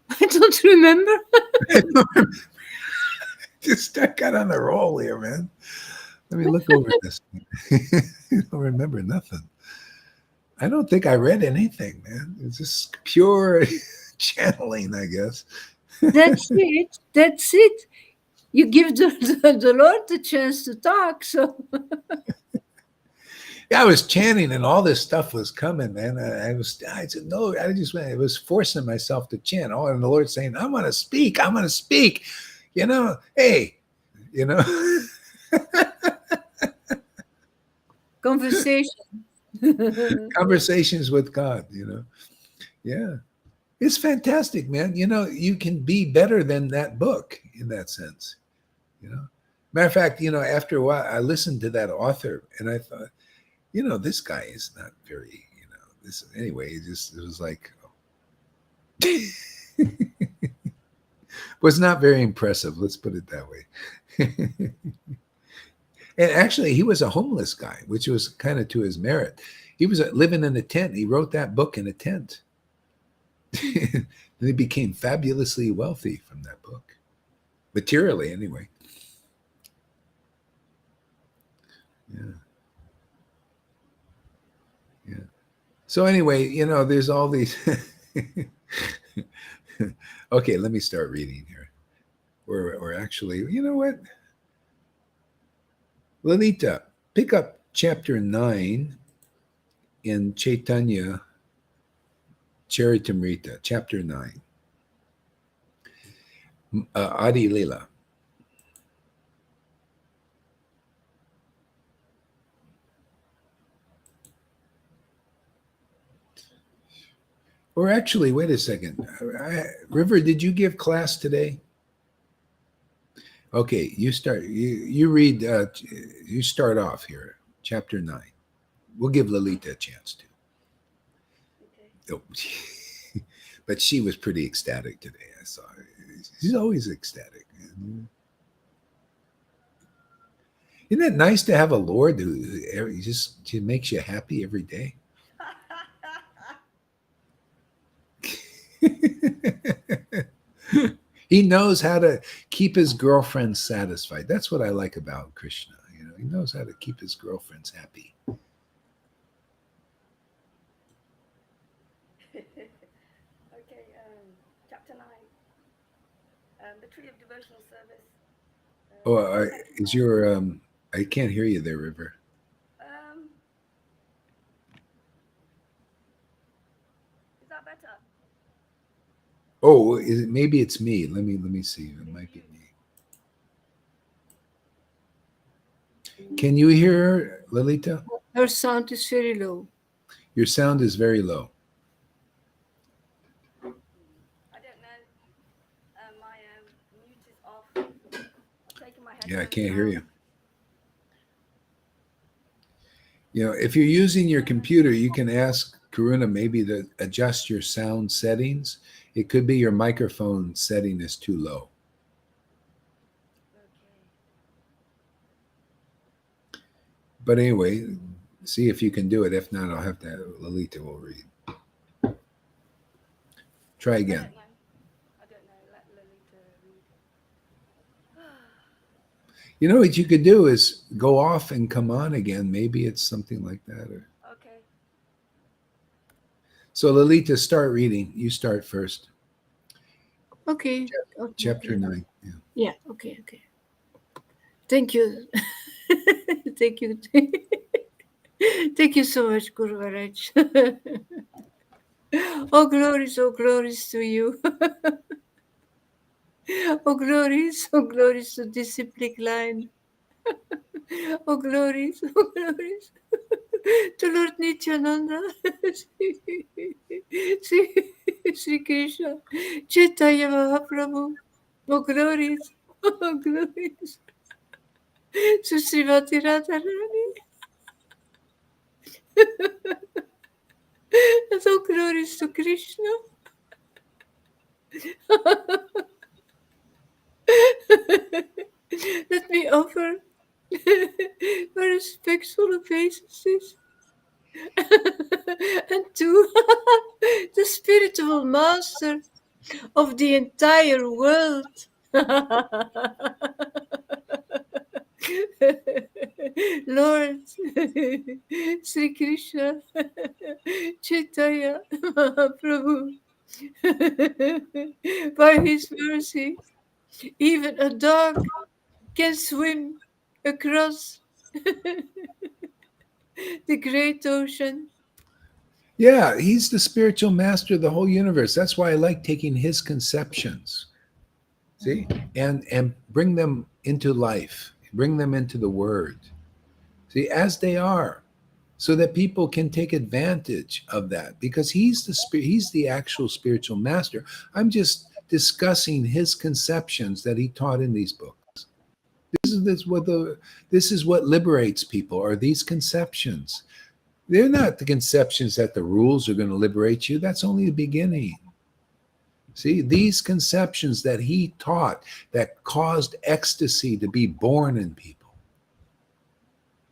I don't remember. Just I got on a roll here, man. Let me look over this. I don't remember nothing. I don't think I read anything, man. It's just pure channeling, I guess. That's it. That's it. You give the Lord the chance to talk. So Yeah, I was chanting and all this stuff was coming, man. I said, no, I was forcing myself to chant. Oh, and the Lord saying, I'm going to speak. I'm going to speak. You know, hey, you know. conversation. Conversations with God, you know. Yeah. It's fantastic, man. You know, you can be better than that book in that sense, you know. Matter of fact, you know, after a while, I listened to that author and I thought, you know, this guy is not very, you know, this anyway, it was like, was not very impressive. Let's put it that way. And actually, he was a homeless guy, which was kind of to his merit. He was living in a tent. He wrote that book in a tent. And he became fabulously wealthy from that book, materially, anyway. Yeah. Yeah. So, anyway, you know, there's all these. Okay, let me start reading here. Or actually, you know what? Lalita, pick up chapter 9 in Chaitanya Charitamrita, chapter 9. Adi Lila. Or actually, wait a second. River, did you give class today? Okay, you start. You read. You start off here, chapter 9. We'll give Lalita a chance to. Oh, but she was pretty ecstatic today. I saw her. She's always ecstatic. Isn't it nice to have a Lord who just makes you happy every day? He knows how to keep his girlfriends satisfied. That's what I like about Krishna. He knows how to keep his girlfriends happy. Okay, chapter 9, the tree of devotional service. Oh, Second is line. your I can't hear you there, River. Um, is that better? Oh, maybe it's me. Let me see. It Maybe might be you. me. Can you hear Lalita? Her sound is very low. Your sound is very low. I don't know. My mute is off. I've taken my Yeah, I headphones can't hear out. you. If you're using your computer, you can ask Karuna maybe to adjust your sound settings. It could be your microphone setting is too low. Okay. But anyway, see if you can do it. If not, I'll have to. Lalita will read. Try I again. don't know. I don't know. Let Lolita read. You know what you could do is go off and come on again. Maybe it's something like that. Okay. So Lalita, start reading. You start first. Okay. Okay. Chapter Okay. 9. Yeah. Yeah. Okay. Okay. Thank you. Thank you. Thank you so much, Guru Maharaj. Oh, glories to you. Oh, glories to discipline line. Oh, glories to Lord Nityananda. Sri, Sri Krishna, Chaitanya Mahaprabhu. Oh, glories to Srimati Radharani. Oh, glories to Krishna. Let me offer my respectful obeisances and to the spiritual master of the entire world. Lord Sri Krishna Chaitanya Mahaprabhu, by his mercy, even a dog can swim across the great ocean. Yeah, he's the spiritual master of the whole universe. That's why I like taking his conceptions. See? And bring them into life. Bring them into the word. See, as they are, so that people can take advantage of that because he's the actual spiritual master. I'm just discussing his conceptions that he taught in these books. This is what liberates people are these conceptions. They're not the conceptions that the rules are going to liberate you. That's only the beginning. See, these conceptions that he taught that caused ecstasy to be born in people.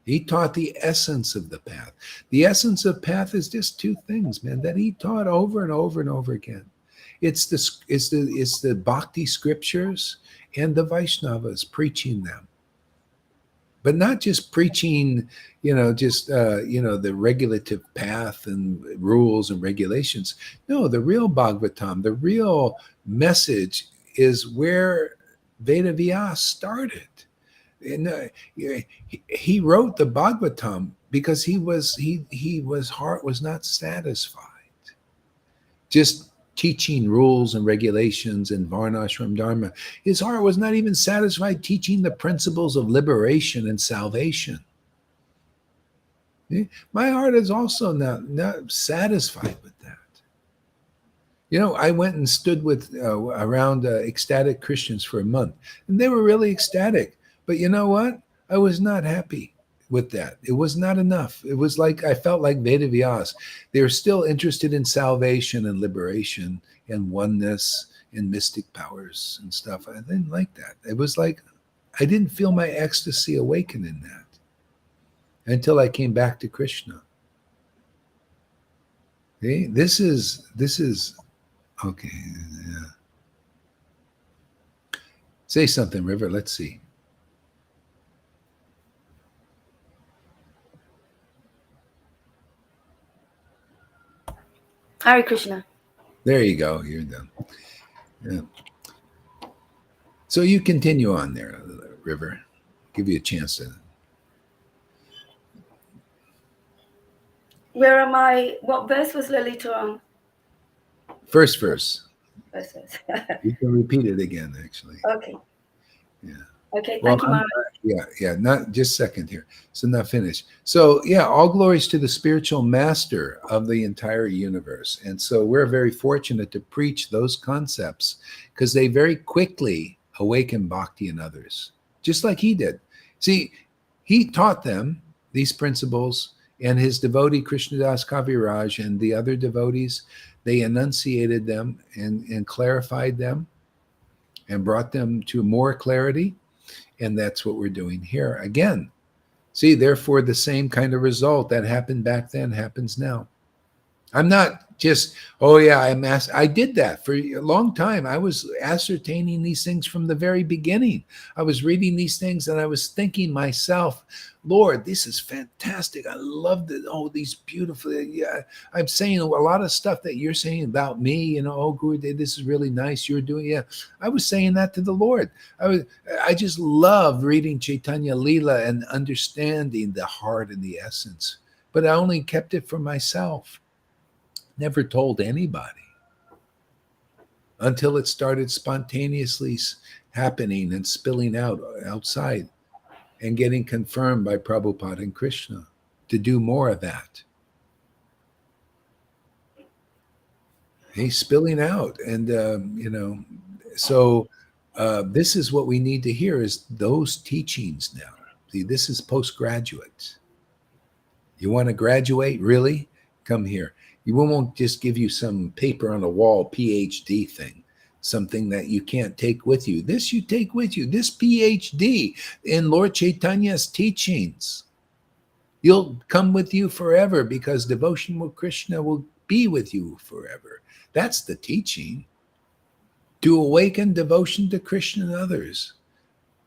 He taught the essence of the path. The essence of path is just two things, man, that he taught over and over and over again. It's the bhakti scriptures and the Vaishnavas preaching them, but not just preaching, just the regulative path and rules and regulations. No, the real Bhagavatam, the real message is where Veda Vyas started. And he wrote the Bhagavatam because he was heart was not satisfied just teaching rules and regulations and varnashram dharma. His heart was not even satisfied teaching the principles of liberation and salvation. My heart is also not satisfied with that. I went and stood with around ecstatic Christians for a month, and they were really ecstatic. But you know what? I was not happy with that. It was not enough. It was like I felt like Veda Vyas. They were still interested in salvation and liberation and oneness and mystic powers and stuff. I didn't like that. It was like I didn't feel my ecstasy awaken in that until I came back to Krishna. Okay? This is okay. Yeah. Say something, River. Let's see. Hare Krishna. There you go. You're done. Yeah. So you continue on there, River. Give you a chance to. Where am I? What verse was Lolita on? First verse. Verse, verse. You can repeat it again, actually. Okay. Yeah. Okay, Well, thank you, Mara. yeah. Not just a second here. So not finished. So yeah, all glories to the spiritual master of the entire universe. And so we're very fortunate to preach those concepts because they very quickly awaken bhakti in others, just like he did. See, he taught them these principles, and his devotee Krishnadas Kaviraj and the other devotees, they enunciated them and clarified them and brought them to more clarity. And that's what we're doing here again. See, therefore, the same kind of result that happened back then happens now. I'm not just, oh yeah, I did that for a long time. I was ascertaining these things from the very beginning. I was reading these things and I was thinking myself, Lord, this is fantastic. I love these beautiful. Yeah, I'm saying a lot of stuff that you're saying about me. Oh, Guru, this is really nice. You're doing, yeah. I was saying that to the Lord. I just love reading Chaitanya Leela and understanding the heart and the essence. But I only kept it for myself. Never told anybody until it started spontaneously happening and spilling out outside and getting confirmed by Prabhupada and Krishna to do more of that. He's spilling out. And, so this is what we need to hear is those teachings now. See, this is postgraduate. You want to graduate? Really? Come here. We won't just give you some paper on a wall PhD thing, something that you can't take with you. This you take with you. This PhD in Lord Chaitanya's teachings. You'll come with you forever because devotion with Krishna will be with you forever. That's the teaching. To awaken devotion to Krishna and others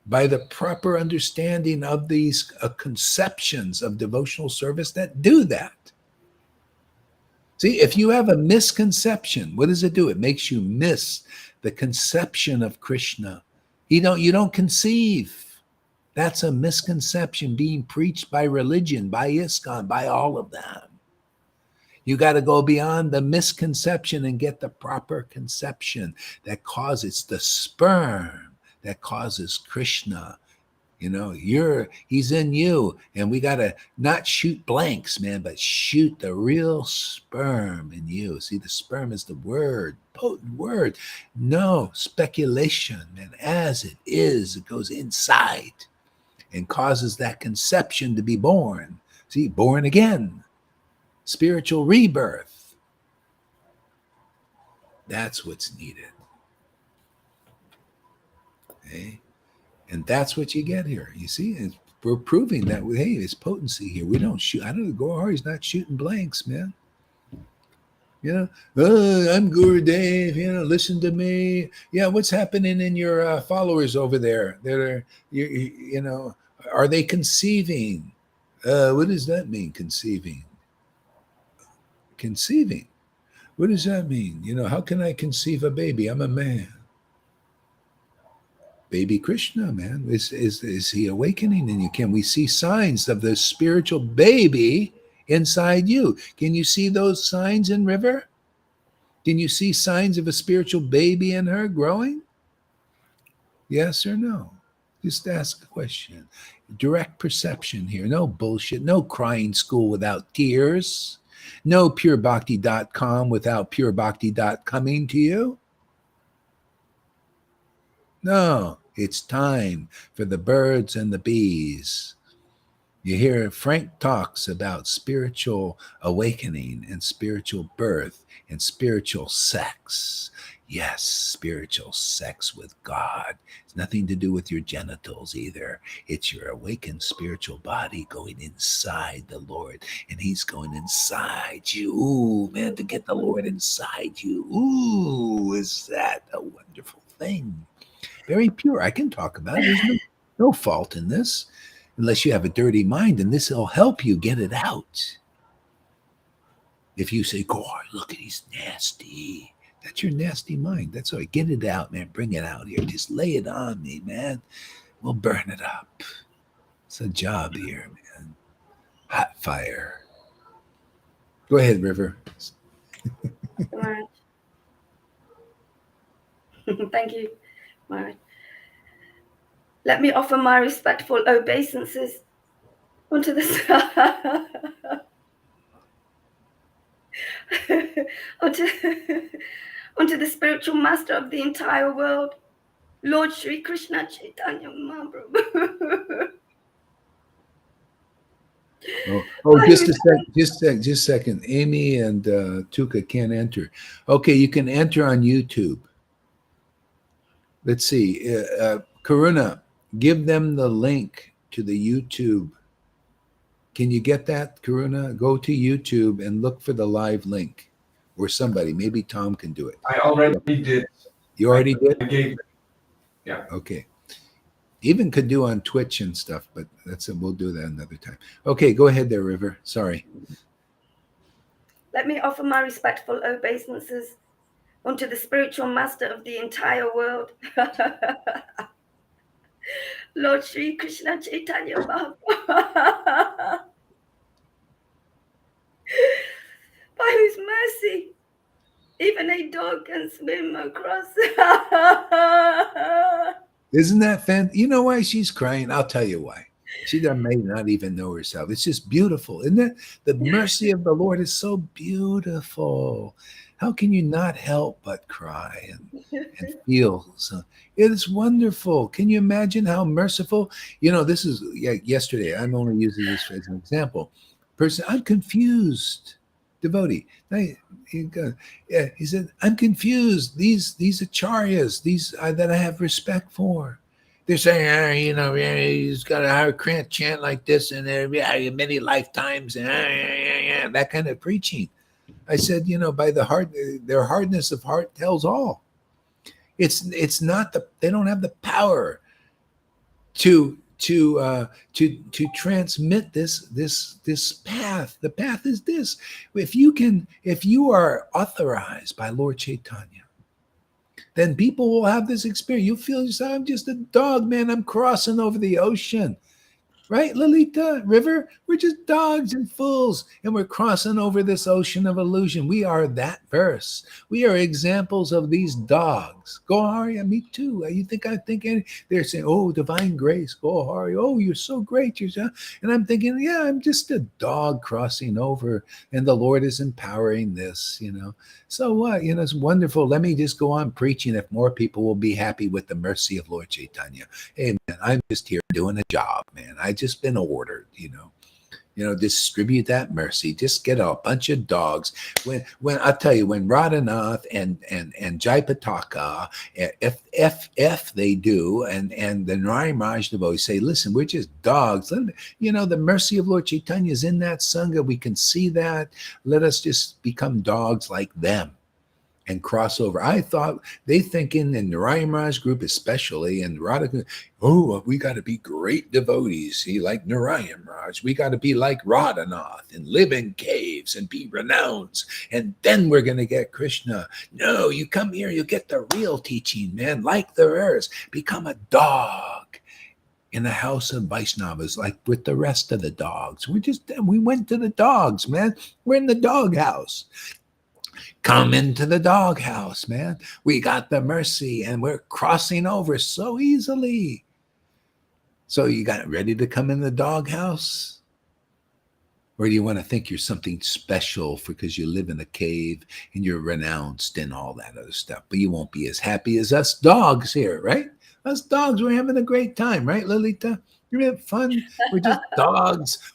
by the proper understanding of these conceptions of devotional service that do that. See, if you have a misconception, what does it do? It makes you miss the conception of Krishna. You don't conceive. That's a misconception being preached by religion, by ISKCON, by all of them. You got to go beyond the misconception and get the proper conception that causes the sperm that causes Krishna. He's in you, and we got to not shoot blanks, man, but shoot the real sperm in you. See, the sperm is the word, potent word. No speculation, man. As it is, it goes inside and causes that conception to be born. See, born again, spiritual rebirth. That's what's needed. Okay? And that's what you get here. You see, we're proving that, hey, there's potency here. We don't shoot. I don't know, Gohari's not shooting blanks, man. I'm Gurudev, listen to me. Yeah, what's happening in your followers over there? Are they conceiving? What does that mean, conceiving? Conceiving. What does that mean? How can I conceive a baby? I'm a man. Baby Krishna, man, is he awakening in you? Can we see signs of the spiritual baby inside you? Can you see those signs in River? Can you see signs of a spiritual baby in her growing? Yes or no? Just ask a question. Direct perception here. No bullshit. No crying school without tears. No purebhakti.com without purebhakti.coming to you. No, it's time for the birds and the bees. You hear Frank talks about spiritual awakening and spiritual birth and spiritual sex. Yes, spiritual sex with God. It's nothing to do with your genitals either. It's your awakened spiritual body going inside the Lord, and He's going inside you. Ooh, man, to get the Lord inside you. Ooh, is that a wonderful thing? very pure. I can talk about it. There's no fault in this, unless you have a dirty mind, and this will help you get it out. If you say, God, look at he's nasty. That's your nasty mind. That's all right. Get it out, man. Bring it out here. Just lay it on me, man. We'll burn it up. It's a job here, man. Hot fire. Go ahead, River. Right. Thank you, Maharaj. Let me offer my respectful obeisances unto the unto, unto the spiritual master of the entire world, Lord Sri Krishna Chaitanya Mahaprabhu. Just a second. Amy and Tuka can't enter. Okay, you can enter on YouTube. Let's see. Karuna, give them the link to the YouTube. Can you get that, Karuna? Go to YouTube and look for the live link, or somebody. Maybe Tom can do it. I already did. You already did? I gave it. Yeah. Okay. Even could do on Twitch and stuff, but that's it. We'll do that another time. Okay, go ahead there, River. Sorry. Let me offer my respectful obeisances unto the spiritual master of the entire world, Lord Sri Krishna Chaitanya Mahaprabhu, by whose mercy even a dog can swim across. Isn't that fan? You know why she's crying? I'll tell you why. She may not even know herself. It's just beautiful, isn't it? The mercy of the Lord is so beautiful. How can you not help but cry and feel? So it is wonderful. Can you imagine how merciful? You know, this is yesterday. I'm only using this as an example. Person, I'm confused. Devotee. He said, I'm confused. These acharyas, these that I have respect for. They're saying, he's got a chant like this, and many lifetimes, and that kind of preaching. I said, by the heart, their hardness of heart tells all. It's not they don't have the power to transmit this path. The path is this. If you are authorized by Lord Chaitanya, then people will have this experience. You feel yourself, I'm just a dog, man. I'm crossing over the ocean. Right, Lalita, River? We're just dogs and fools, and we're crossing over this ocean of illusion. We are that verse. We are examples of these dogs. Gohari, me too. You think I think they're saying, oh, divine grace, Gohari. Oh, you're so great. And I'm thinking, yeah, I'm just a dog crossing over, and the Lord is empowering this, So what? It's wonderful. Let me just go on preaching if more people will be happy with the mercy of Lord Chaitanya. Hey, man, I'm just here doing a job, man. I just been ordered, distribute that mercy. Just get a bunch of dogs. When I tell you, when Radhanath and Jaipataka, if they do, and the Narayan Raj devotees say, listen, we're just dogs. The mercy of Lord Chaitanya is in that Sangha. We can see that. Let us just become dogs like them and cross over. I thought they think in the Narayan Raj group especially, and Radha, we got to be great devotees. See, like Narayan Raj, we got to be like Radhanath and live in caves and be renowned, and then we're going to get Krishna. No, you come here, you get the real teaching, man. Like the rest, become a dog in the house of Vaishnavas, like with the rest of the dogs. We went to the dogs, man. We're in the dog house. Come into the doghouse, man. We got the mercy and we're crossing over so easily. So you got ready to come in the doghouse? Or do you want to think you're something special because you live in a cave and you're renounced and all that other stuff? But you won't be as happy as us dogs here, right? Us dogs, we're having a great time, right, Lalita? You're having fun. We're just dogs,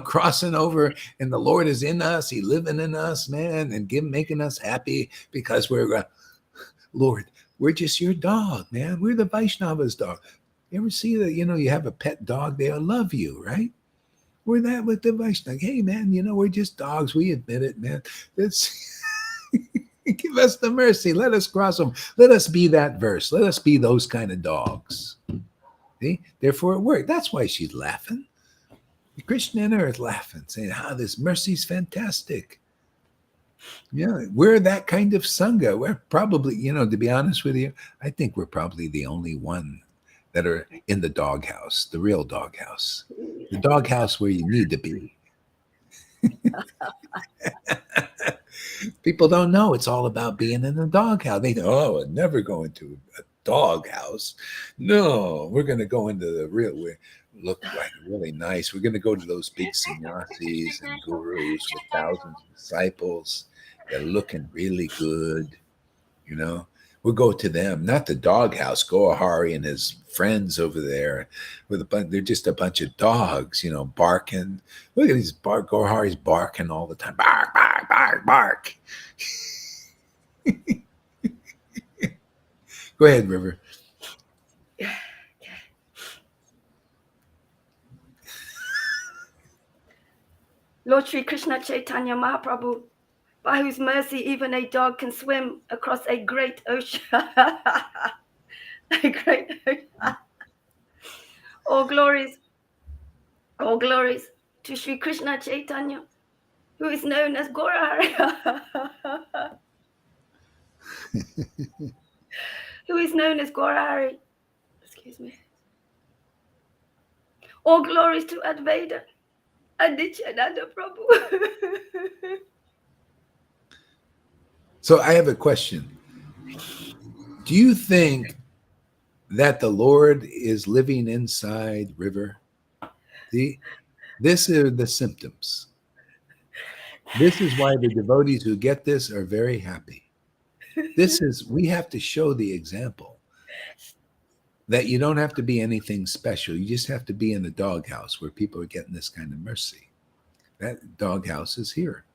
crossing over, and the Lord is in us. He's living in us, man, and making us happy because we're, Lord, we're just your dog, man. We're the Vaishnava's dog. You ever see that, you have a pet dog, they'll love you, right? We're that with the Vaishnava. Hey, man, we're just dogs. We admit it, man. That's Give us the mercy. Let us cross them. Let us be that verse. Let us be those kind of dogs. See? Therefore, it worked. That's why she's laughing. Krishna and her is laughing, saying, this mercy's fantastic. Yeah, we're that kind of Sangha. We're probably, to be honest with you, I think we're probably the only one that are in the doghouse, the real doghouse, the doghouse where you need to be. People don't know it's all about being in the doghouse. They know, I'd never go into a doghouse. No, we're going to go into the real, we look like really nice. We're going to go to those big sannyasis and gurus with thousands of disciples. They're looking really good, We'll go to them, not the doghouse. Gohari and his friends over there with a bunch. They're just a bunch of dogs, barking. Look at these Gohari's barking all the time. Bark, bark, bark, bark. Go ahead, River. Lord Sri Krishna Chaitanya Mahaprabhu, by whose mercy even a dog can swim across a great ocean. A great ocean. All glories to Sri Krishna Chaitanya, who is known as Gaurahari. Who is known as Gaurahari. Excuse me. All glories to Advaita and Nityananda Prabhu. So I have a question. Do you think that the Lord is living inside River? This are the symptoms. This is why the devotees who get this are very happy. We have to show the example that you don't have to be anything special. You just have to be in the doghouse where people are getting this kind of mercy. That doghouse is here.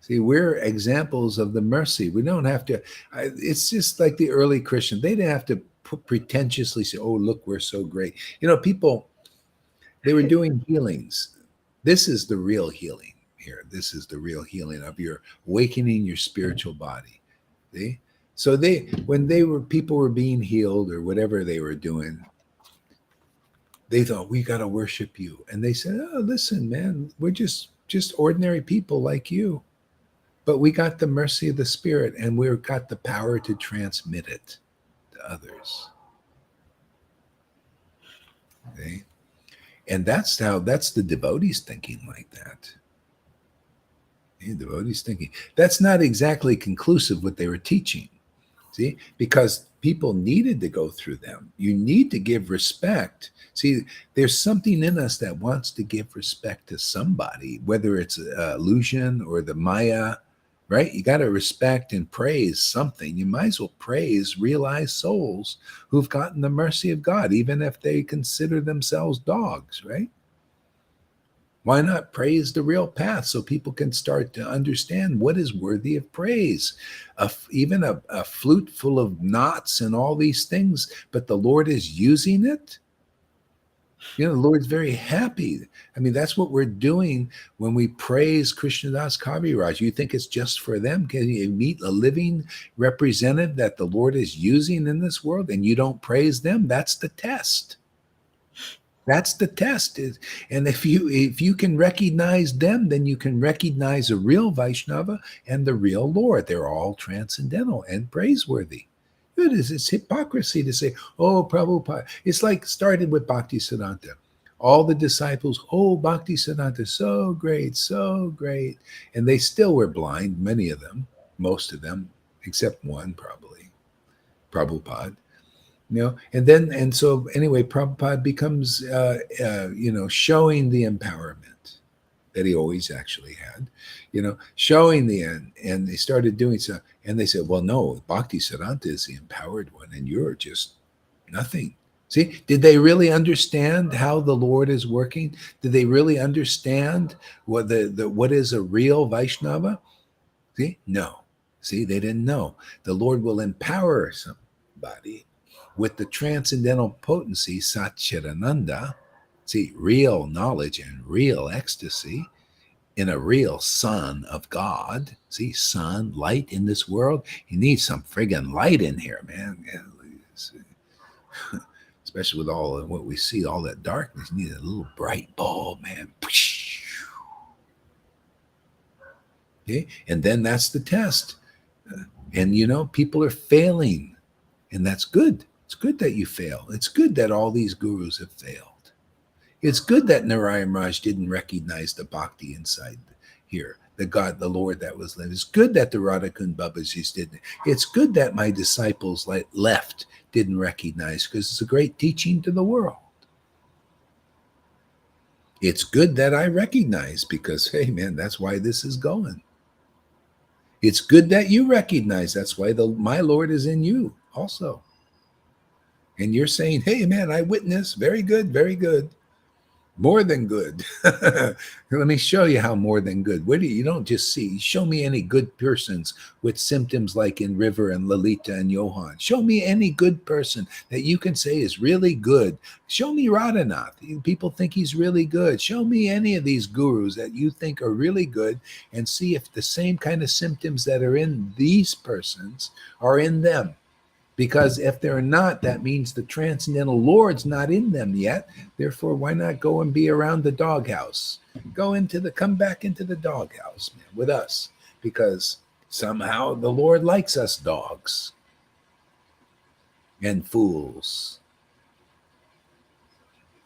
See, we're examples of the mercy. We don't have to, it's just like the early Christians. They didn't have to pretentiously say, oh, look, we're so great. People, they were doing healings. This is the real healing here. This is the real healing of your awakening your spiritual body. See? So people were being healed or whatever they were doing, they thought, we got to worship you. And they said, oh, listen, man, we're just ordinary people like you. But we got the mercy of the Spirit and we've got the power to transmit it to others. Okay? And that's the devotees thinking like that. The devotees thinking. That's not exactly conclusive what they were teaching. See, because people needed to go through them. You need to give respect. See, there's something in us that wants to give respect to somebody, whether it's an illusion or the Maya, right? You got to respect and praise something. You might as well praise realized souls who've gotten the mercy of God, even if they consider themselves dogs, right? Why not praise the real path so people can start to understand what is worthy of praise? Even a flute full of knots and all these things, but the Lord is using it. The Lord's very happy. I mean, that's what we're doing when we praise Krishnadas Kaviraj. You think it's just for them? Can you meet a living representative that the Lord is using in this world and you don't praise them? That's the test. That's the test. And if you can recognize them, then you can recognize a real Vaishnava and the real Lord. They're all transcendental and praiseworthy. It's hypocrisy to say, oh, Prabhupada. It's like started with Bhakti Siddhanta. All the disciples, oh, Bhakti Siddhanta, so great, so great. And they still were blind, many of them, most of them, except one probably, Prabhupada. And so anyway, Prabhupada becomes, showing the empowerment that he always actually had, showing the end. And they started doing so. And they said, well, no, Bhakti Siddhanta is the empowered one, and you're just nothing. See, did they really understand how the Lord is working? Did they really understand what what is a real Vaishnava? See, no. See, they didn't know. The Lord will empower somebody with the transcendental potency, Satchidananda, see, real knowledge and real ecstasy, in a real son of God. See, sun, light in this world. You need some friggin' light in here, man. Yeah, especially with all of what we see, all that darkness. You need a little bright bulb, man. Okay? And then that's the test. And you know, people are failing, and that's good. It's good that you fail. It's good that all these gurus have failed. It's good that Narayan Raj didn't recognize the bhakti inside here, the God, the Lord that was living. It's good that the Radhakund Babajis didn't. It's good that my disciples left didn't recognize, because it's a great teaching to the world. It's good that I recognize, because, hey, man, that's why this is going. It's good that you recognize. That's why my Lord is in you also. And you're saying, hey, man, I witness. Very good, very good. More than good. Let me show you how more than good. What do you don't just see? Show me any good persons with symptoms like in River and Lalita and Johan. Show me any good person that you can say is really good. Show me Radhanath. People think he's really good. Show me any of these gurus that you think are really good, and see if the same kind of symptoms that are in these persons are in them. Because if they're not, that means the transcendental Lord's not in them yet. Therefore, why not go and be around the doghouse? Come back into the doghouse, man, with us. Because somehow the Lord likes us dogs and fools.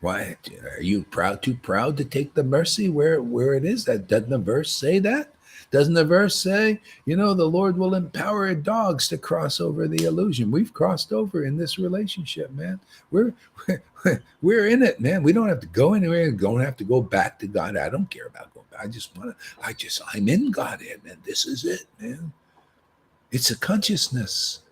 Why are you too proud to take the mercy where it is? That doesn't the verse say that? Doesn't the verse say, the Lord will empower dogs to cross over the illusion? We've crossed over in this relationship, man. We're in it, man. We don't have to go anywhere. We don't have to go back to God. I don't care about going back. I'm in Godhead, man. This is it, man. It's a consciousness.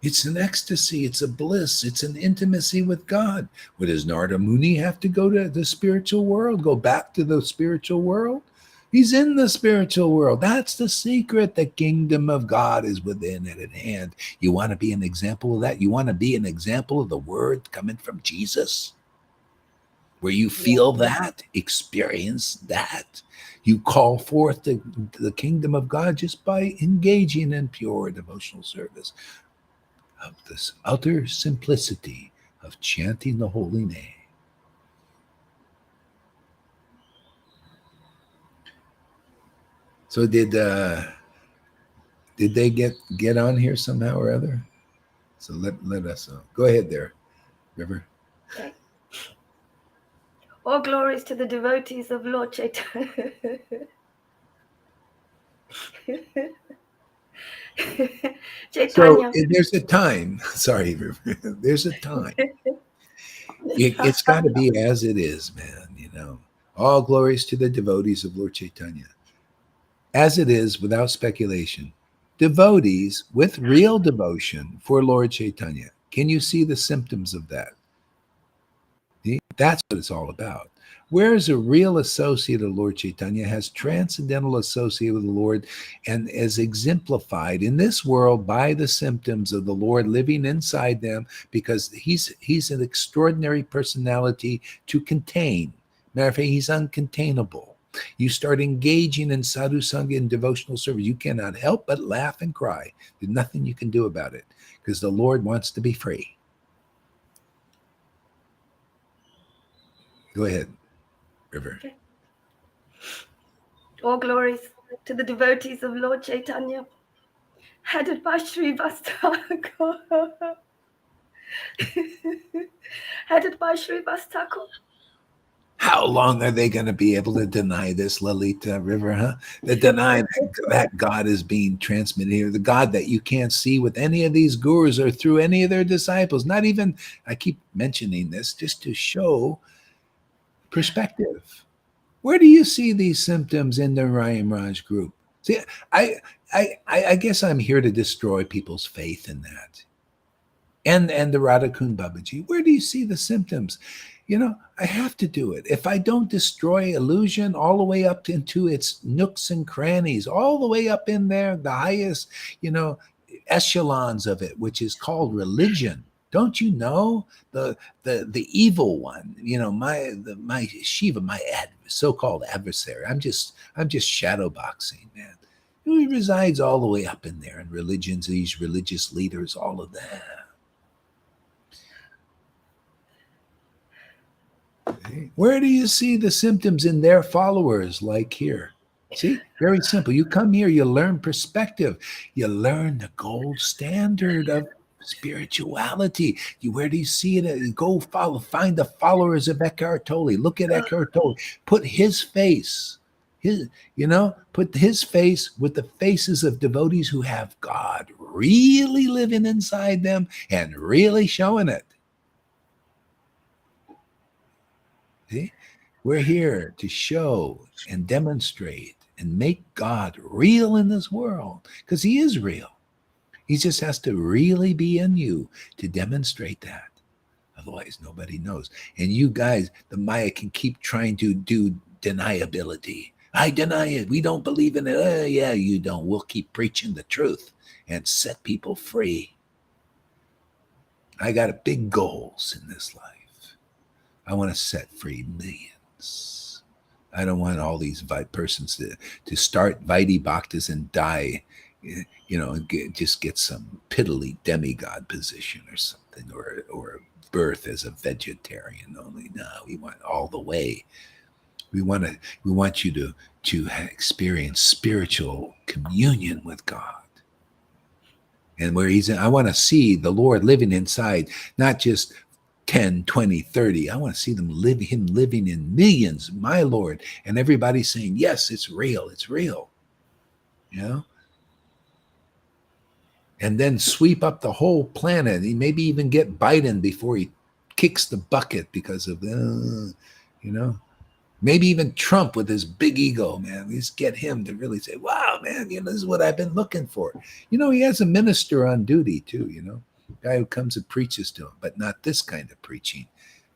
It's an ecstasy. It's a bliss. It's an intimacy with God. What does Narada Muni have to go to the spiritual world? Go back to the spiritual world? He's in the spiritual world. That's the secret. The kingdom of God is within and at hand. You want to be an example of that? You want to be an example of the word coming from Jesus? Where you feel that, experience that. You call forth the kingdom of God just by engaging in pure devotional service of this utter simplicity of chanting the holy name. So did they get on here somehow or other? So let us know. Go ahead there, River. Okay. All glories to the devotees of Lord Chaitanya. So there's a time. Sorry, River. There's a time. It's got to be as it is, man. All glories to the devotees of Lord Chaitanya. As it is, without speculation. Devotees with real devotion for Lord Chaitanya. Can you see the symptoms of that? See? That's what it's all about. Whereas a real associate of Lord Chaitanya has transcendental associate with the Lord and is exemplified in this world by the symptoms of the Lord living inside them, because he's an extraordinary personality to contain. Matter of fact, he's uncontainable. You start engaging in sadhu sangha and devotional service, you cannot help but laugh and cry. There's nothing you can do about it, because the Lord wants to be free. Go ahead, River. Okay. All glories to the devotees of Lord Chaitanya, headed by Sri Vastakur. Headed by Sri Vastakur. How long are they going to be able to deny this, Lalita, River, huh? They deny that God is being transmitted here, the God that you can't see with any of these gurus or through any of their disciples. Not even, I keep mentioning this just to show perspective. Where do you see these symptoms in the Ryan Raj group? See, I guess I'm here to destroy people's faith in that. And the Radhakund Babaji, where do you see the symptoms? I have to do it. If I don't destroy illusion all the way up into its nooks and crannies, all the way up in there, the highest, echelons of it, which is called religion, Don't you know the evil one? My Shiva, my so-called adversary. I'm just shadow boxing, man. He resides all the way up in there in religions, these religious leaders, all of that. Okay. Where do you see the symptoms in their followers, like here? See, very simple. You come here, you learn perspective, you learn the gold standard of spirituality. Where do you see it? Go find the followers of Eckhart Tolle. Look at Eckhart Tolle. Put his face, put his face with the faces of devotees who have God really living inside them and really showing it. See? We're here to show and demonstrate and make God real in this world because he is real. He just has to really be in you to demonstrate that. Otherwise, nobody knows. And you guys, the Maya can keep trying to do deniability. I deny it. We don't believe in it. Yeah, you don't. We'll keep preaching the truth and set people free. I got big goals in this life. I want to set free millions. I don't want all these persons to start Vaidhi Bhaktas and die, and just get some piddly demigod position or something, or birth as a vegetarian only. No, we want all the way. We want you to experience spiritual communion with God. And where I want to see the Lord living inside, not just 10, 20, 30. I want to see him living in millions, my Lord. And everybody saying, yes, it's real. It's real. And then sweep up the whole planet. He maybe even get Biden before he kicks the bucket because of, maybe even Trump with his big ego, man. Just get him to really say, wow, man, this is what I've been looking for. He has a minister on duty too, guy who comes and preaches to him, but not this kind of preaching.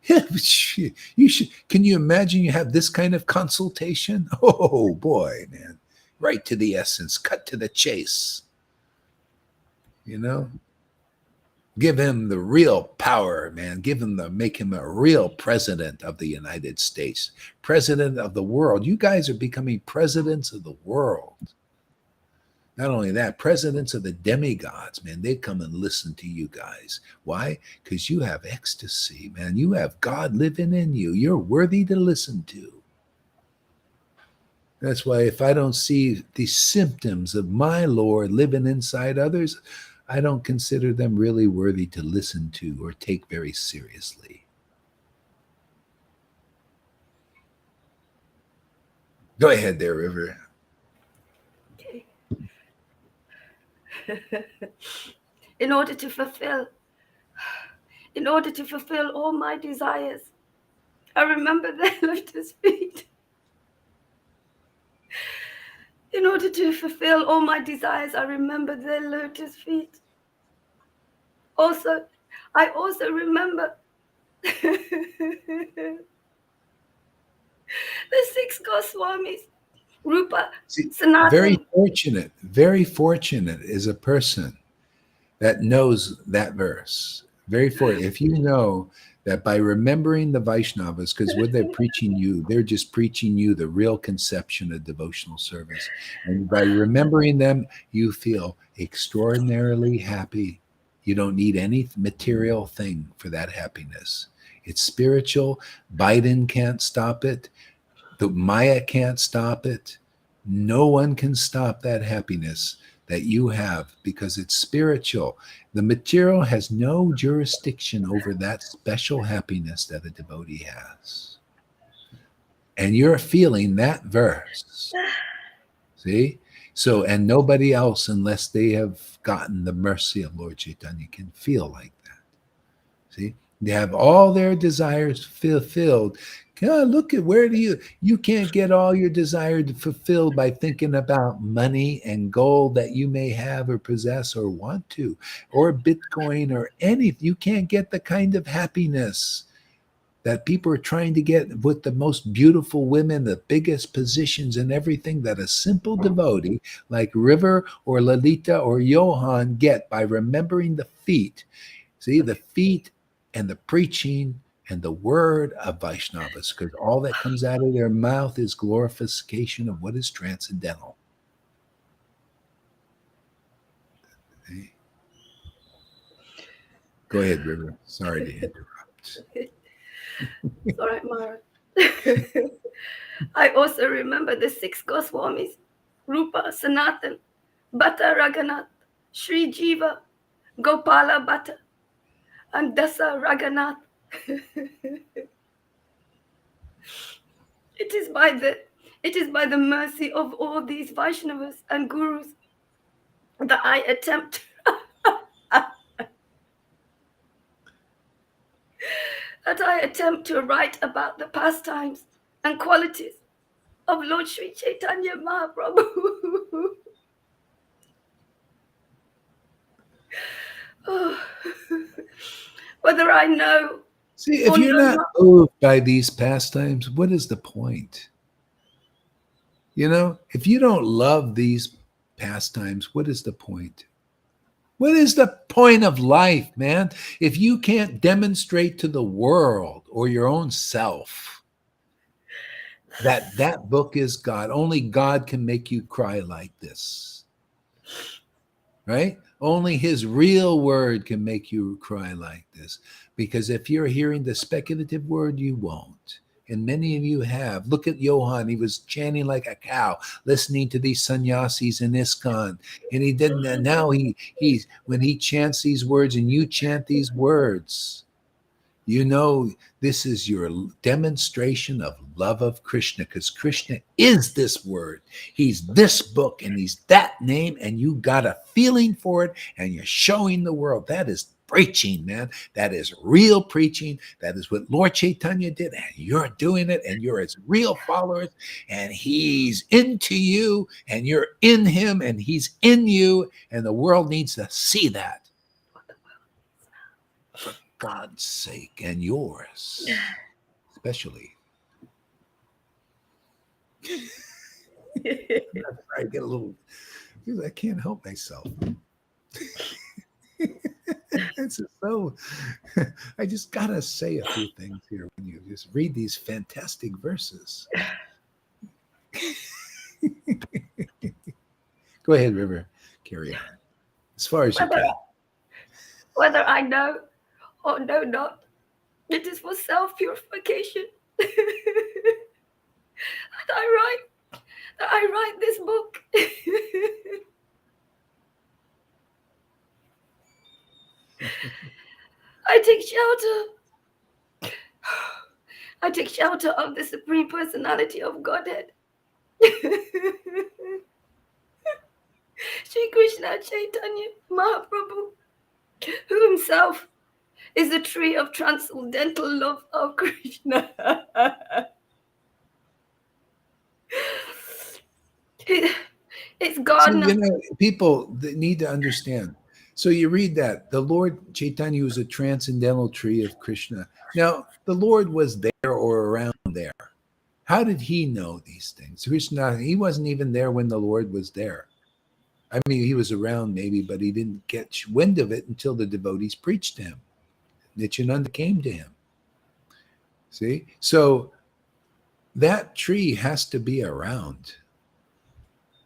You should. Can you imagine you have this kind of consultation? Oh boy, man. Right to the essence, cut to the chase. Give him the real power, man. Make him a real president of the United States, president of the world. You guys are becoming presidents of the world. Not only that, presidents of the demigods, man. They come and listen to you guys. Why? Because you have ecstasy, man. You have God living in you. You're worthy to listen to. That's why if I don't see the symptoms of my Lord living inside others, I don't consider them really worthy to listen to or take very seriously. Go ahead there, River. Okay. In order to fulfill all my desires, I remember their lotus feet. In order to fulfill all my desires, I remember their lotus feet. I also remember the 6 Goswamis, Rupa, Sanatan. Very fortunate is a person that knows that verse. Very fortunate. If you know that by remembering the Vaishnavas, because what they're preaching you, they're just preaching you the real conception of devotional service. And by remembering them, you feel extraordinarily happy. You don't need any material thing for that happiness. It's spiritual. Biden can't stop it. The Maya can't stop it. No one can stop that happiness that you have because it's spiritual. The material has no jurisdiction over that special happiness that a devotee has. And you're feeling that verse. See? So, and nobody else, unless they have gotten the mercy of Lord Chaitanya, can feel like that. See? They have all their desires fulfilled. God, look at you can't get all your desires fulfilled by thinking about money and gold that you may have or possess or want to, or Bitcoin or anything. You can't get the kind of happiness that people are trying to get with the most beautiful women, the biggest positions and everything that a simple devotee like River or Lalita or Johan get by remembering the feet. See, the feet and the preaching and the word of Vaishnavas, because all that comes out of their mouth is glorification of what is transcendental. See? Go ahead, River. Sorry to interrupt. It's all right, Mara. I also remember the 6 Goswamis, Rupa, Sanatan, Bhatta Raghunath, Sri Jiva, Gopala Bhatta, and Dasa Raghunath. It is by the mercy of all these Vaishnavas and Gurus that I attempt to write about the pastimes and qualities of Lord Sri Chaitanya Mahaprabhu. Oh, whether I know. See, if you're not moved by these pastimes, what is the point? You know, if you don't love these pastimes, what is the point? What is the point of life, man? If you can't demonstrate to the world or your own self that that book is God, only God can make you cry like this, right? Only his real word can make you cry like this. Because if you're hearing the speculative word, you won't. And many of you have. Look at Johann. He was chanting like a cow, listening to these sannyasis in ISKCON. And he didn't. And now he's when he chants these words and you chant these words, you know this is your demonstration of love of Krishna, because Krishna is this word. He's this book and he's that name, and you got a feeling for it and you're showing the world. That is preaching, man. That is real preaching. That is what Lord Chaitanya did, and you're doing it, and you're his real followers, and he's into you, and you're in him, and he's in you, and the world needs to see that. For God's sake, and yours, especially. I get a little, I can't help myself. It's so, I just gotta say a few things here when you just read these fantastic verses. Go ahead, River. Carry on. As far as you can. Whether I know or know not, it is for self-purification that I write this book. I take shelter of the Supreme Personality of Godhead. Sri Krishna Chaitanya Mahaprabhu, who himself is the tree of transcendental love of Krishna. It's God. See, you know, people that need to understand. So you read that the Lord Chaitanya was a transcendental tree of Krishna. Now, the Lord was there or around there. How did he know these things? Krishna, he wasn't even there when the Lord was there. I mean, he was around maybe, but he didn't catch wind of it until the devotees preached to him. Nityananda came to him. See? So that tree has to be around.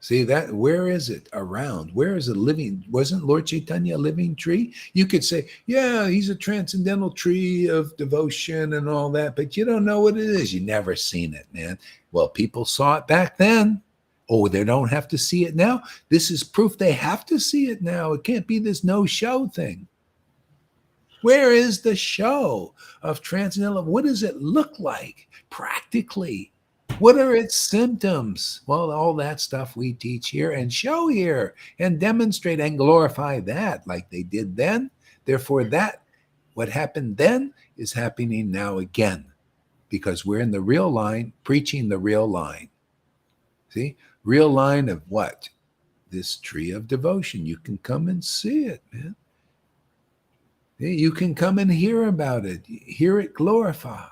See that? Where is it around? Where is it living? Wasn't Lord Chaitanya a living tree? You could say, yeah, he's a transcendental tree of devotion and all that, but you don't know what it is. You never seen it, man. Well, people saw it back then. Oh, they don't have to see it now. This is proof they have to see it now. It can't be this no-show thing. Where is the show of transcendental? What does it look like practically? What are its symptoms? Well, all that stuff we teach here and show here and demonstrate and glorify that like they did then. Therefore, that what happened then is happening now again, because we're in the real line, preaching the real line. See? Real line of what? This tree of devotion. You can come and see it, man. You can come and hear about it, hear it glorified.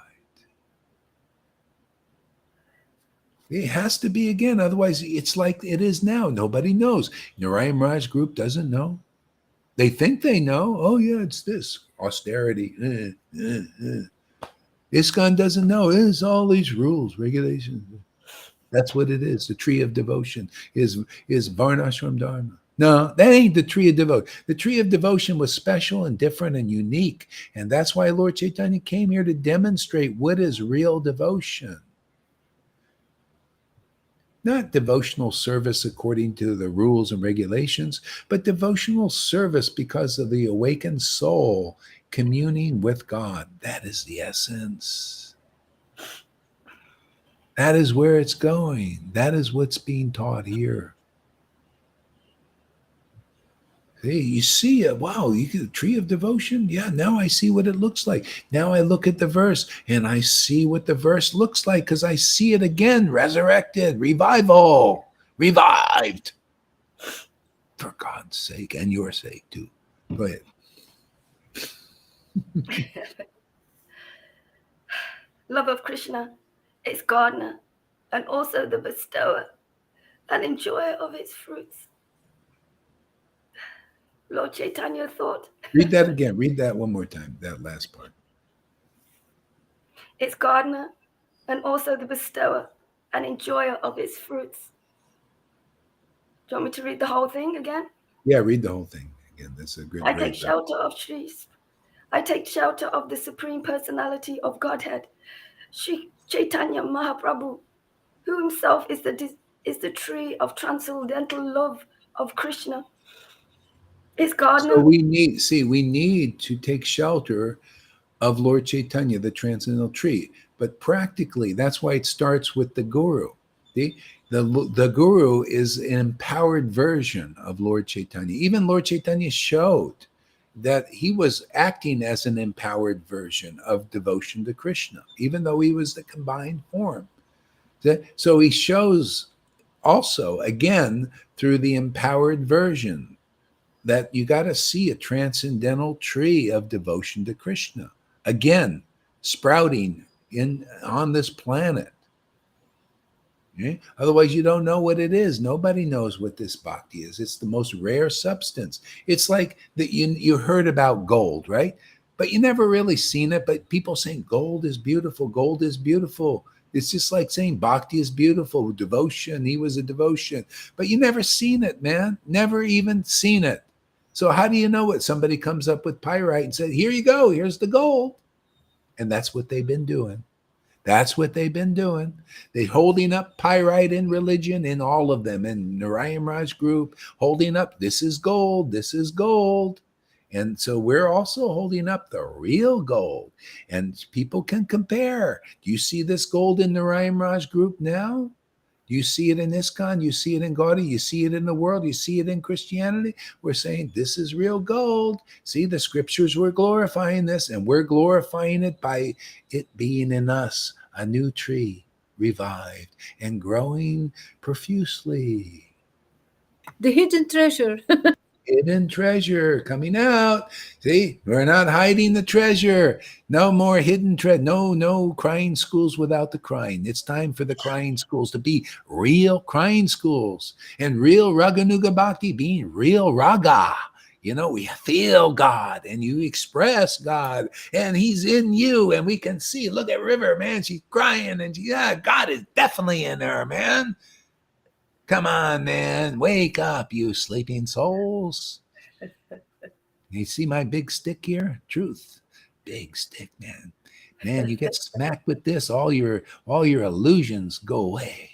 It has to be again. Otherwise, it's like it is now. Nobody knows. Narayan Raj group doesn't know. They think they know. Oh, yeah, it's this. austerity. ISKCON doesn't know. It's all these rules, regulations. That's what it is. The tree of devotion is Varnashram Dharma. No, that ain't the tree of devotion. The tree of devotion was special and different and unique. And that's why Lord Chaitanya came here to demonstrate what is real devotion. Not devotional service according to the rules and regulations, but devotional service because of the awakened soul communing with God. That is the essence. That is where it's going. That is what's being taught here. Hey, you see it. Wow, you get a tree of devotion? Yeah, now I see what it looks like. Now I look at the verse and I see what the verse looks like because I see it again. Resurrected, revival, revived. For God's sake and your sake too. Go ahead. Love of Krishna is gardener and also the bestower and enjoyer of its fruits. Lord Chaitanya thought. Read that again. Read that one more time, that last part. Its gardener and also the bestower and enjoyer of its fruits. Do you want me to read the whole thing again? Yeah, read the whole thing again. That's a good. I take shelter of trees. I take shelter of the Supreme Personality of Godhead, Sri Caitanya Mahaprabhu, who himself is the tree of transcendental love of Krishna. His gardener. So we need to take shelter of Lord Chaitanya, the transcendental tree. But practically, that's why it starts with the guru. See? The guru is an empowered version of Lord Chaitanya. Even Lord Chaitanya showed that he was acting as an empowered version of devotion to Krishna, even though he was the combined form. So he shows also, again, through the empowered version, that you got to see a transcendental tree of devotion to Krishna, again, sprouting on this planet. Okay? Otherwise, you don't know what it is. Nobody knows what this bhakti is. It's the most rare substance. It's like that you heard about gold, right? But you never really seen it. But people saying gold is beautiful. Gold is beautiful. It's just like saying bhakti is beautiful. Devotion. He was a devotion. But you never seen it, man. Never even seen it. So how do you know it? Somebody comes up with pyrite and said, here you go. Here's the gold. And that's what they've been doing. That's what they've been doing. They're holding up pyrite in religion, in all of them, in Narayan Raj group, holding up, this is gold, this is gold. And so we're also holding up the real gold. And people can compare. Do you see this gold in Narayan Raj group now? Do you see it in ISKCON? You see it in Gaudiya? You see it in the world? You see it in Christianity? We're saying this is real gold. See, the scriptures were glorifying this, and we're glorifying it by it being in us, a new tree, revived and growing profusely. The hidden treasure. Hidden treasure coming out. See, we're not hiding the treasure. No more hidden treasure. No crying schools without the crying. It's time for the crying schools to be real crying schools, and real Raganuga Bhakti being real Raga. You know, we feel God and you express God and he's in you and we can see, look at River, man. She's crying and God is definitely in her, man. Come on, man. Wake up, you sleeping souls. You see my big stick here? Truth. Big stick, man. Man, you get smacked with this, all your illusions go away.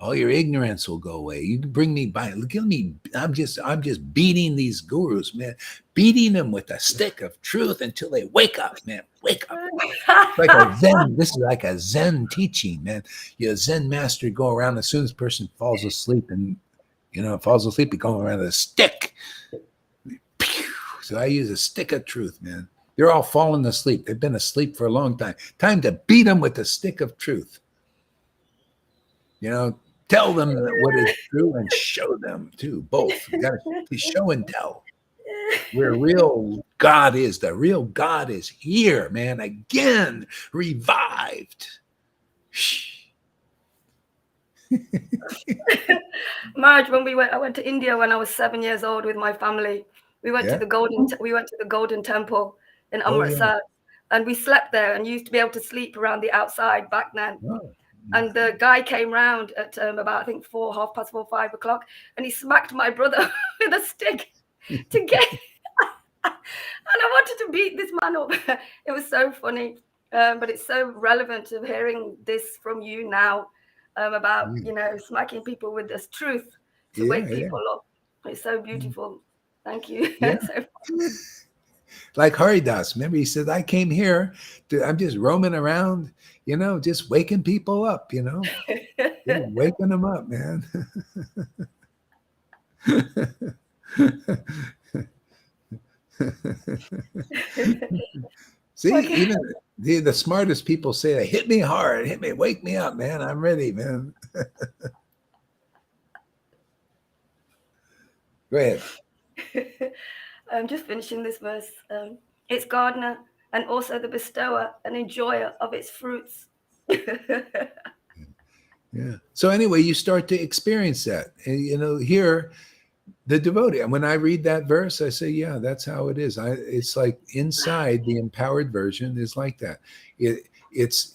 All your ignorance will go away. You can bring me by. Look at me. I'm just beating these gurus, man. Beating them with a stick of truth until they wake up, man. Wake up. It's like a Zen. This is like a Zen teaching, man. You Zen master go around as soon as a person falls asleep and you go around with a stick. So I use a stick of truth, man. They're all falling asleep. They've been asleep for a long time. Time to beat them with the stick of truth. You know, tell them what is true and show them too. Both. You got to show and tell. Where real God is. The real God is here, man. Again, revived. Marge, I went to India when I was 7 years old with my family. We went to the Golden Temple in Oh, yeah. Amritsar, and we slept there. And you used to be able to sleep around the outside back then. Oh. And the guy came round at about, I think, 4:30, 5 o'clock, and he smacked my brother with a stick to get. And I wanted to beat this man up. It was so funny, but it's so relevant of hearing this from you now about smacking people with this truth to wake people up. It's so beautiful. Thank you. Yeah. So like Haridas, remember he said, I came here I'm just roaming around, just waking people up, just waking them up, man. See, even the smartest people say, hit me hard, hit me, wake me up, man. I'm ready, man. Go ahead. I'm just finishing this verse. It's gardener and also the bestower and enjoyer of its fruits. Yeah. So anyway, you start to experience that. And, here, the devotee, and when I read that verse, I say, yeah, that's how it is. It's like inside the empowered version is like that.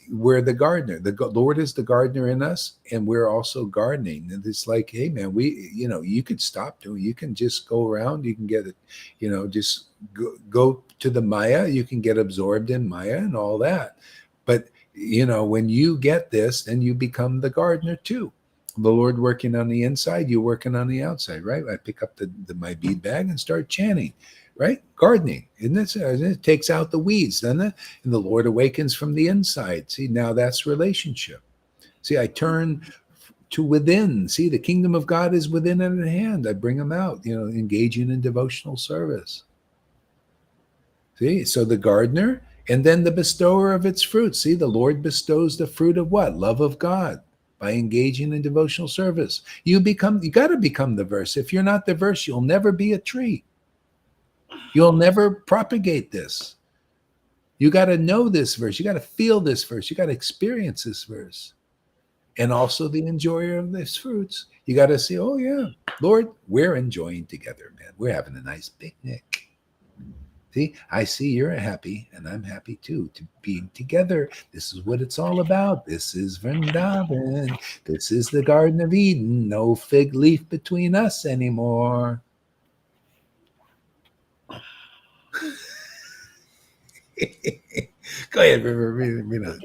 We're the gardener. The Lord is the gardener in us, and we're also gardening. And it's like, hey, man, you could stop doing. You can just go around. You can get it. Just go to the Maya. You can get absorbed in Maya and all that. But when you get this, then you become the gardener too. The Lord working on the inside, you working on the outside, right? I pick up my bead bag and start chanting, right? Gardening, isn't it? It takes out the weeds, doesn't it? And the Lord awakens from the inside. See, now that's relationship. See, I turn to within. See, the kingdom of God is within and at hand. I bring them out, engaging in devotional service. See, so the gardener and then the bestower of its fruit. See, the Lord bestows the fruit of what? Love of God. By engaging in devotional service, you got to become the verse. If you're not the verse, you'll never be a tree. You'll never propagate this. You got to know this verse. You got to feel this verse. You got to experience this verse. And also the enjoyer of these fruits. You got to say, oh yeah, Lord, we're enjoying together, man. We're having a nice picnic. See, I see you're happy, and I'm happy too, to being together. This is what it's all about. This is Vrindavan. This is the Garden of Eden. No fig leaf between us anymore. Go ahead, read on.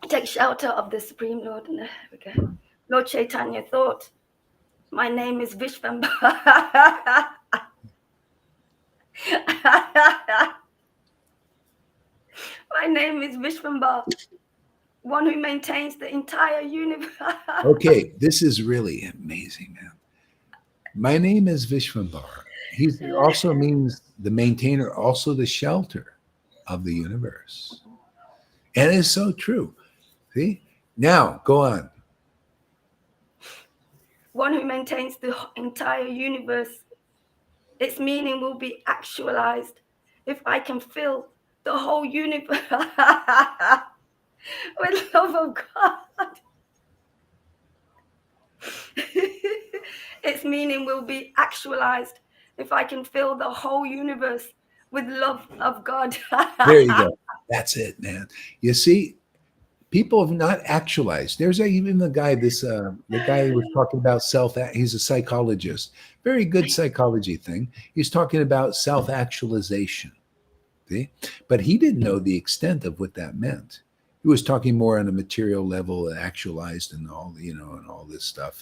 Take shelter of the Supreme Lord. There we go. Lord Chaitanya thought, my name is Vishvambhara. My name is Vishvambhara, one who maintains the entire universe. Okay, this is really amazing, man. My name is Vishvambhara. He also means the maintainer, also the shelter of the universe. And it's so true. See? Now, go on. One who maintains the entire universe. Its meaning will be actualized if I can fill the whole universe with love of God. Its meaning will be actualized if I can fill the whole universe with love of God. There you go. That's it, man. You see, people have not actualized. There's even the guy, the guy who was talking about he's a psychologist. Very good psychology thing. He's talking about self-actualization. See? But he didn't know the extent of what that meant. He was talking more on a material level, actualized and all, and all this stuff.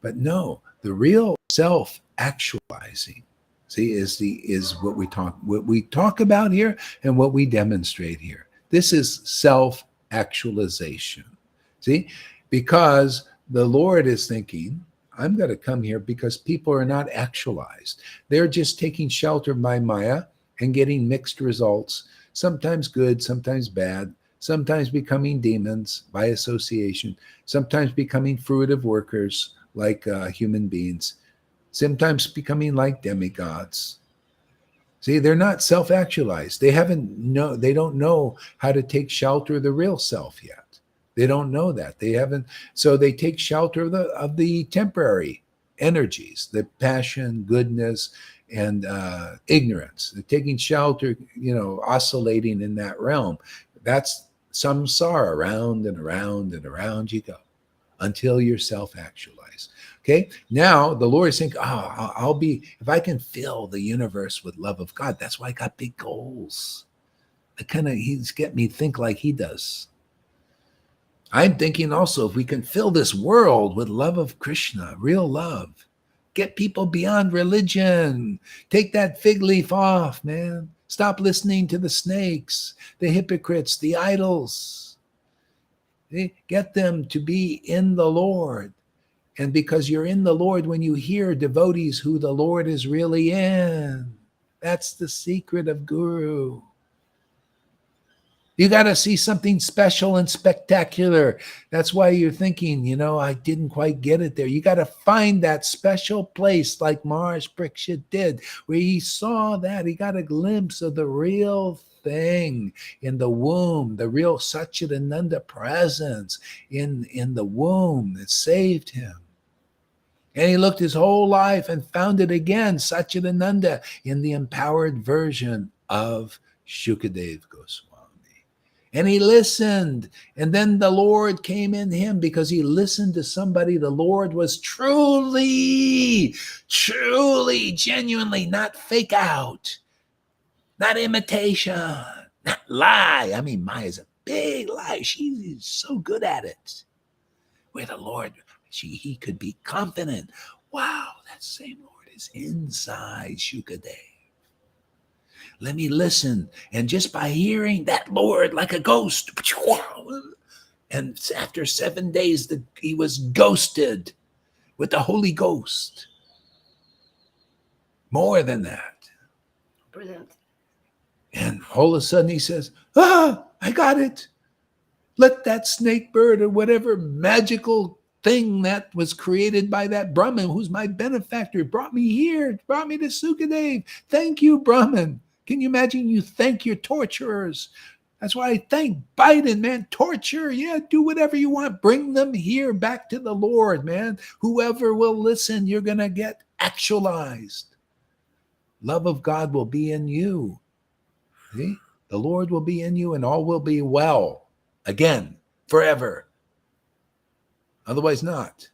But no, the real self-actualizing, see, is what we talk about here and what we demonstrate here. This is self-actualization. See, because the Lord is thinking, I'm going to come here because people are not actualized. They're just taking shelter by Maya and getting mixed results, sometimes good, sometimes bad, sometimes becoming demons by association, sometimes becoming fruitive workers like human beings, sometimes becoming like demigods. See, they're not self-actualized. They don't know how to take shelter of the real self yet. They don't know that. They haven't. So they take shelter of the temporary energies, the passion, goodness, and ignorance. They're taking shelter, oscillating in that realm. That's samsara, around and around and around you go until you're self-actualized. Okay, now the Lord is saying, I'll be, if I can fill the universe with love of God, that's why I got big goals. He's getting me to think like he does. I'm thinking also, if we can fill this world with love of Krishna, real love, get people beyond religion, take that fig leaf off, man. Stop listening to the snakes, the hypocrites, the idols. Get them to be in the Lord. And because you're in the Lord, when you hear devotees who the Lord is really in, that's the secret of Guru. You got to see something special and spectacular. That's why you're thinking, I didn't quite get it there. You got to find that special place like Maharaj Parikshit did, where he saw that. He got a glimpse of the real thing in the womb, the real Satchidananda presence in the womb that saved him. And he looked his whole life and found it again, Satchidananda, in the empowered version of Shukadev Goswami. And he listened. And then the Lord came in him because he listened to somebody. The Lord was truly, genuinely, not fake out, not imitation, not lie. I mean, Maya's a big lie. She's so good at it. Where the Lord, he could be confident. Wow, that same Lord is inside Shukadev. Let me listen. And just by hearing that Lord like a ghost, and after 7 days, he was ghosted with the Holy Ghost. More than that. Brilliant. And all of a sudden he says, I got it. Let that snake bird or whatever magical thing that was created by that Brahmin, who's my benefactor, brought me here, brought me to Sukadev. Thank you, Brahmin. Can you imagine? You thank your torturers. That's why I thank Biden, man. Torture, yeah, do whatever you want. Bring them here back to the Lord, man. Whoever will listen, you're going to get actualized. Love of God will be in you. See? The Lord will be in you and all will be well. Again, forever. Otherwise not.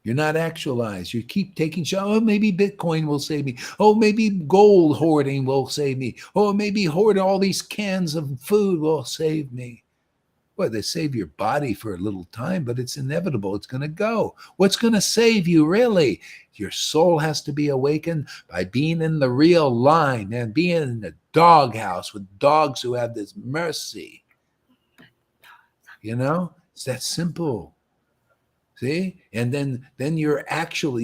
You're not actualized. You keep taking shots. Oh, maybe Bitcoin will save me. Oh, maybe gold hoarding will save me. Oh, maybe hoarding all these cans of food will save me. Well, they save your body for a little time, but it's inevitable. It's going to go. What's going to save you, really? Your soul has to be awakened by being in the real line and being in the doghouse with dogs who have this mercy. It's that simple. See? And then you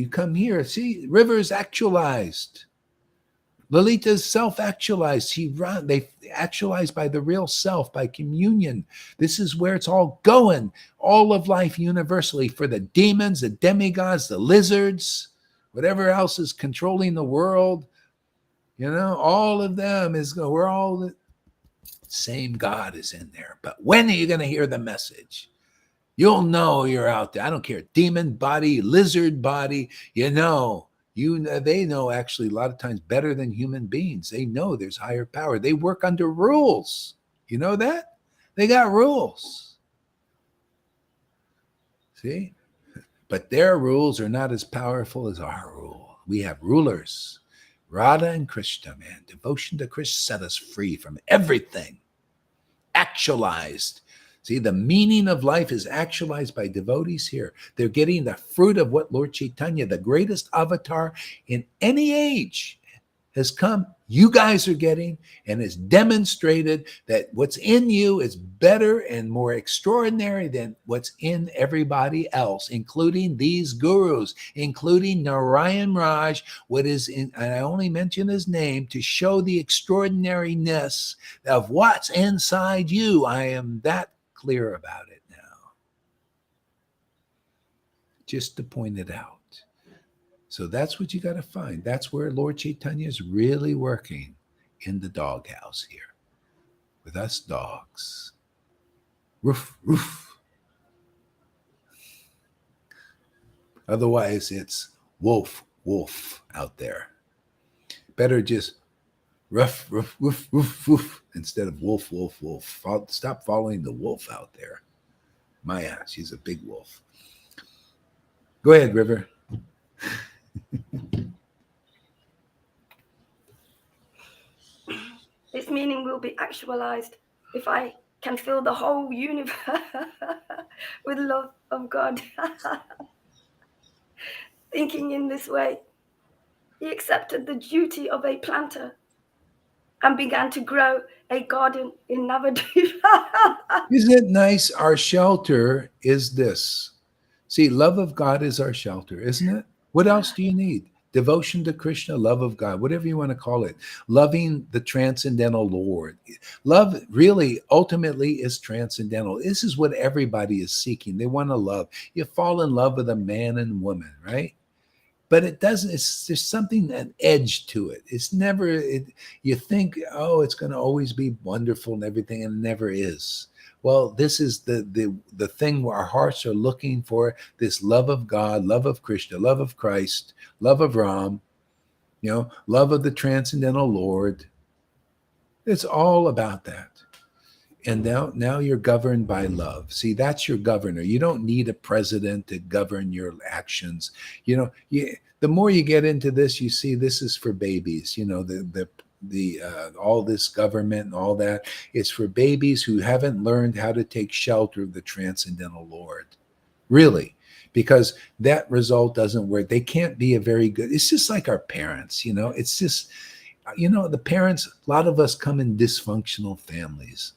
come here. See, River's actualized. Lalita's self-actualized. They actualize by the real self, by communion. This is where it's all going. All of life universally for the demons, the demigods, the lizards, whatever else is controlling the world. All of them we're all the same God is in there. But when are you going to hear the message? You'll know you're out there. I don't care. Demon body, lizard body, they know actually a lot of times better than human beings. They know there's higher power. They work under rules. You know that? They got rules. See? But their rules are not as powerful as our rule. We have rulers. Radha and Krishna, man. Devotion to Krishna set us free from everything. Actualized. See, the meaning of life is actualized by devotees here. They're getting the fruit of what Lord Chaitanya, the greatest avatar in any age, has come. You guys are getting and has demonstrated that what's in you is better and more extraordinary than what's in everybody else, including these gurus, including Narayan Raj. And I only mention his name to show the extraordinariness of what's inside you. I am that clear about it now, just to point it out. So that's what you got to find. That's where Lord Chaitanya is really working, in the doghouse here with us dogs. Roof, roof. Otherwise, it's wolf, wolf out there. Better just ruff, ruff, woof, woof, woof, instead of wolf, wolf, wolf. Stop following the wolf out there. Maya, she's a big wolf. Go ahead, River. Its meaning will be actualized if I can fill the whole universe with love of God. Thinking in this way, he accepted the duty of a planter and began to grow a garden in Navadvip. Isn't it nice? Our shelter is this. See, love of God is our shelter, isn't it? What else do you need? Devotion to Krishna, love of God, whatever you want to call it. Loving the transcendental Lord. Love really ultimately is transcendental. This is what everybody is seeking. They want to love. You fall in love with a man and woman, right? But it doesn't, there's something, an edge to it. It's never, you think, oh, it's going to always be wonderful and everything, and it never is. Well, this is the thing where our hearts are looking for, this love of God, love of Krishna, love of Christ, love of Ram, love of the transcendental Lord. It's all about that. And now you're governed by love. See, that's your governor. You don't need a president to govern your actions. The more you get into this, you see this is for babies. All this government and all that is for babies who haven't learned how to take shelter of the transcendental Lord. Really, because that result doesn't work. They can't be a very good. It's just like our parents. It's just, the parents. A lot of us come in dysfunctional families.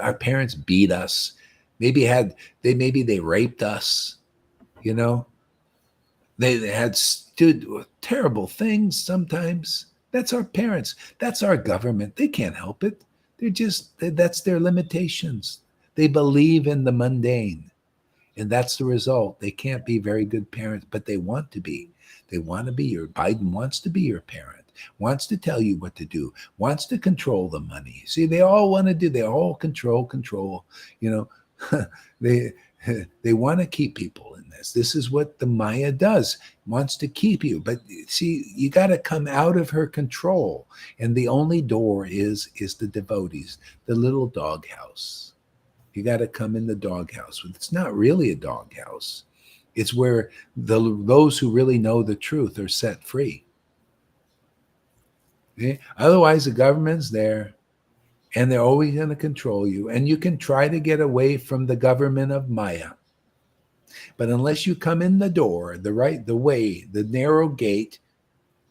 Our parents beat us. Maybe they raped us. They had terrible things sometimes. That's our parents. That's our government. They can't help it. That's their limitations. They believe in the mundane. And that's the result. They can't be very good parents, but they want to be. They want to be Biden wants to be your parent, wants to tell you what to do, wants to control the money. See, they all want to do, they all control. they they want to keep people in this. This is what the Maya does, wants to keep you. But see, you got to come out of her control. And the only door is the devotees, the little doghouse. You got to come in the doghouse. It's not really a doghouse. It's where those who really know the truth are set free. Okay? Otherwise, the government's there, and they're always going to control you. And you can try to get away from the government of Maya. But unless you come in the door, the way, the narrow gate,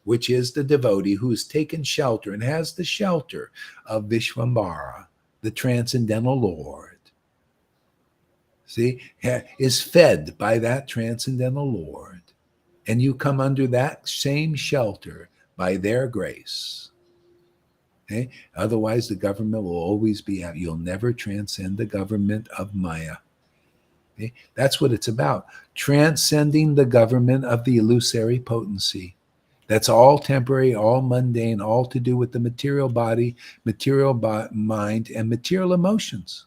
which is the devotee who's taken shelter and has the shelter of Vishvambara, the transcendental Lord, see, is fed by that transcendental Lord. And you come under that same shelter by their grace. Okay? Otherwise, the government will always be out. You'll never transcend the government of Maya. Okay? That's what it's about. Transcending the government of the illusory potency. That's all temporary, all mundane, all to do with the material body, material mind, and material emotions.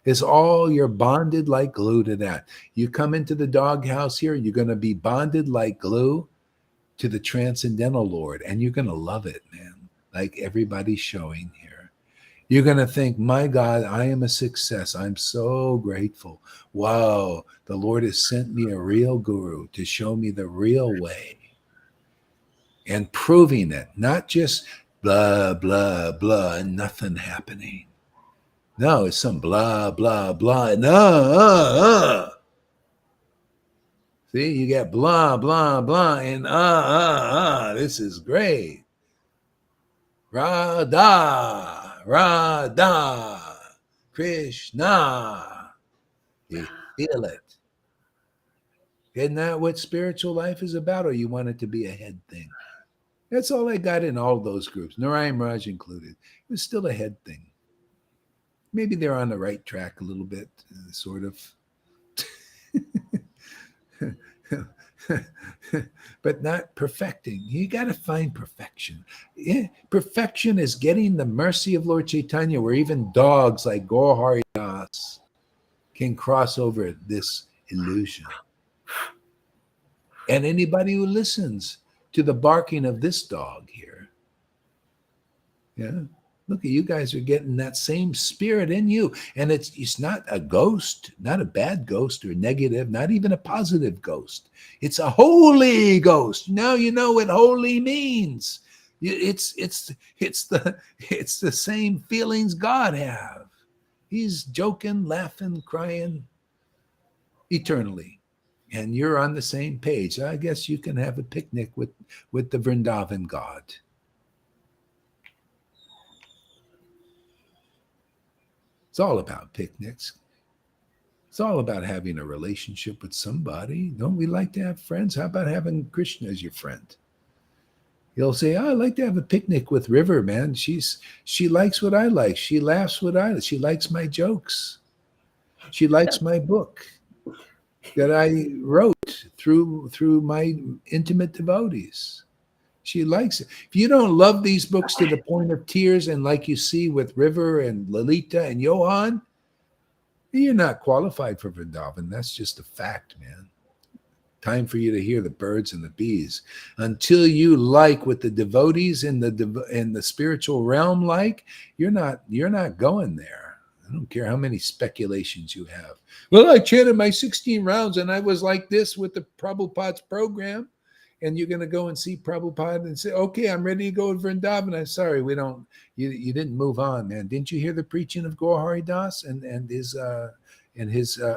It's all, you're bonded like glue to that. You come into the doghouse here, you're going to be bonded like glue to the transcendental Lord, and you're going to love it, man, like everybody's showing here. You're going to think, my God, I am a success. I'm so grateful. Wow, the Lord has sent me a real guru to show me the real way. And proving it, not just blah, blah, blah, and nothing happening. No, it's some blah, blah, blah. No, See, you get blah, blah, blah, and this is great. Radha, Radha, Krishna. You feel it. Isn't that what spiritual life is about, or you want it to be a head thing? That's all I got in all those groups, Narayan Raj included. It was still a head thing. Maybe they're on the right track a little bit, sort of. But not perfecting. You got to find perfection. Perfection is getting the mercy of Lord Chaitanya, where even dogs like Gaur Das can cross over this illusion. And anybody who listens to the barking of this dog here Yeah. Look at you guys are getting that same spirit in you. And it's not a ghost, not a bad ghost or negative, not even a positive ghost. It's a holy ghost. Now you know what holy means. It's the same feelings God have. He's joking, laughing, crying eternally. And you're on the same page. I guess you can have a picnic with the Vrindavan God. It's all about picnics. It's all about having a relationship with somebody. Don't we like to have friends? How about having Krishna as your friend? You'll say, oh, I like to have a picnic with River, man. She likes what I like. She laughs what I like. She likes my jokes. She likes my book that I wrote through my intimate devotees. She likes it. If you don't love these books to the point of tears, and like you see with River and Lalita and Johan, you're not qualified for Vrindavan. That's just a fact, man. Time for you to hear the birds and the bees. Until you like what the devotees in the spiritual realm like, you're not going there. I don't care how many speculations you have. Well, I chanted my 16 rounds and I was like this with the Prabhupada's program. And you're going to go and see Prabhupada and say, okay, I'm ready to go to Vrindavan. I'm sorry, we don't, you didn't move on, man. Didn't you hear the preaching of Gaur Hari Das and his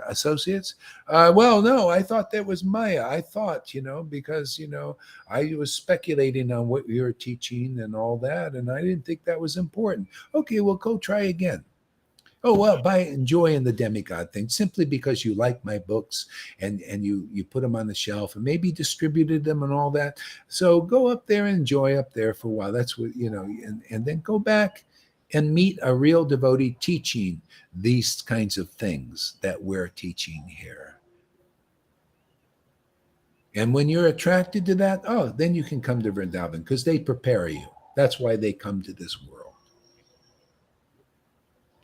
associates? Well, no, I thought that was Maya. I thought, because, I was speculating on what you're teaching and all that, and I didn't think that was important. Okay, well, go try again. Oh, well, by enjoying the demigod thing, simply because you like my books and you put them on the shelf and maybe distributed them and all that. So go up there and enjoy up there for a while. That's what, and then go back and meet a real devotee teaching these kinds of things that we're teaching here. And when you're attracted to that, oh, then you can come to Vrindavan because they prepare you. That's why they come to this world.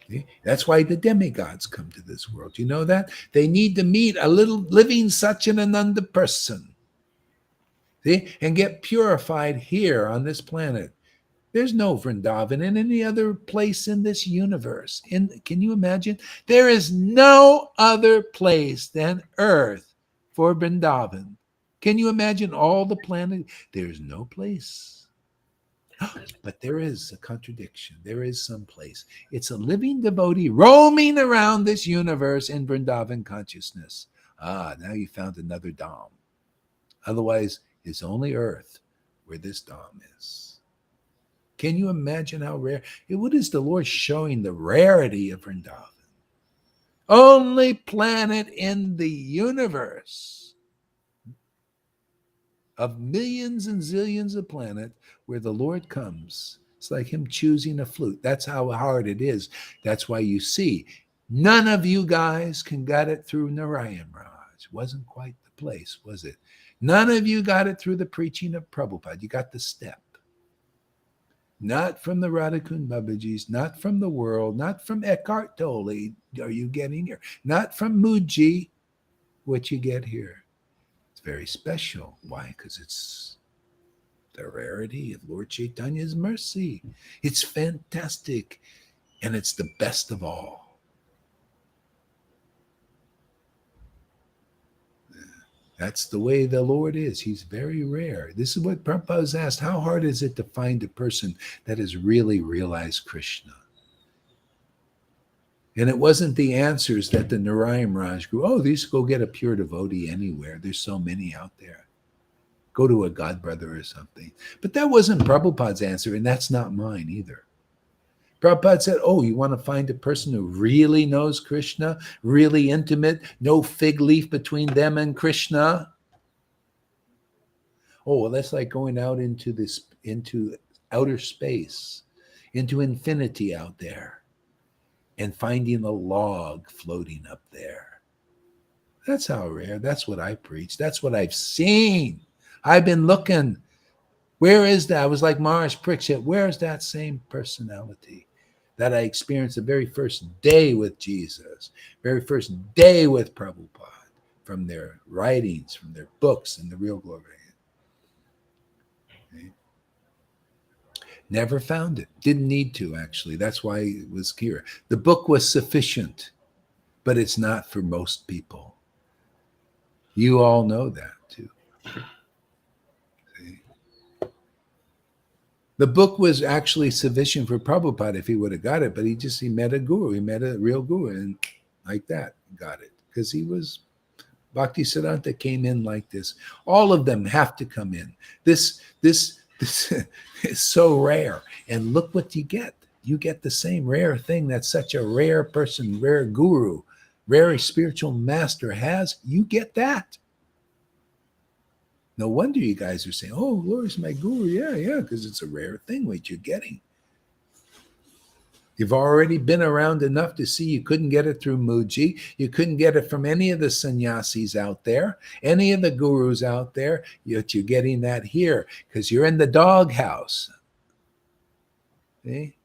See? That's why the demigods come to this world. You know that? They need to meet a little living Satchidananda person. See? And get purified here on this planet. There's no Vrindavan in any other place in this universe. Can you imagine? There is no other place than Earth for Vrindavan. Can you imagine all the planet? There's no place. But there is a contradiction. There is some place. It's a living devotee roaming around this universe in Vrindavan consciousness. Ah, now you found another Dham. Otherwise, it's only Earth where this Dham is. Can you imagine how rare? What is the Lord showing the rarity of Vrindavan? Only planet in the universe of millions and zillions of planets where the Lord comes. It's like him choosing a flute. That's how hard it is. That's why you see none of you guys can get it through Narayan Raj. Wasn't quite the place, was it? None of you got it through the preaching of Prabhupada. You got the step. Not from the Radhakund Babajis, not from the world, not from Eckhart Tolle. Are you getting here? Not from Muji, what you get here. It's very special. Why? Because it's the rarity of Lord Chaitanya's mercy. It's fantastic, and it's the best of all. That's the way the Lord is. He's very rare. This is what Prabhupada was asked. How hard is it to find a person that has really realized Krishna? And it wasn't the answers that the Narayan Raj grew. Oh, these go get a pure devotee anywhere. There's so many out there. Go to a God brother or something. But that wasn't Prabhupada's answer, and that's not mine either. Prabhupada said, oh, you want to find a person who really knows Krishna, really intimate, no fig leaf between them and Krishna? Oh, well, that's like going out into outer space, into infinity out there, and finding a log floating up there. That's how rare. That's what I preach. That's what I've seen. I've been looking. Where is that? I was like Mars Pritchett. Where is that same personality that I experienced the very first day with Jesus, very first day with Prabhupada, from their writings, from their books, and the real glory? Okay. Never found it. Didn't need to, actually. That's why it was here. The book was sufficient, but it's not for most people. You all know that too. See? The book was actually sufficient for Prabhupada if he would have got it, but he met a guru. He met a real guru, and like that, got it. Because he was Bhaktisiddhanta came in like this. All of them have to come in. This is so rare. And look what you get. You get the same rare thing that such a rare person, rare guru, rare spiritual master has. You get that. No wonder you guys are saying, "Oh, Lord's my guru." Yeah, because it's a rare thing what you're getting. You've already been around enough to see you couldn't get it through Muji. You couldn't get it from any of the sannyasis out there, any of the gurus out there. Yet you're getting that here because you're in the doghouse. See?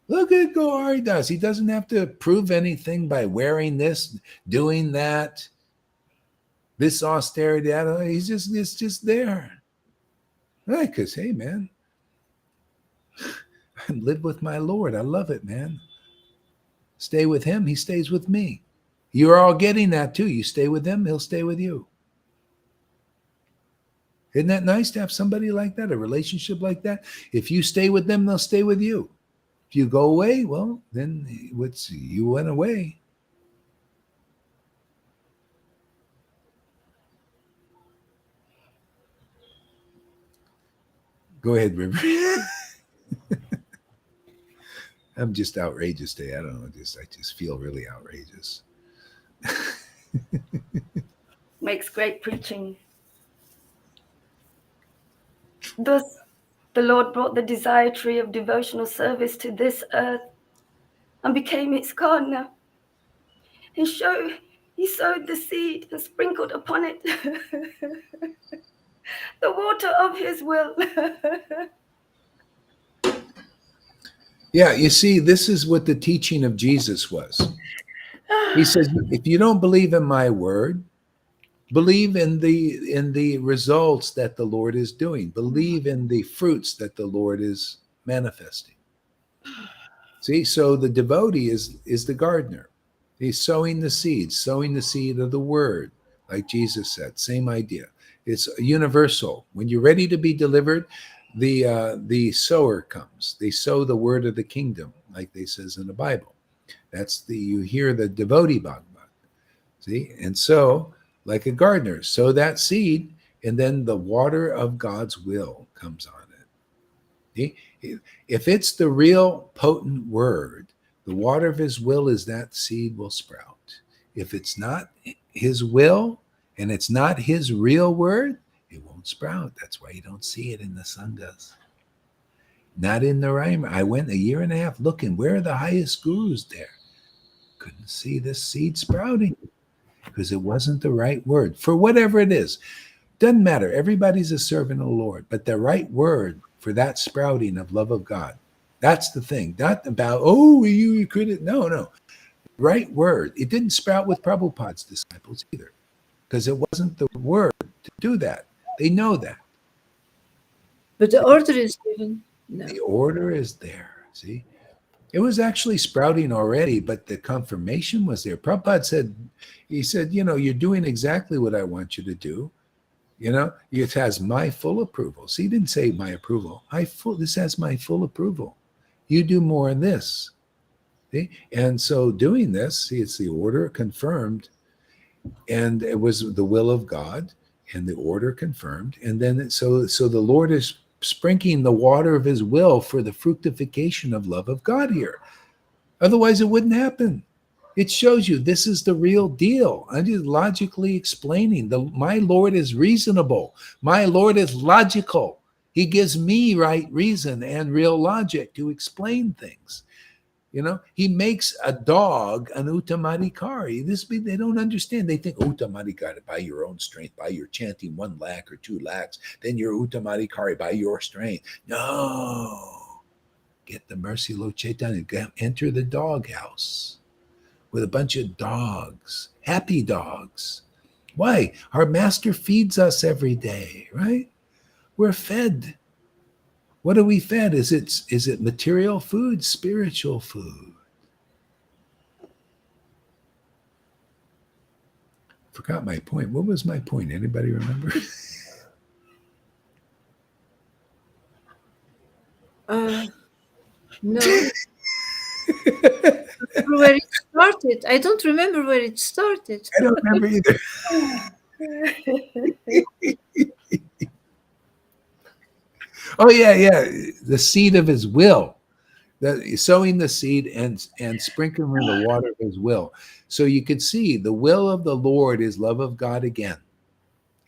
Look at Gauridas. He doesn't have to prove anything by wearing this, doing that, this austerity. That. It's just there. Right? Because, hey, man, I live with my Lord. I love it, man. Stay with him, he stays with me. You're all getting that too. You stay with him, he'll stay with you. Isn't that nice to have somebody like that, a relationship like that? If you stay with them, they'll stay with you. If you go away, well, then you went away. Go ahead, River. I'm just outrageous today. I don't know. I just feel really outrageous. Makes great preaching. Thus, the Lord brought the desire tree of devotional service to this earth and became its gardener. And he sowed the seed and sprinkled upon it the water of his will. Yeah, you see, this is what the teaching of Jesus was. He says, if you don't believe in my word, believe in the results that the Lord is doing. Believe in the fruits that the Lord is manifesting. See, so the devotee is the gardener. He's sowing the seed of the word, like Jesus said. Same idea. It's universal. When you're ready to be delivered, the sower comes. They sow the word of the kingdom, like they says in the Bible. You hear the devotee Bhagavata. See, and so like a gardener, sow that seed, and then the water of God's will comes on it. See? If it's the real potent word, the water of his will is that seed will sprout. If it's not his will and it's not his real word, it won't sprout. That's why you don't see it in the sanghas. Not in the Raimer. I went a year and a half looking, where are the highest gurus there? Couldn't see this seed sprouting because it wasn't the right word for whatever it is. Doesn't matter. Everybody's a servant of the Lord, but the right word for that sprouting of love of God, that's the thing. Not about, you couldn't. No. Right word. It didn't sprout with Prabhupada's disciples either because it wasn't the word to do that. They know that. But the order is given. No. The order is there. See? It was actually sprouting already, but the confirmation was there. Prabhupada said, you're doing exactly what I want you to do. It has my full approval. See, he didn't say my approval. This has my full approval. You do more of this. See? And so doing this, it's the order confirmed, and it was the will of God, and the order confirmed. And then so the Lord is sprinkling the water of his will for the fructification of love of God here. Otherwise, it wouldn't happen. It shows you this is the real deal. I'm just logically explaining. My Lord is reasonable. My Lord is logical. He gives me right reason and real logic to explain things. He makes a dog an uttamadikari. They don't understand. They think uttamadikari by your own strength, by your chanting 1 lakh or 2 lakhs, then you're uttamadikari by your strength. No. Get the mercy, Lord Chaitanya. Enter the doghouse with a bunch of dogs, happy dogs. Why? Our master feeds us every day, right? We're fed. What are we fed? Is it material food, spiritual food? Forgot my point. What was my point? Anybody remember? No. Where it started. I don't remember where it started. I don't remember either. Oh yeah. The seed of his will. Sowing the seed and sprinkling the water of his will. So you could see the will of the Lord is love of God again.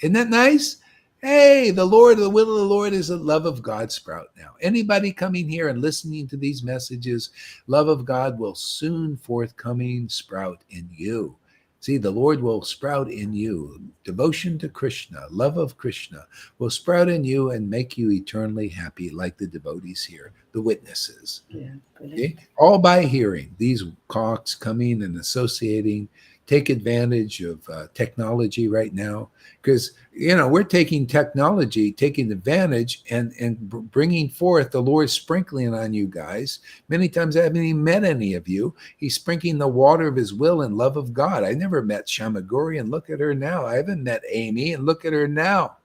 Isn't that nice? Hey, the will of the Lord is the love of God sprout now. Anybody coming here and listening to these messages, love of God will soon forthcoming sprout in you. See, the Lord will sprout in you. Devotion to Krishna, love of Krishna will sprout in you and make you eternally happy, like the devotees here, the witnesses. Yeah, Okay? All by hearing these talks, coming and associating. Take advantage of technology right now, because we're taking technology, taking advantage, and bringing forth the Lord sprinkling on you guys. Many times I haven't even met any of you. He's sprinkling the water of his will and love of God. I never met Shamaguri, and look at her now. I haven't met Amy, and look at her now.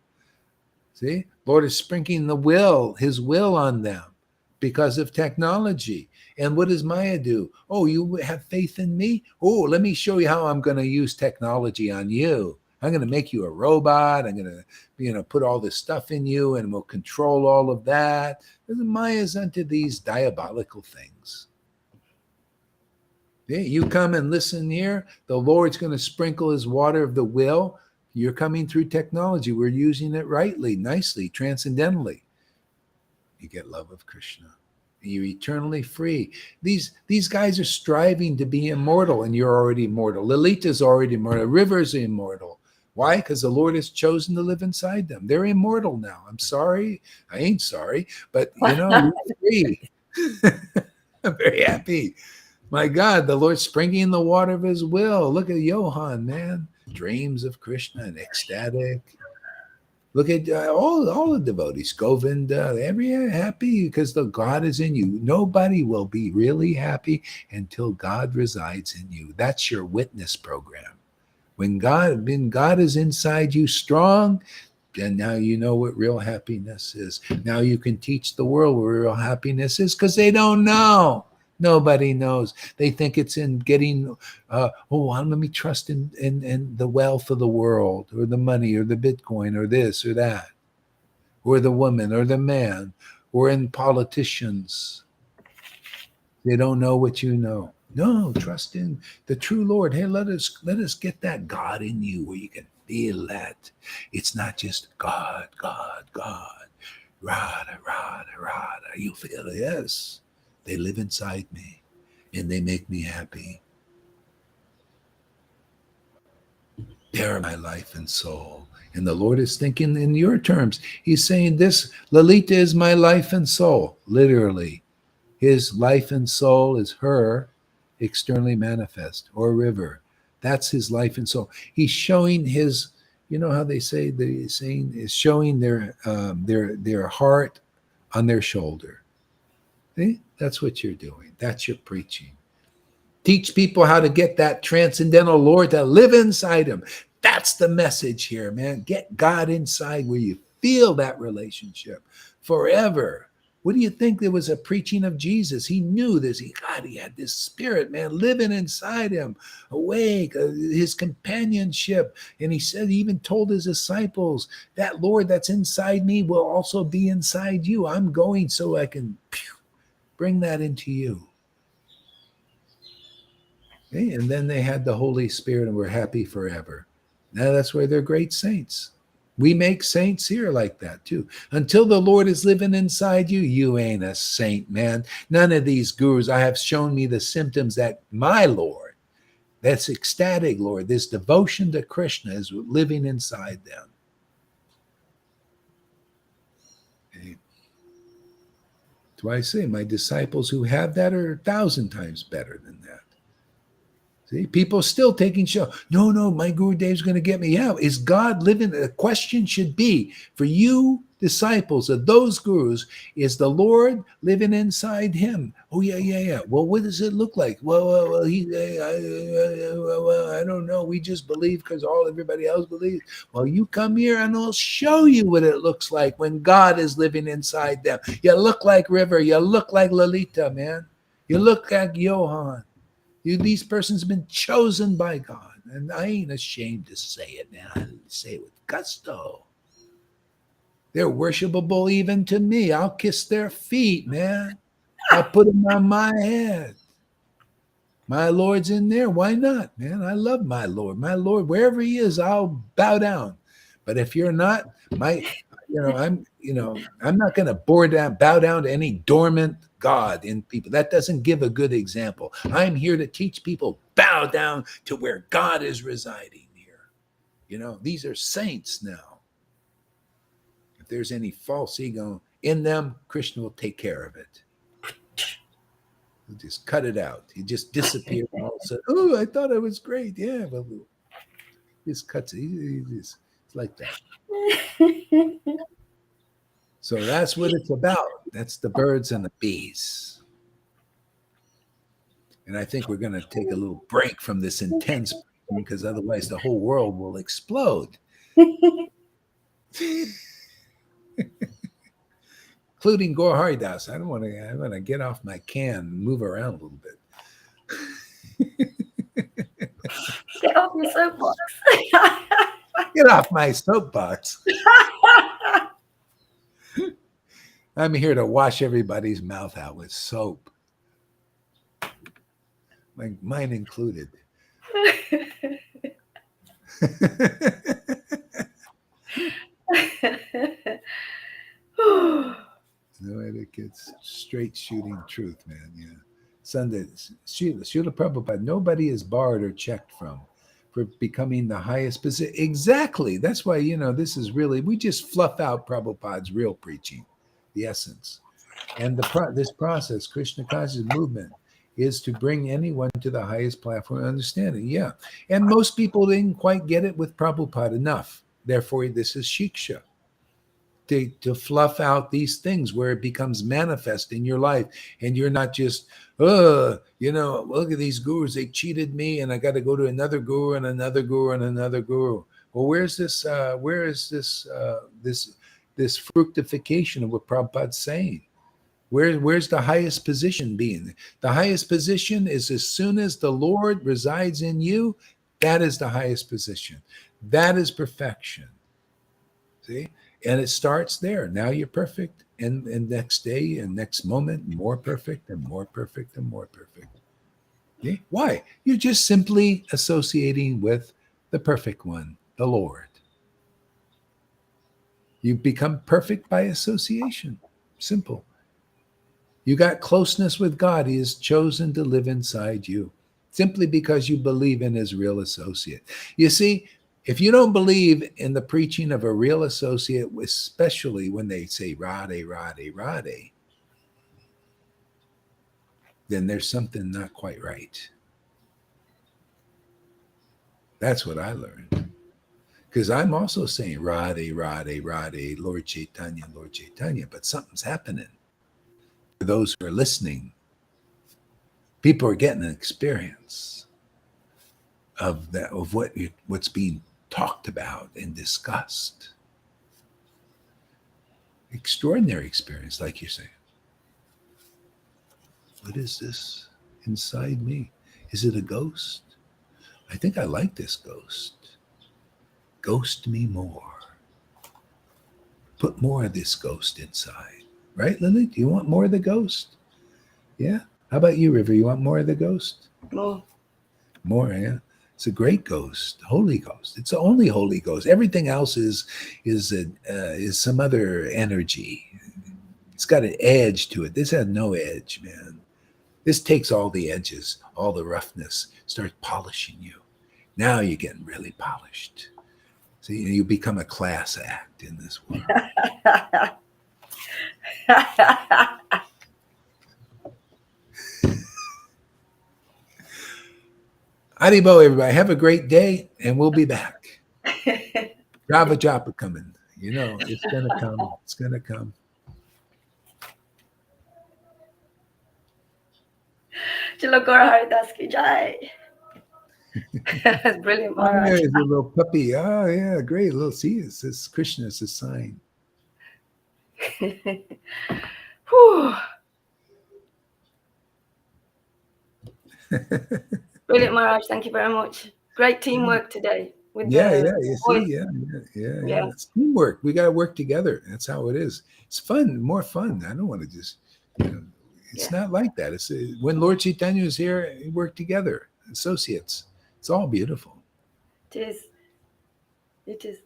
See, Lord is sprinkling his will on them because of technology. And what does Maya do? Oh, you have faith in me? Oh, let me show you how I'm going to use technology on you. I'm going to make you a robot. I'm going to, put all this stuff in you, and we'll control all of that. Maya's into these diabolical things. You come and listen here. The Lord's going to sprinkle his water of the will. You're coming through technology. We're using it rightly, nicely, transcendentally. You get love of Krishna. You're eternally free. These guys are striving to be immortal, and you're already immortal. Lalita's already immortal. River's immortal. Why? Because the Lord has chosen to live inside them. They're immortal now. I'm sorry. I ain't sorry. But, you're free. I'm very happy. My God, the Lord sprinkling the water of his will. Look at Johann, man. Dreams of Krishna and ecstatic. Look at all the devotees, Govinda, every happy because the God is in you. Nobody will be really happy until God resides in you. That's your witness program. When God is inside you strong, then now you know what real happiness is. Now you can teach the world what real happiness is, because they don't know. Nobody knows. They think it's in getting, let me trust in the wealth of the world, or the money, or the Bitcoin, or this or that, or the woman, or the man, or in politicians. They don't know what you know. No, trust in the true Lord. Hey, let us get that God in you, where you can feel that. It's not just God, God, God. Radha, Radha, Radha. You feel it, yes. They live inside me, and they make me happy. They're my life and soul. And the Lord is thinking in your terms. He's saying this, Lalita is my life and soul, literally. His life and soul is her externally manifest, or river. That's his life and soul. He's showing his, how they say, the saying is showing their heart on their shoulder. See? That's what you're doing. That's your preaching. Teach people how to get that transcendental Lord to live inside them. That's the message here, man. Get God inside where you feel that relationship forever. What do you think? There was a preaching of Jesus. He knew this. He had this spirit, man, living inside him, awake, his companionship. And he said, he even told his disciples, that Lord that's inside me will also be inside you. I'm going so I can bring that into you. Okay? And then they had the Holy Spirit and were happy forever. Now that's why they're great saints. We make saints here like that too. Until the Lord is living inside you, you ain't a saint, man. None of these gurus I have shown me the symptoms that my Lord, that's ecstatic Lord, this devotion to Krishna is living inside them. Okay. That's why I say my disciples who have that are 1,000 times better than that. See, people still taking show. No, my Guru Dev's going to get me. Yeah, is God living? The question should be for you disciples of those gurus is the Lord living inside him. Oh yeah. Well, what does it look like? Well, I don't know. We just believe because everybody else believes. Well, you come here and I'll show you what it looks like when God is living inside them. You look like River. You look like Lalita, man. You look like Johan. These persons have been chosen by God. And I ain't ashamed to say it, man. I say it with gusto. They're worshipable even to me. I'll kiss their feet, man. I'll put them on my head. My Lord's in there. Why not, man? I love my Lord. My Lord, wherever he is, I'll bow down. But if you're not, I'm not going to bow down to any dormant God in people. That doesn't give a good example. I'm here to teach people bow down to where God is residing here. These are saints now. If there's any false ego in them, Krishna will take care of it. He'll just cut it out. He just disappeared and all of a sudden, oh, I thought I was great. Yeah, well, he just cuts it. It's like that. So that's what it's about. That's the birds and the bees. And I think we're going to take a little break from this intense because otherwise the whole world will explode. Including Gaur Haridas. I want to get off my can and move around a little bit. Get off your soapbox. Get off my soapbox. I'm here to wash everybody's mouth out with soap. Mine included. No etiquettes, straight shooting truth, man. Yeah. Sunday, Srila Prabhupada, nobody is barred or checked from for becoming the highest position. Exactly. That's why, this is really, we just fluff out Prabhupada's real preaching, the essence. And this process, Krishna conscious movement, is to bring anyone to the highest platform of understanding. Yeah. And most people didn't quite get it with Prabhupada enough. Therefore, this is Shiksha. To fluff out these things where it becomes manifest in your life. And you're not just, look at these gurus, they cheated me and I got to go to another guru and another guru and another guru. Well, where is this fructification of what Prabhupada's saying? Where's the highest position being? The highest position is as soon as the Lord resides in you, that is the highest position. That is perfection. See? And it starts there. Now you're perfect. And next day and next moment, more perfect and more perfect and more perfect. Okay? Why? You're just simply associating with the perfect one, the Lord. You become perfect by association. Simple. You got closeness with God. He has chosen to live inside you simply because you believe in his real associate. You see, if you don't believe in the preaching of a real associate, especially when they say Radhe, Radhe, Radhe, then there's something not quite right. That's what I learned. Because I'm also saying Radhe, Radhe, Radhe, Lord Chaitanya, but something's happening. For those who are listening, people are getting an experience of that, of what's being talked about and discussed. Extraordinary experience, like you're saying. What is this inside me? Is it a ghost? I think I like this ghost. Ghost me more. Put more of this ghost inside. Right, Lily? Do you want more of the ghost? Yeah? How about you, River? You want more of the ghost? More. More, yeah. It's a great ghost, Holy Ghost. It's the only Holy Ghost. Everything else is some other energy. It's got an edge to it. This has no edge, man. This takes all the edges, all the roughness, starts polishing you. Now you're getting really polished. So you become a class act in this world. Haribo, everybody. Have a great day, and we'll be back. Java Japa coming. You know, it's gonna come. It's gonna come. Chilokora Haridas ki jai. That's brilliant, Oh, Maharaj. there's a little puppy. Oh, yeah, great. Little see, it says Krishna is a sign. Whew. Brilliant, Maharaj. Thank you very much. Great teamwork today with Yeah, the yeah, you voice. see, yeah. Yeah. It's teamwork. We got to work together. That's how it is. It's fun, more fun. I don't want to just, it's Yeah. not like that. It's when Lord Chaitanya is here, we work together, associates. It's all beautiful. It is. It is.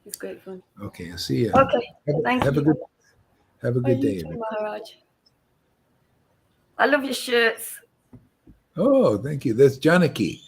It's great fun. Okay, I'll see you. Okay. Thank Have a you. good You day. too, Maharaj. I love your shirts. Oh, thank you. That's Janaki.